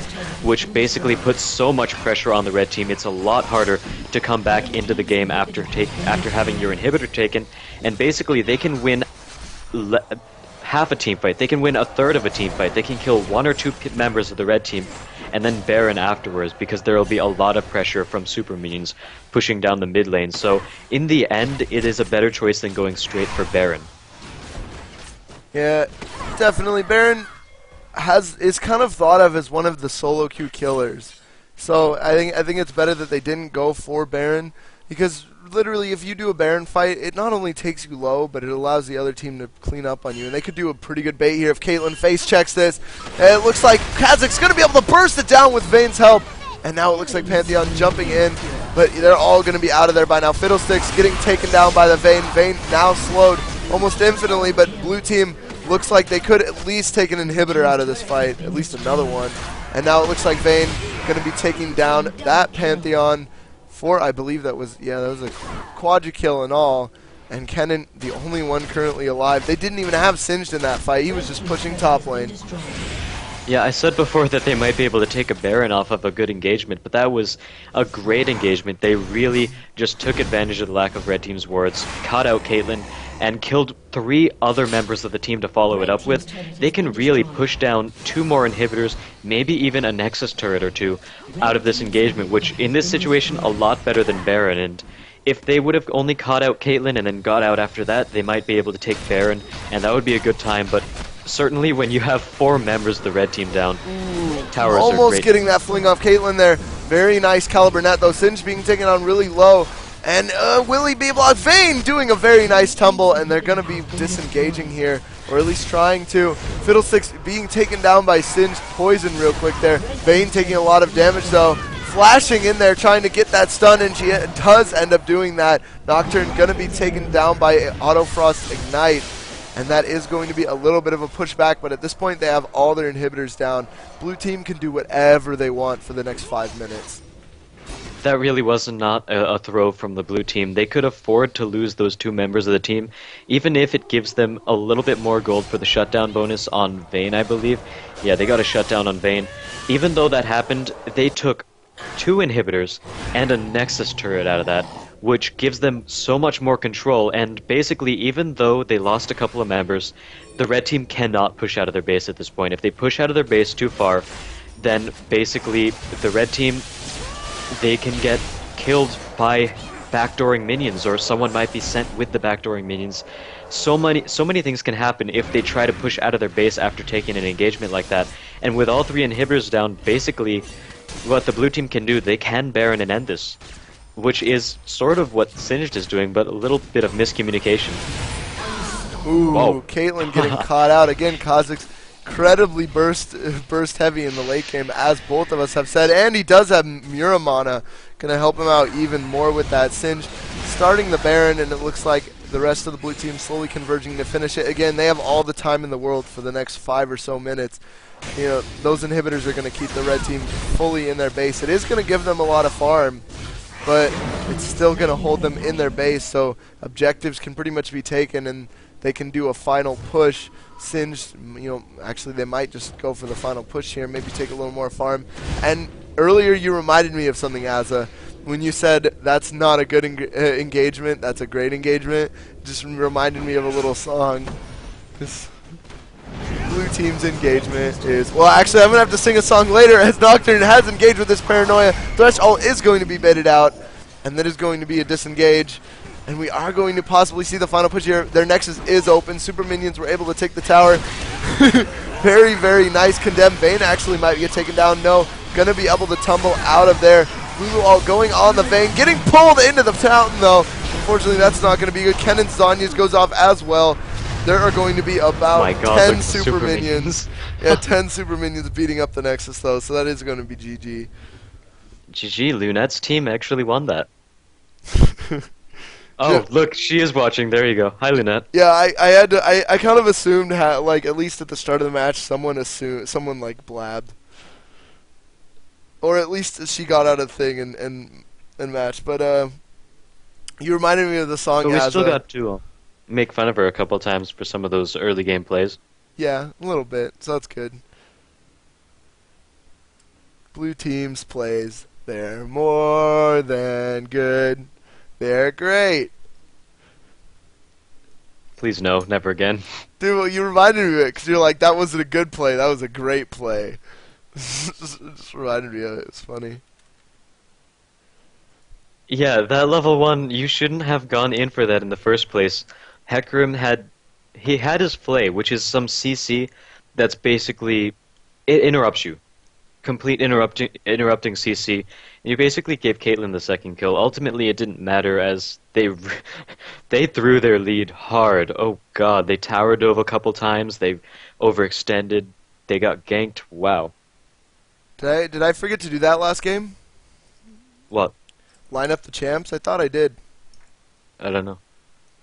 which basically puts so much pressure on the red team. It's a lot harder to come back into the game after having your inhibitor taken, and basically they can win half a team fight. They can win a third of a team fight. They can kill 1 or 2 members of the red team and then Baron afterwards, because there will be a lot of pressure from super minions pushing down the mid lane. So in the end, it is a better choice than going straight for Baron. Yeah, definitely. Baron is kind of thought of as one of the solo queue killers. So I think it's better that they didn't go for Baron, because literally, if you do a Baron fight, it not only takes you low, but it allows the other team to clean up on you. And they could do a pretty good bait here if Caitlyn face checks this. And it looks like Kazakh's going to be able to burst it down with Vayne's help. And now it looks like Pantheon jumping in, but they're all going to be out of there by now. Fiddlesticks getting taken down by the Vayne. Vayne now slowed almost infinitely, but blue team looks like they could at least take an inhibitor out of this fight, at least another one. And now it looks like Vayne going to be taking down that Pantheon. I believe that was a quadra kill in all, and Kennen, the only one currently alive. They didn't even have Singed in that fight. He was just pushing top lane. Yeah, I said before that they might be able to take a Baron off of a good engagement, but that was a great engagement. They really just took advantage of the lack of red team's wards, caught out Caitlyn, and killed 3 other members of the team to follow it up with. They can really push down 2 more inhibitors, maybe even a Nexus turret or 2 out of this engagement, which in this situation a lot better than Baron. And if they would have only caught out Caitlyn and then got out after that, they might be able to take Baron, and that would be a good time. But certainly when you have 4 members of the red team down, towers almost are great. Getting that fling off Caitlyn there. Very nice caliber net though. Singe being taken on really low. And Willie B-Block Vayne doing a very nice tumble, and they're going to be disengaging here, or at least trying to. Fiddlesticks being taken down by Singed Poison real quick there. Vayne taking a lot of damage though. Flashing in there, trying to get that stun, and she does end up doing that. Nocturne going to be taken down by Auto Frost Ignite, and that is going to be a little bit of a pushback, but at this point they have all their inhibitors down. Blue team can do whatever they want for the next 5 minutes. That really was not a throw from the blue team. They could afford to lose those 2 members of the team, even if it gives them a little bit more gold for the shutdown bonus on Vayne, I believe. Yeah, they got a shutdown on Vayne. Even though that happened, they took 2 inhibitors and a Nexus turret out of that, which gives them so much more control, and basically, even though they lost a couple of members, the red team cannot push out of their base at this point. If they push out of their base too far, then basically the red team, they can get killed by backdooring minions, or someone might be sent with the backdooring minions. So many things can happen if they try to push out of their base after taking an engagement like that. And with all 3 inhibitors down, basically what the blue team can do, they can Baron and end this, which is sort of what Singed is doing, but a little bit of miscommunication. Ooh, Whoa. Caitlyn getting caught out again. Kha'Zix incredibly burst heavy in the late game, as both of us have said, and he does have Muramana, gonna help him out even more with that. Singed starting the Baron, and it looks like the rest of the blue team slowly converging to finish it. Again, they have all the time in the world for the next 5 or so minutes. You know, those inhibitors are going to keep the red team fully in their base. It is going to give them a lot of farm, but it's still going to hold them in their base, so objectives can pretty much be taken, and they can do a final push. Singed, you know, actually they might just go for the final push here, maybe take a little more farm. And earlier you reminded me of something, Azza, when you said that's not a good engagement, that's a great engagement. Just reminded me of a little song. This blue team's engagement is... Well, actually, I'm going to have to sing a song later, as Nocturne has engaged with this Paranoia. Threshold is going to be baited out, and that is going to be a disengage. And we are going to possibly see the final push here. Their Nexus is open. Super Minions were able to take the tower. Very, very nice. Condemned. Vayne actually might get taken down. No. Going to be able to tumble out of there. Lulu all going on the Vayne. Getting pulled into the fountain, though. Unfortunately, that's not going to be good. Kennen Zanya's goes off as well. There are going to be about 10 super minions. Yeah, 10 super minions beating up the Nexus, though, so that is going to be GG. GG, Lunette's team actually won that. Oh, yeah. Look, she is watching. There you go. Hi, Lunette. Yeah, I kind of assumed, like, at least at the start of the match, someone like blabbed. Or at least she got out of the thing and match. But, you reminded me of the song. But we still got to make fun of her a couple times for some of those early game plays. Yeah, a little bit, so that's good. Blue team's plays, they're more than good. They're great. Please no, never again. Dude, well, you reminded me of it, because you're like, that wasn't a good play, that was a great play. Just reminded me of it, it's funny. Yeah, that level 1, you shouldn't have gone in for that in the first place. Hecarim had his flay, which is some CC that's basically, it interrupts you. Complete interrupting CC. And you basically gave Caitlyn the second kill. Ultimately, it didn't matter, as they threw their lead hard. Oh god, they tower dove a couple times, they overextended, they got ganked. Wow. Did I forget to do that last game? What? Line up the champs? I thought I did. I don't know.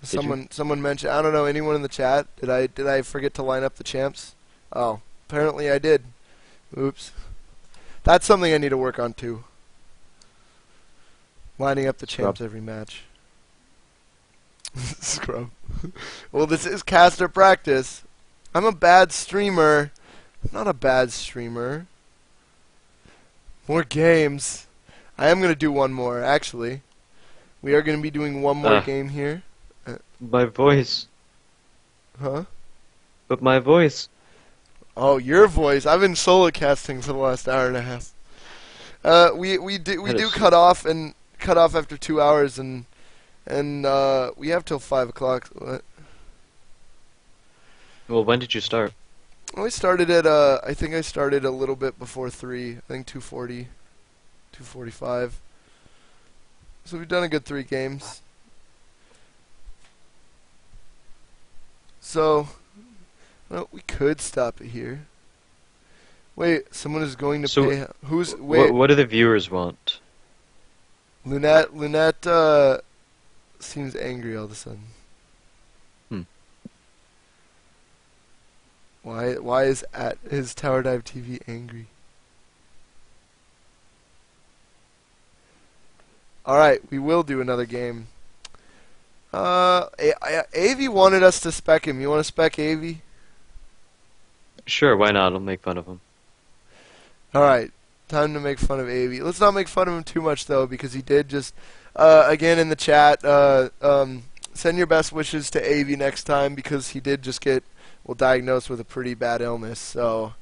Someone mentioned, I don't know, anyone in the chat? Did I forget to line up the champs? Oh, apparently I did. Oops. That's something I need to work on too. Lining up the champs every match. Scrub. Well, this is caster practice. I'm a bad streamer. I'm not a bad streamer. More games. I am going to do one more, actually. We are going to be doing one more game here. My voice. Huh? But my voice. Oh, your voice. I've been solo casting for the last hour and a half. We do cut off after 2 hours, and we have till 5 o'clock. What? Well, when did you start? I started at I think I started a little bit before 3. I think 2:40, 2:45. So we've done a good 3 games. So, well, we could stop it here. Wait, someone is going to pay. Who's wait? What do the viewers want? Lunette seems angry all of a sudden. Why is Towerdive TV angry? All right, we will do another game. Avi wanted us to spec him. You want to spec Avi? Sure, why not? I'll make fun of him. Alright, time to make fun of Avi. Let's not make fun of him too much, though, because he did just, again in the chat, send your best wishes to Avi next time, because he did just get, well, diagnosed with a pretty bad illness, so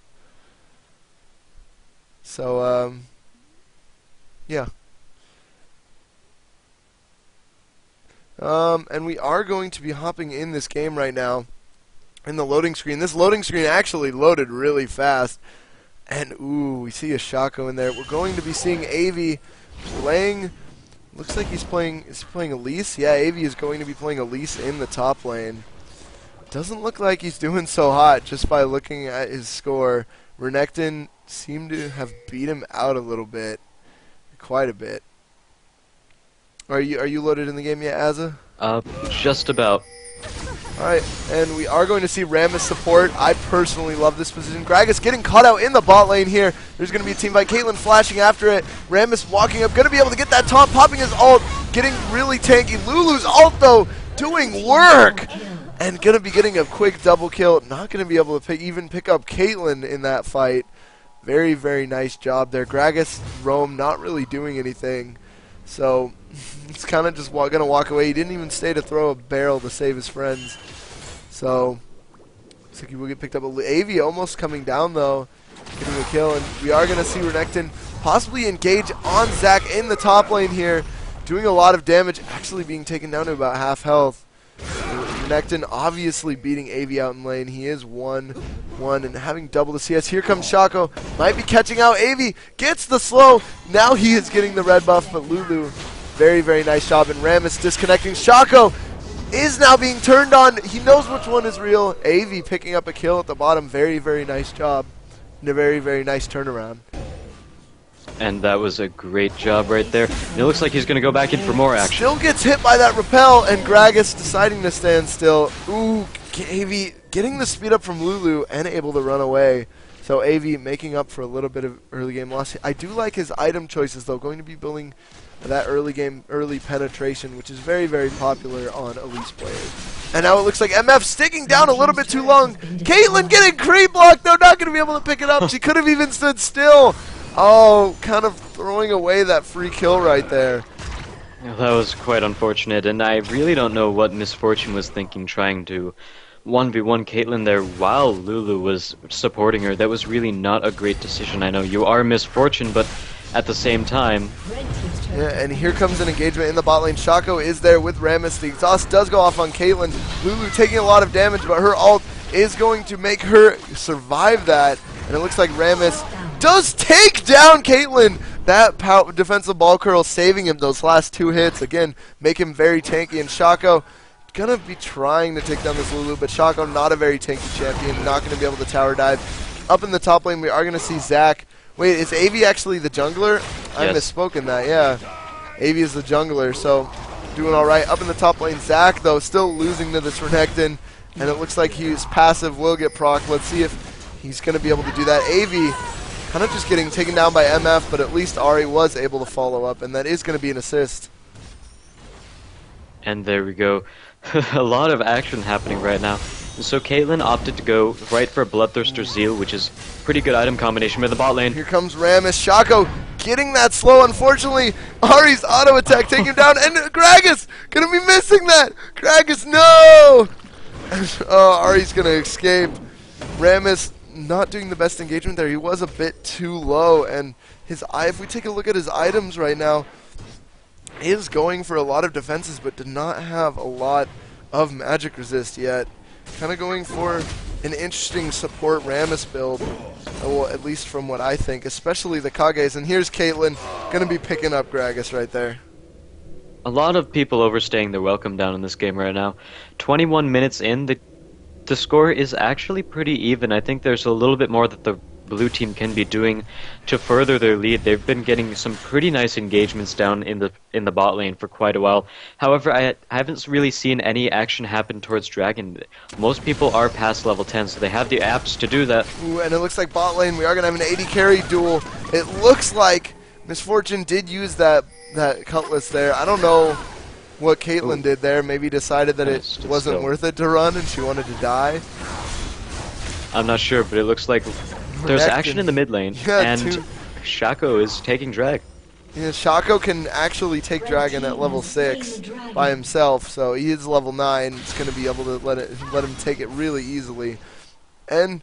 yeah. And we are going to be hopping in this game right now, in the loading screen. This loading screen actually loaded really fast. And, ooh, we see a Shaco in there. We're going to be seeing Avi playing. Looks like he's playing Elise. Yeah, Avi is going to be playing Elise in the top lane. Doesn't look like he's doing so hot just by looking at his score. Renekton seemed to have beat him out a little bit. Quite a bit. Are you loaded in the game yet, Azza? Just about. Alright, and we are going to see Rammus support. I personally love this position. Gragas getting caught out in the bot lane here. There's going to be a team fight. Caitlyn flashing after it. Rammus walking up, going to be able to get that top, popping his ult, getting really tanky. Lulu's ult, though, doing work. And going to be getting a quick double kill. Not going to be able to even pick up Caitlyn in that fight. Very, very nice job there. Gragas, Roam, not really doing anything. So he's kind of just going to walk away. He didn't even stay to throw a barrel to save his friends. So looks like he will get picked up. Avi almost coming down, though, getting a kill. And we are going to see Renekton possibly engage on Zac in the top lane here, doing a lot of damage, actually being taken down to about half health. Renekton obviously beating Avi out in lane. He is 1-1 and having double the CS. Here comes Shaco. Might be catching out. Avi gets the slow. Now he is getting the red buff, but Lulu, very, very nice job. And Rammus disconnecting. Shaco is now being turned on. He knows which one is real. Avi picking up a kill at the bottom. Very, very nice job. And a very, very nice turnaround. And that was a great job right there. And it looks like he's going to go back in for more action. Still gets hit by that repel, and Gragas deciding to stand still. Ooh, Avi getting the speed up from Lulu and able to run away. So Avi making up for a little bit of early game loss. I do like his item choices, though. Going to be building that early penetration, which is very, very popular on Elise players. And now it looks like MF sticking down a little bit too long. Caitlyn getting creep blocked, though, not going to be able to pick it up. She could have even stood still. Oh, kind of throwing away that free kill right there. Well, that was quite unfortunate, and I really don't know what Misfortune was thinking trying to 1v1 Caitlyn there while Lulu was supporting her. That was really not a great decision. I know you are Misfortune, but at the same time... Yeah, and here comes an engagement in the bot lane. Shaco is there with Rammus. The exhaust does go off on Caitlyn. Lulu taking a lot of damage, but her ult is going to make her survive that. And it looks like Rammus does take down Caitlyn. That defensive ball curl saving him those last 2 hits. Again, make him very tanky. And Shaco gonna be trying to take down this Lulu, but Shaco not a very tanky champion. Not gonna be able to tower dive. Up in the top lane, we are gonna see Zac. Wait, is Avi actually the jungler? Yes. I misspoke in that, yeah. Avi is the jungler, so doing alright. Up in the top lane, Zac, though, still losing to this Renekton. And it looks like his passive will get proc. Let's see if he's going to be able to do that. Avi kind of just getting taken down by MF, but at least Ari was able to follow up, and that is going to be an assist. And there we go. A lot of action happening right now. So Caitlyn opted to go right for Bloodthirster Zeal, which is pretty good item combination with the bot lane. Here comes Rammus. Shaco getting that slow. Unfortunately, Ari's auto attack taking him down, and Gragas gonna be missing that. Gragas, no! Oh, Ari's gonna escape. Rammus not doing the best engagement there. He was a bit too low, and his if we take a look at his items right now, he is going for a lot of defenses, but did not have a lot of magic resist yet. Kind of going for an interesting support Rammus build, well, at least from what I think, especially the Kages. And here's Caitlyn, going to be picking up Gragas right there. a lot of people overstaying their welcome down in this game right now. 21 minutes in, the score is actually pretty even. I think there's a little bit more that the blue team can be doing to further their lead. They've been getting some pretty nice engagements down in the bot lane for quite a while. However, I haven't really seen any action happen towards Dragon. Most people are past level 10, so they have the apps to do that. Ooh, and it looks like bot lane, we are going to have an AD carry duel. It looks like Misfortune did use that cutlass there. I don't know what Caitlyn did there. Maybe decided that it wasn't worth it to run and she wanted to die. I'm not sure, but it looks like there's action in the mid lane, and Shaco is taking drag. Yeah, Shaco can actually take Dragon at level 6 by himself, so he is level 9. It's going to be able to let him take it really easily. And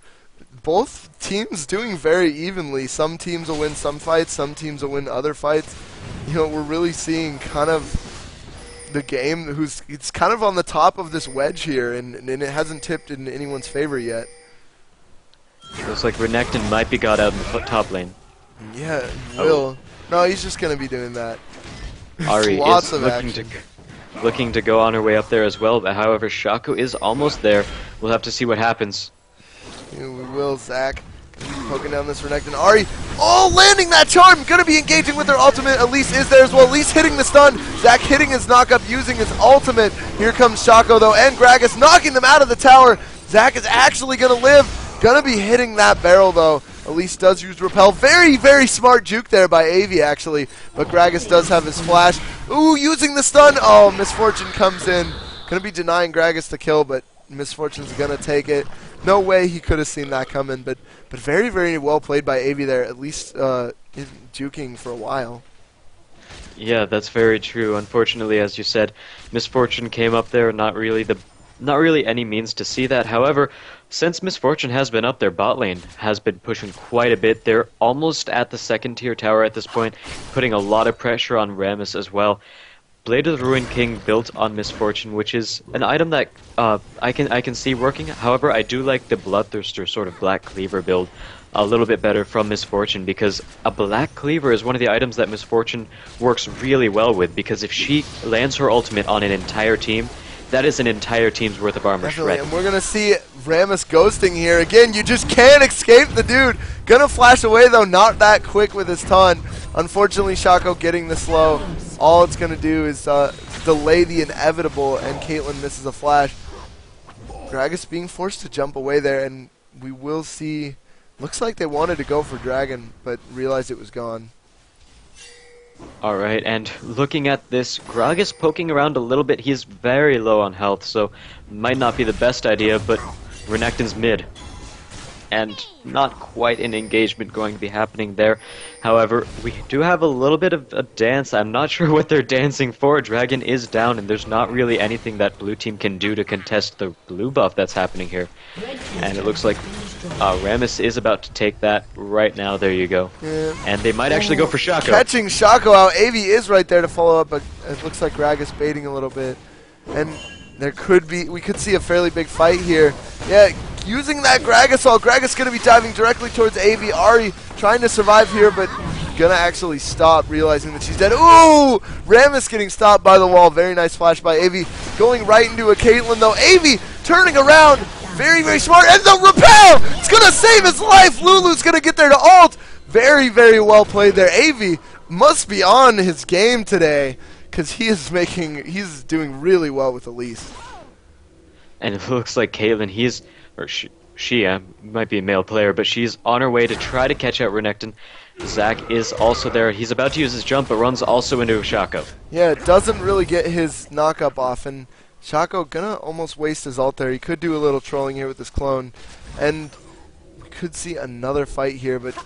both teams doing very evenly. Some teams will win some fights, some teams will win other fights. You know, we're really seeing kind of the game it's kind of on the top of this wedge here, and it hasn't tipped in anyone's favor yet. Looks like Renekton might be got out in the top lane. Yeah, Will. No, he's just going to be doing that. Ari lots is of looking to go on her way up there as well, but however, Shaco is almost there. We'll have to see what happens. Yeah, we will, Zach. Poking down this Renekton. Ari, landing that charm! Going to be engaging with her ultimate. Elise is there as well. Elise hitting the stun. Zach hitting his knock-up using his ultimate. Here comes Shaco, though, and Gragas knocking them out of the tower. Zach is actually going to live. Gonna be hitting that barrel, though. Elise does use Repel. Very, very smart juke there by Avi, actually. But Gragas does have his flash. Ooh, using the stun. Oh, Misfortune comes in. Gonna be denying Gragas the kill, but Misfortune's gonna take it. No way he could have seen that coming, but very, very well played by Avi there, at least juking for a while. Yeah, that's very true. Unfortunately, as you said, Misfortune came up there, not really any means to see that. However, since Misfortune has been up there, bot lane has been pushing quite a bit. They're almost at the second tier tower at this point, putting a lot of pressure on Rammus as well. Blade of the Ruined King built on Misfortune, which is an item that I can see working. However, I do like the Bloodthirster sort of Black Cleaver build a little bit better from Misfortune, because a Black Cleaver is one of the items that Misfortune works really well with, because if she lands her ultimate on an entire team, that is an entire team's worth of armor shred. And we're going to see Rammus ghosting here. Again, you just can't escape the dude. Gonna flash away, though, not that quick with his ton. Unfortunately, Shaco getting the slow. All it's going to do is delay the inevitable, and Caitlyn misses a flash. Gragas being forced to jump away there, and we will see... Looks like they wanted to go for Dragon, but realized it was gone. Alright, and looking at this, Gragas poking around a little bit. He's very low on health, so might not be the best idea, but Renekton's mid. And not quite an engagement going to be happening there. However, we do have a little bit of a dance. I'm not sure what they're dancing for. Dragon is down, and there's not really anything that blue team can do to contest the blue buff that's happening here. And it looks like Rammus is about to take that right now. There you go. Yeah. And they might actually go for Shaco. Catching Shaco out. Avi is right there to follow up, but it looks like Gragas baiting a little bit. And we could see a fairly big fight here. Yeah, using that Gragas ult. Gragas going to be diving directly towards Avi. Ari trying to survive here, but gonna actually stop, realizing that she's dead. Ooh! Rammus getting stopped by the wall. Very nice flash by Avi. Going right into a Caitlyn, though. Avi turning around. Very, very smart. And the repel! It's going to save his life. Lulu's going to get there to ult. Very, very well played there. Avi must be on his game today, because he's doing really well with Elise. And it looks like Caitlyn, she might be a male player, but she's on her way to try to catch out Renekton. Zach is also there. He's about to use his jump, but runs also into Shaco. Yeah, doesn't really get his knock-up off, and Shaco gonna almost waste his ult there. He could do a little trolling here with his clone, and we could see another fight here, but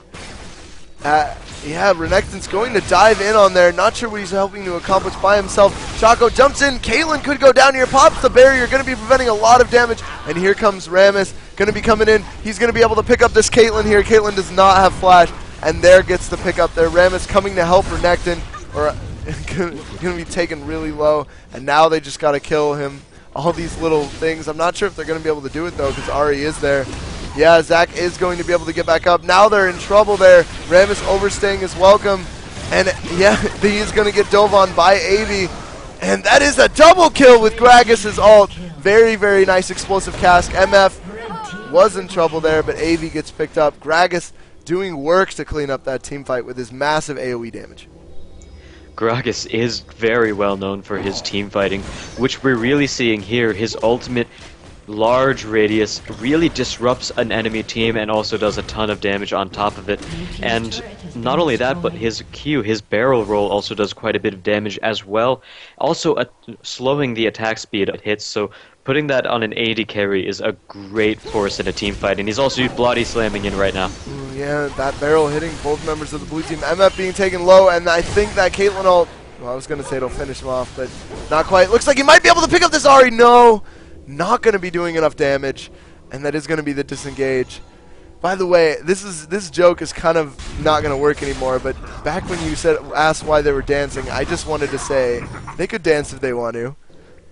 yeah, Renekton's going to dive in on there. Not sure what he's helping to accomplish by himself. Shaco jumps in. Caitlyn could go down here. Pops the barrier. Going to be preventing a lot of damage. And here comes Rammus. Going to be coming in. He's going to be able to pick up this Caitlyn here. Caitlyn does not have flash. And there gets the pick up there. Rammus coming to help Renekton. Going to be taken really low. And now they just got to kill him. All these little things. I'm not sure if they're going to be able to do it, though, because Ari is there. Yeah, Zach is going to be able to get back up. Now they're in trouble there. Rammus overstaying his welcome. And yeah, he is going to get dove on by Avi. And that is a double kill with Gragas's ult. Very, very nice explosive cast. MF was in trouble there, but AV gets picked up. Gragas doing work to clean up that team fight with his massive AoE damage. Gragas is very well known for his team fighting, which we're really seeing here. His ultimate large radius really disrupts an enemy team and also does a ton of damage on top of it. And not only that, but his Q, his barrel roll, also does quite a bit of damage as well. Also slowing the attack speed it hits, so putting that on an AD carry is a great force in a team fight. And he's also bloody slamming in right now. Yeah, that barrel hitting both members of the blue team. MF being taken low, and I think that Caitlyn ult, well, I was going to say it'll finish him off, but not quite. Looks like he might be able to pick up this Ahri. No! Not going to be doing enough damage, and that is going to be the disengage. By the way, this joke is kind of not going to work anymore, but back when you asked why they were dancing, I just wanted to say they could dance if they want to.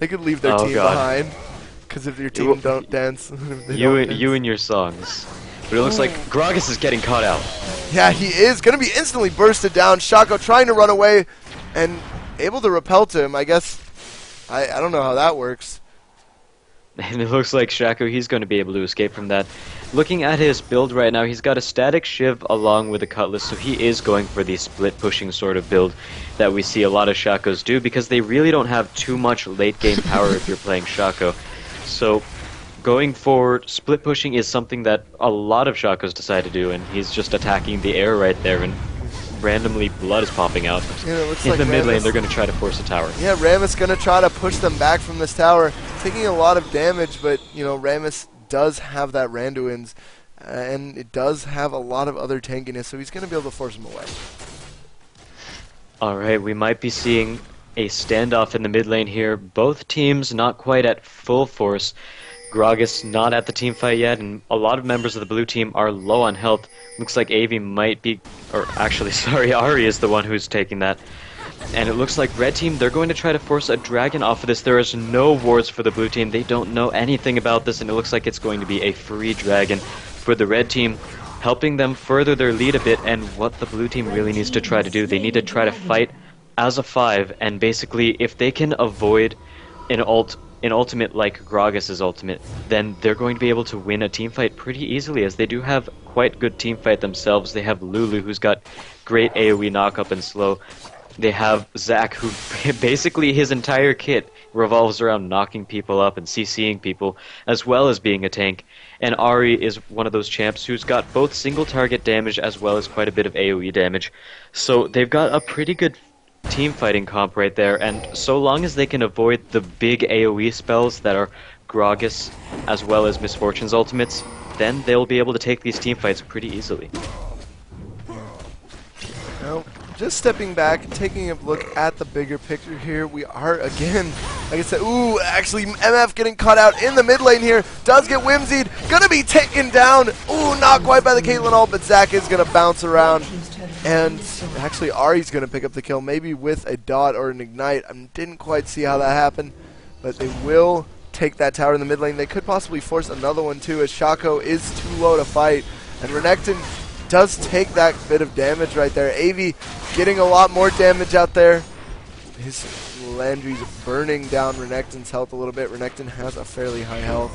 They could leave their team behind, because if your team don't dance, you and your songs. But it looks like Gragas is getting caught out. Yeah, he is going to be instantly bursted down. Shaco trying to run away and able to repel to him. I guess I don't know how that works. And it looks like Shaco, he's going to be able to escape from that. Looking at his build right now, he's got a static Shiv along with a Cutlass, so he is going for the split pushing sort of build that we see a lot of Shacos do, because they really don't have too much late game power if you're playing Shaco. So going for split pushing is something that a lot of Shacos decide to do, and he's just attacking the air right there, and randomly blood is popping out. Yeah, it looks in like the mid lane, they're going to try to force a tower. Yeah, Rammus going to try to push them back from this tower, taking a lot of damage, but, you know, Rammus does have that Randuin's, and it does have a lot of other tankiness, so he's going to be able to force him away. Alright, we might be seeing a standoff in the mid lane here. Both teams not quite at full force. Gragas not at the team fight yet, and a lot of members of the blue team are low on health. Looks like AV might be, or actually, sorry, Ahri is the one who's taking that. And it looks like red team, they're going to try to force a dragon off of this. There is no wards for the blue team. They don't know anything about this, and it looks like it's going to be a free dragon for the red team, helping them further their lead a bit. And what the blue team really needs to try to do, they need to try to fight as a 5, and basically, if they can avoid an ultimate like Gragas' ultimate, then they're going to be able to win a team fight pretty easily, as they do have quite good team fight themselves. They have Lulu, who's got great AoE knock-up and slow. They have Zac, who basically his entire kit revolves around knocking people up and CCing people, as well as being a tank. And Ahri is one of those champs who's got both single target damage as well as quite a bit of AoE damage. So they've got a pretty good team fighting comp right there, and so long as they can avoid the big AoE spells that are Gragas as well as Miss Fortune's ultimates, then they'll be able to take these team fights pretty easily. Now, just stepping back and taking a look at the bigger picture here, we are again, like I said, ooh, actually MF getting caught out in the mid lane here, does get whimsied, gonna be taken down, ooh, not quite by the Caitlyn ult, but Zac is gonna bounce around. And actually, Ahri's going to pick up the kill, maybe with a dot or an ignite. I didn't quite see how that happened, but they will take that tower in the mid lane. They could possibly force another one too, as Shaco is too low to fight. And Renekton does take that bit of damage right there. AV getting a lot more damage out there. His Landry's burning down Renekton's health a little bit. Renekton has a fairly high health,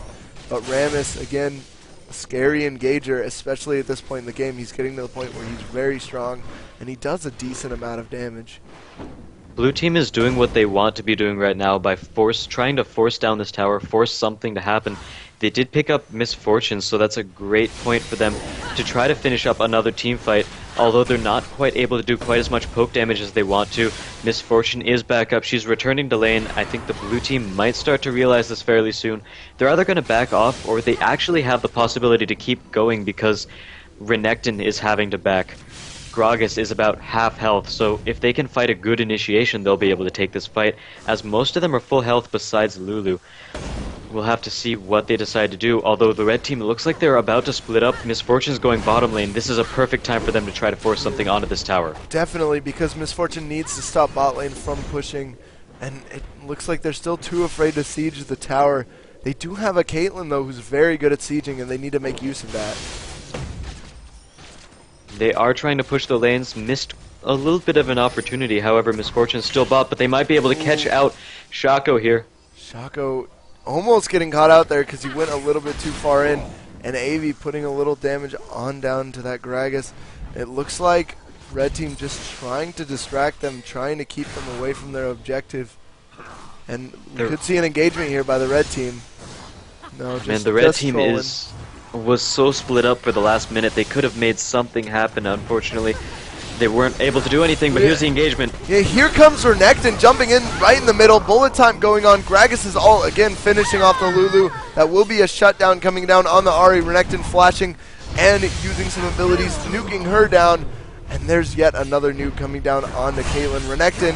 but Rammus, again, a scary engager, especially at this point in the game. He's getting to the point where he's very strong, and he does a decent amount of damage. Blue team is doing what they want to be doing right now by trying to force down this tower, force something to happen. They did pick up Miss Fortune, so that's a great point for them to try to finish up another team fight. Although they're not quite able to do quite as much poke damage as they want to, Miss Fortune is back up. She's returning to lane. I think the blue team might start to realize this fairly soon. They're either going to back off, or they actually have the possibility to keep going, because Renekton is having to back. Gragas is about half health, so if they can fight a good initiation, they'll be able to take this fight, as most of them are full health besides Lulu. We'll have to see what they decide to do, although the red team looks like they're about to split up. Miss Fortune's going bottom lane. This is a perfect time for them to try to force something onto this tower. Definitely, because Miss Fortune needs to stop bot lane from pushing, and it looks like they're still too afraid to siege the tower. They do have a Caitlyn, though, who's very good at sieging, and they need to make use of that. They are trying to push the lanes. Missed a little bit of an opportunity. However, Misfortune's still bought, but they might be able to catch out Shaco here. Shaco almost getting caught out there because he went a little bit too far in, and Avi putting a little damage on down to that Gragas. It looks like Red Team just trying to distract them, trying to keep them away from their objective. And we could see an engagement here by the Red Team. No, just, man, the Red Team trolling. was so split up for the last minute. They could have made something happen. Unfortunately, they weren't able to do anything, but here's the engagement. Yeah, here comes Renekton jumping in right in the middle. Bullet time going on. Gragas is all again finishing off the Lulu. That will be a shutdown coming down on the Ahri. Renekton flashing and using some abilities, nuking her down. And there's yet another nuke coming down onto Caitlyn. Renekton,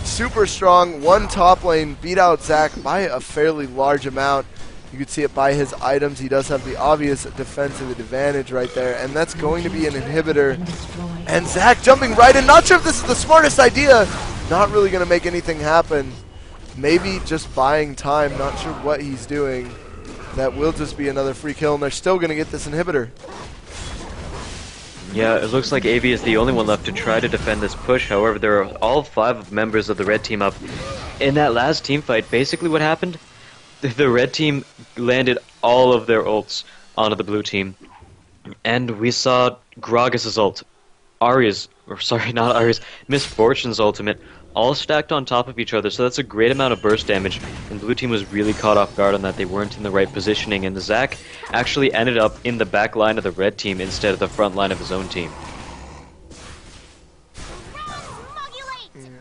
super strong, one top lane, beat out Zac by a fairly large amount. You can see it by his items. He does have the obvious defensive advantage right there, and that's going to be an inhibitor. And Zac jumping right in. Not sure if this is the smartest idea. Not really going to make anything happen. Maybe just buying time. Not sure what he's doing. That will just be another free kill, and they're still going to get this inhibitor. Yeah, it looks like AV is the only one left to try to defend this push. However, there are all 5 members of the Red Team up. In that last team fight, basically what happened, the Red Team landed all of their ults onto the Blue Team. And we saw Gragas' ult, Misfortune's ultimate, all stacked on top of each other, so that's a great amount of burst damage, and Blue Team was really caught off guard on that. They weren't in the right positioning, and Zac actually ended up in the back line of the Red Team instead of the front line of his own team.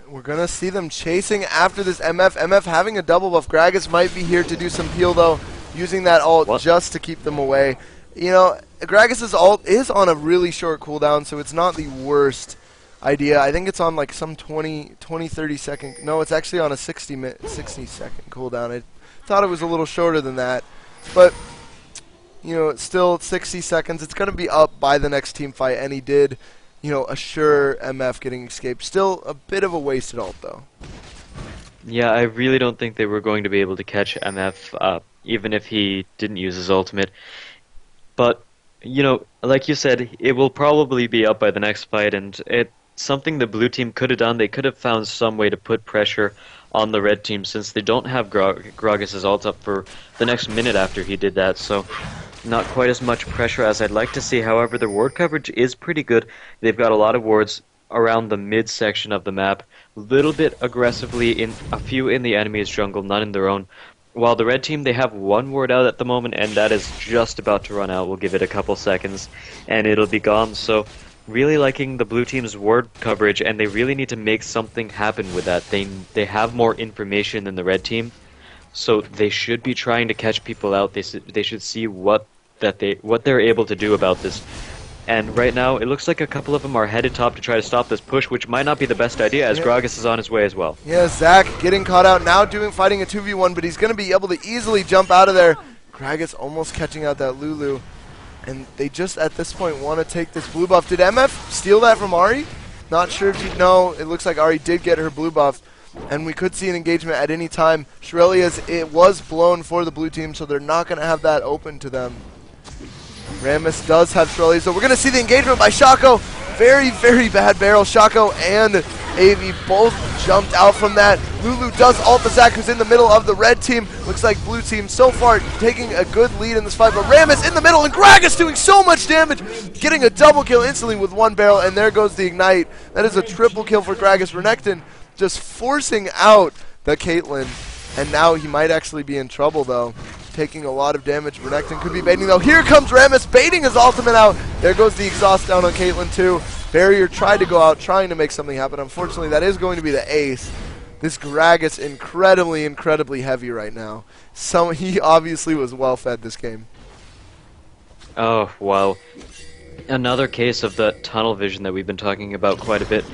We're going to see them chasing after this MF. MF having a double buff. Gragas might be here to do some peel, though, using that ult just to keep them away. You know, Gragas' ult is on a really short cooldown, so it's not the worst idea. I think it's on like some 30 second. No, it's actually on a 60 second cooldown. I thought it was a little shorter than that. But, you know, it's still 60 seconds. It's going to be up by the next team fight, and he did, you know, assure MF getting escaped. Still a bit of a wasted ult, though. Yeah, I really don't think they were going to be able to catch MF, even if he didn't use his ultimate. But, you know, like you said, it will probably be up by the next fight, and it's something the Blue Team could have done. They could have found some way to put pressure on the Red Team, since they don't have Gragas' ult up for the next minute after he did that, so not quite as much pressure as I'd like to see. However, their ward coverage is pretty good. They've got a lot of wards around the mid-section of the map, a little bit aggressively, in a few in the enemy's jungle, none in their own. While the Red Team, they have one ward out at the moment, and that is just about to run out. We'll give it a couple seconds, and it'll be gone. So, really liking the Blue Team's ward coverage, and they really need to make something happen with that. They have more information than the Red Team, so they should be trying to catch people out. They should see what they're able to do about this. And right now, it looks like a couple of them are headed top to try to stop this push, which might not be the best idea, as Gragas is on his way as well. Yeah, Zac getting caught out now, fighting a 2v1, but he's going to be able to easily jump out of there. Gragas almost catching out that Lulu. And they just, at this point, want to take this blue buff. Did MF steal that from Ahri? Not sure if you know. It looks like Ahri did get her blue buff. And we could see an engagement at any time. Shirelia's, it was blown for the Blue Team, so they're not going to have that open to them. Rammus does have Shirley, so we're going to see the engagement by Shaco. Very, very bad barrel. Shaco and AV both jumped out from that. Lulu does ult the Zac, who's in the middle of the Red Team. Looks like Blue Team so far taking a good lead in this fight, but Rammus in the middle, and Gragas doing so much damage, getting a double kill instantly with one barrel, and there goes the Ignite. That is a triple kill for Gragas. Renekton just forcing out the Caitlyn, and now he might actually be in trouble, though. Taking a lot of damage. Renekton could be baiting, though. Here comes Rammus baiting his ultimate out. There goes the exhaust down on Caitlyn, too. Barrier tried to go out, trying to make something happen. Unfortunately, that is going to be the ace. This Gragas incredibly, incredibly heavy right now. So he obviously was well fed this game. Oh, wow. Another case of the tunnel vision that we've been talking about quite a bit.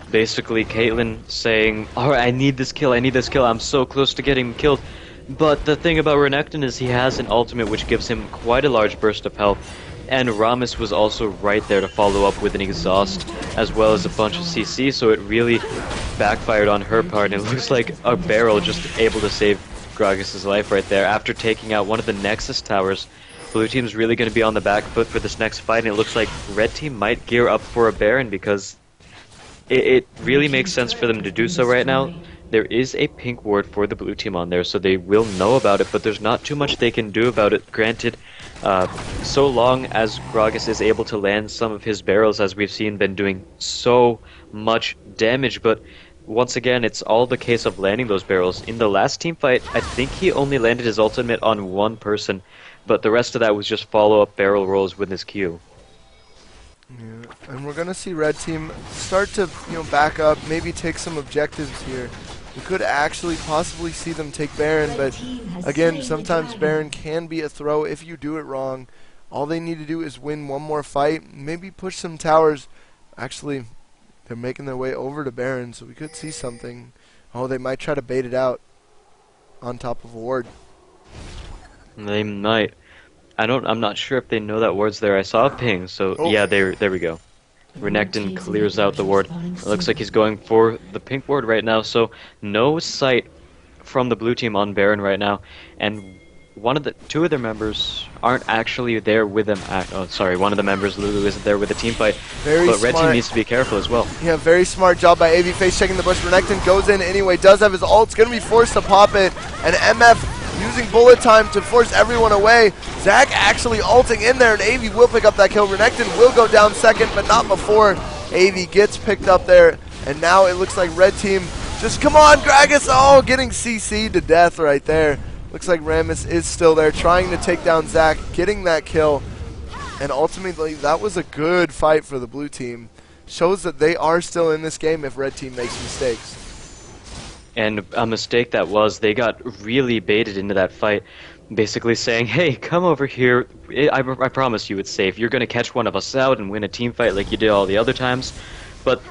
Basically, Caitlyn saying, alright, I need this kill, I'm so close to getting killed. But the thing about Renekton is he has an ultimate which gives him quite a large burst of health, and Rammus was also right there to follow up with an exhaust as well as a bunch of CC, so it really backfired on her part, and it looks like a barrel just able to save Gragas' life right there after taking out one of the Nexus towers. Blue Team's really going to be on the back foot for this next fight, and it looks like Red Team might gear up for a Baron because it really makes sense for them to do so right now. There is a pink ward for the blue team on there, so they will know about it, but there's not too much they can do about it. Granted, so long as Gragas is able to land some of his barrels, as we've seen, been doing so much damage, but once again, it's all the case of landing those barrels. In the last team fight, I think he only landed his ultimate on one person, but the rest of that was just follow-up barrel rolls with his Q. Yeah, and we're gonna see red team start to, back up, maybe take some objectives here. We could actually possibly see them take Baron, but again, sometimes Baron can be a throw if you do it wrong. All they need to do is win one more fight, maybe push some towers. Actually, they're making their way over to Baron, so we could see something. Oh, they might try to bait it out on top of a ward. They might. I'm not sure if they know that ward's there. I saw a ping, so yeah, there we go. Renekton clears out the ward. It looks like he's going for the pink ward right now, so no sight from the blue team on Baron right now, and two of their members aren't actually there with them. One of the members, Lulu, isn't there with the team fight, but red team needs to be careful as well. Yeah, very smart job by AV Face checking the bush. Renekton goes in anyway, does have his ult, going to be forced to pop it, and MF using bullet time to force everyone away. Zach actually ulting in there, and AV will pick up that kill. Renekton will go down second, but not before AV gets picked up there. And now it looks like red team, just come on, Gragas! Oh, getting CC'd to death right there. Looks like Rammus is still there, trying to take down Zach, getting that kill. And ultimately, that was a good fight for the blue team. Shows that they are still in this game if red team makes mistakes. And a mistake that was, they got really baited into that fight, basically saying, hey, come over here, I promise you it's safe, you're going to catch one of us out and win a team fight like you did all the other times. But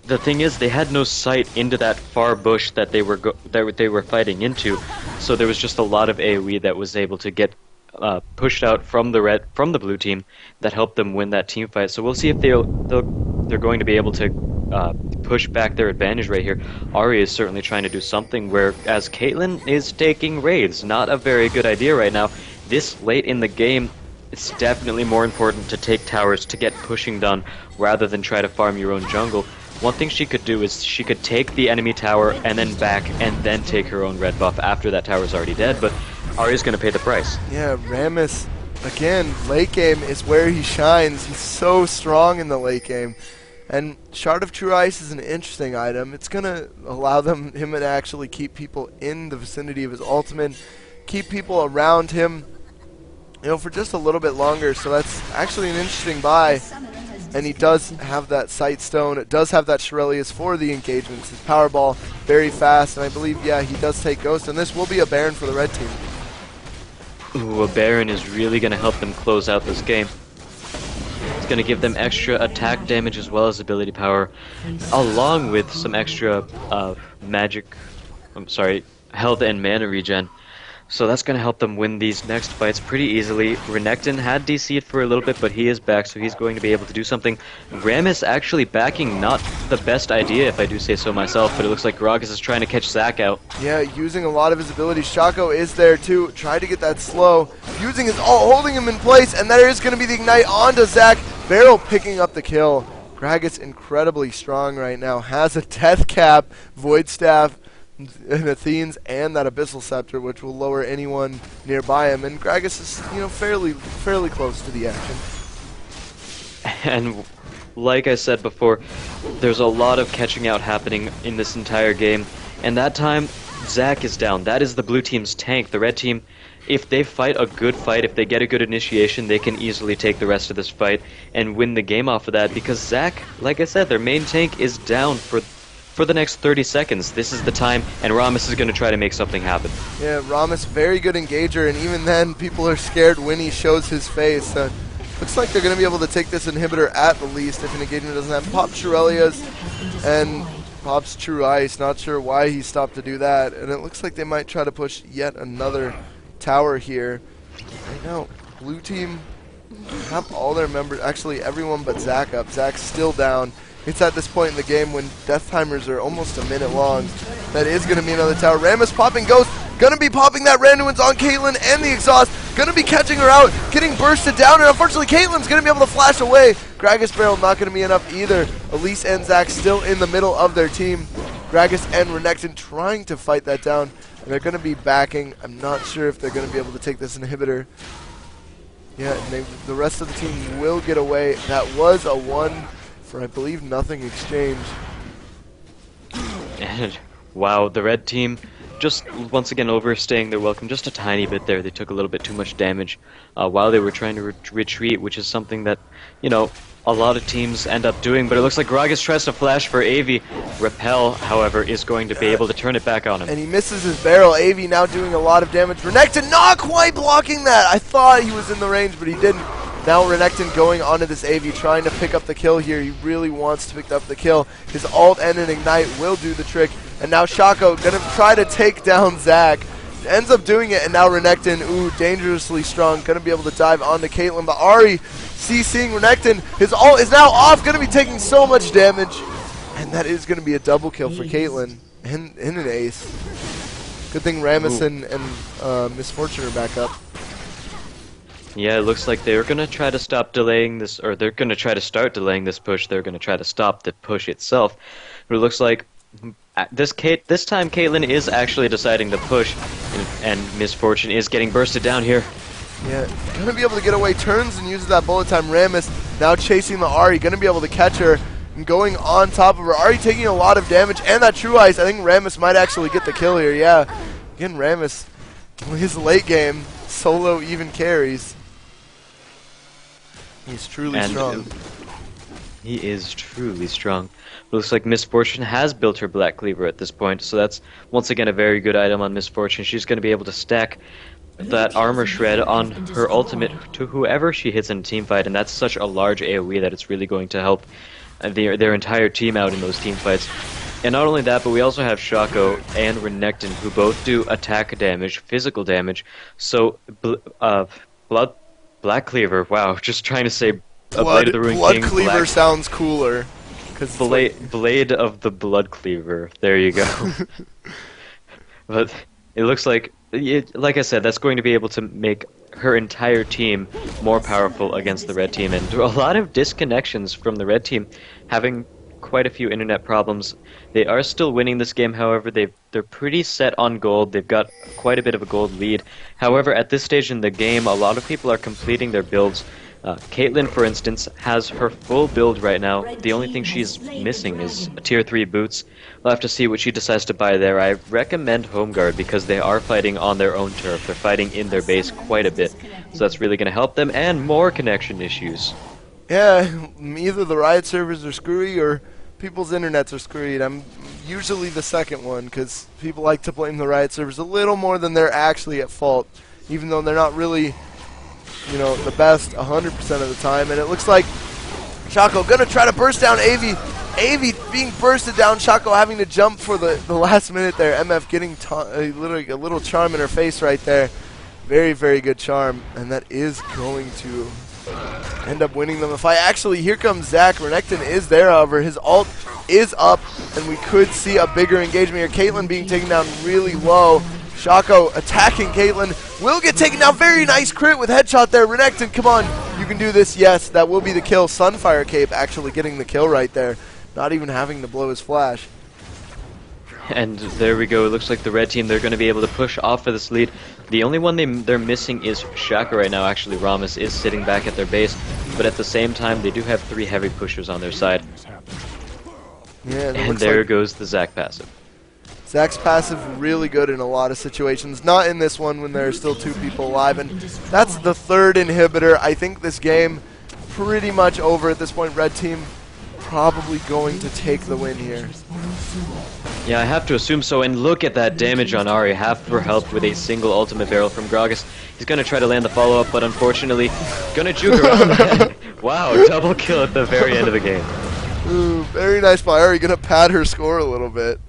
the thing is, they had no sight into that far bush that they were fighting into, so there was just a lot of AoE that was able to get pushed out from the blue team that helped them win that team fight. So we'll see if they're going to be able to push back their advantage right here. Ahri is certainly trying to do something, whereas Caitlyn is taking raids. Not a very good idea right now. This late in the game, it's definitely more important to take towers to get pushing done rather than try to farm your own jungle. One thing she could do is she could take the enemy tower and then back and then take her own red buff after that tower's already dead, but Ahri's going to pay the price. Yeah, Rammus, again, late game is where he shines. He's so strong in the late game. And Shard of True Ice is an interesting item. It's going to allow him to actually keep people in the vicinity of his ultimate, keep people around him, for just a little bit longer. So that's actually an interesting buy. And he does have that Sight Stone. It does have that Shurelius for the engagements. His Powerball, very fast. And I believe, yeah, he does take Ghost. And this will be a Baron for the red team. Ooh, a Baron is really going to help them close out this game. It's going to give them extra attack damage as well as ability power, along with some extra health and mana regen. So that's going to help them win these next fights pretty easily. Renekton had DC'd for a little bit, but he is back, so he's going to be able to do something. Rammus actually backing, not the best idea if I do say so myself, but it looks like Gragas is trying to catch Zac out. Yeah, using a lot of his abilities. Shaco is there too, try to get that slow. Using his ult, holding him in place, and there is going to be the ignite onto Zac. Barrel picking up the kill. Gragas incredibly strong right now, has a death cap, Void Staff, and Athene's, and that Abyssal Scepter, which will lower anyone nearby him. And Gragas is, fairly close to the action. And like I said before, there's a lot of catching out happening in this entire game. And that time, Zac is down. That is the blue team's tank. The red team, if they fight a good fight, if they get a good initiation, they can easily take the rest of this fight and win the game off of that. Because Zac, like I said, their main tank is down for the next 30 seconds. This is the time, and Rammus is going to try to make something happen. Yeah, Rammus, very good engager, and even then, people are scared when he shows his face. Looks like they're going to be able to take this inhibitor at the least if an engagement doesn't have Pop Shurelius and Pop's True Ice. Not sure why he stopped to do that, and it looks like they might try to push yet another tower here. I know, blue team have all their members, actually everyone but Zac up. Zac's still down. It's at this point in the game when death timers are almost a minute long. That is going to be another tower. Rammus popping Ghost. Going to be popping that Randuin's on Caitlyn and the exhaust. Going to be catching her out. Getting bursted down. And unfortunately, Caitlyn's going to be able to flash away. Gragas Barrel not going to be enough either. Elise and Zach still in the middle of their team. Gragas and Renekton trying to fight that down. And they're going to be backing. I'm not sure if they're going to be able to take this inhibitor. Yeah, and the rest of the team will get away. That was a 1 for, I believe, nothing exchange. And wow, the red team just once again overstaying their welcome just a tiny bit there. They took a little bit too much damage while they were trying to retreat, which is something that, you know, a lot of teams end up doing. But it looks like Gragas tries to flash for AV. Repel, however, is going to be able to turn it back on him. And he misses his barrel. AV now doing a lot of damage. Renekton not quite blocking that. I thought he was in the range, but he didn't. Now Renekton going onto this AV, trying to pick up the kill here. He really wants to pick up the kill. His ult and an ignite will do the trick. And now Shaco gonna try to take down Zach. Ends up doing it, and now Renekton, ooh, dangerously strong, gonna be able to dive onto Caitlyn. But Ari, CCing Renekton, his ult is now off, gonna be taking so much damage. And that is gonna be a double kill for Caitlyn, and an ace. Good thing Rammus and Misfortune are back up. Yeah, it looks like they're going to try to stop delaying this, or they're going to try to start delaying this push. They're going to try to stop the push itself. But it looks like this time Caitlyn is actually deciding to push, and Misfortune is getting bursted down here. Yeah, gonna be able to get away, turns and uses that bullet time. Rammus now chasing the Ari, gonna be able to catch her and going on top of her. Ari taking a lot of damage, and that True Eyes. I think Rammus might actually get the kill here, yeah. Again, Rammus, his late game, solo even carries. He's truly strong. He is truly strong. Looks like Misfortune has built her Black Cleaver at this point, so that's once again a very good item on Misfortune. She's going to be able to stack that armor shred on her ultimate to whoever she hits in a team fight, and that's such a large AoE that it's really going to help their entire team out in those team fights. And not only that, but we also have Shaco and Renekton, who both do attack damage, physical damage. So, Black Cleaver, wow, just trying to say Blade of the Ruined King. Blood Cleaver sounds cooler. Blade of the Blood Cleaver, there you go. But it looks like, like I said, that's going to be able to make her entire team more powerful against the red team. And a lot of disconnections from the red team, having quite a few internet problems. They are still winning this game, however. They're pretty set on gold. They've got quite a bit of a gold lead. However, at this stage in the game, a lot of people are completing their builds. Caitlyn, for instance, has her full build right now. The only thing she's missing is tier 3 boots. We'll have to see what she decides to buy there. I recommend Home Guard because they are fighting on their own turf. They're fighting in their base quite a bit. So that's really going to help them, and more connection issues. Yeah, either the Riot servers are screwy or people's internets are screwy. I'm usually the second one because people like to blame the Riot servers a little more than they're actually at fault, even though they're not really, you know, the best 100% of the time. And it looks like Shaco gonna try to burst down AV. AV being bursted down, Shaco having to jump for the last minute there. MF getting literally a little charm in her face right there. Very, very good charm, and that is going to end up winning them the fight. Actually, here comes Zach. Renekton is there, however. His ult is up, and we could see a bigger engagement here. Caitlyn being taken down really low. Shaco attacking Caitlyn. Will get taken down. Very nice crit with headshot there. Renekton, come on. You can do this. Yes, that will be the kill. Sunfire Cape actually getting the kill right there. Not even having to blow his flash. And there we go. It looks like the red team, they're going to be able to push off of this lead. The only one they're missing is Shaco right now. Actually, Rammus is sitting back at their base. But at the same time, they do have 3 heavy pushers on their side. Yeah, and there goes the Zac passive. Zach's passive really good in a lot of situations. Not in this one when there are still 2 people alive. And that's the 3rd inhibitor. I think this game pretty much over at this point. Red team probably going to take the win here. Yeah, I have to assume so, and look at that damage on Ari, half her health with a single ultimate barrel from Gragas. He's going to try to land the follow-up, but unfortunately, going to juke around. Wow, double kill at the very end of the game. Ooh, very nice by Ari, going to pad her score a little bit.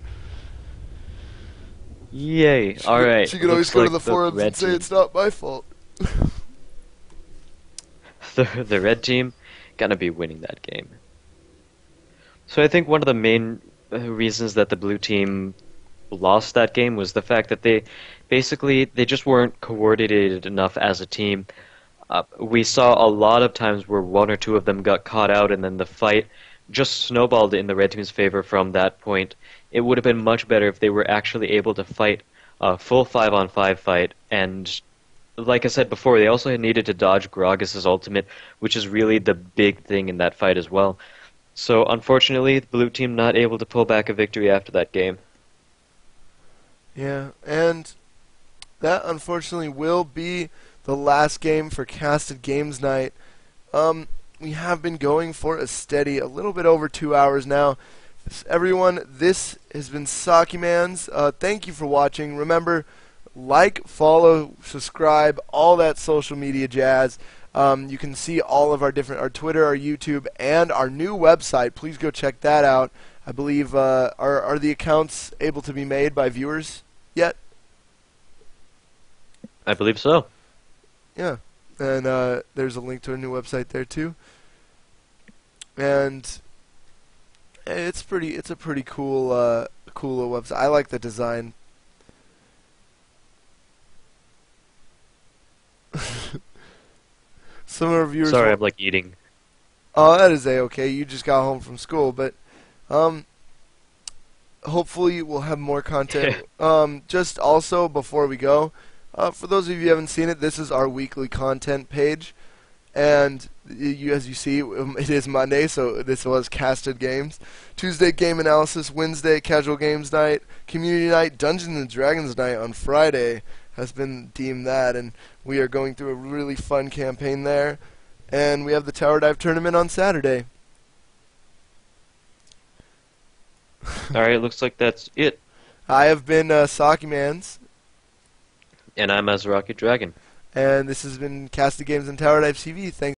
Yay, alright. She could always go to the forums and say it's not my fault. The red team going to be winning that game. So I think one of the main reasons that the blue team lost that game was the fact that they just weren't coordinated enough as a team. We saw a lot of times where one or two of them got caught out, and then the fight just snowballed in the red team's favor from that point. It would have been much better if they were actually able to fight a full 5-on-5 fight, and like I said before, they also needed to dodge Gragas' ultimate, which is really the big thing in that fight as well. So unfortunately, the blue team not able to pull back a victory after that game. Yeah, and that unfortunately will be the last game for Casted Games Night. We have been going for a steady, a little bit over 2 hours now. Everyone, this has been Sakimans. Thank you for watching. Remember, like, follow, subscribe, all that social media jazz. You can see all of our Twitter, our YouTube, and our new website. Please go check that out. I believe, are the accounts able to be made by viewers yet? I believe so. Yeah, and there's a link to a new website there too. And it's a pretty cool, cool website. I like the design. Some of our viewers. Sorry, I'm like eating. Oh, that is a-okay. You just got home from school, but hopefully we'll have more content. Just also before we go, for those of you who haven't seen it, this is our weekly content page, and as you see, it is Monday, so this was Casted Games. Tuesday, Game Analysis. Wednesday, Casual Games Night. Community Night. Dungeons and Dragons Night on Friday has been deemed that, and we are going through a really fun campaign there. And we have the Towerdive tournament on Saturday. Alright, looks like that's it. I have been Sakimans, And I'm Azaraki Dragon. and this has been Casted Games and Towerdive TV. Thanks.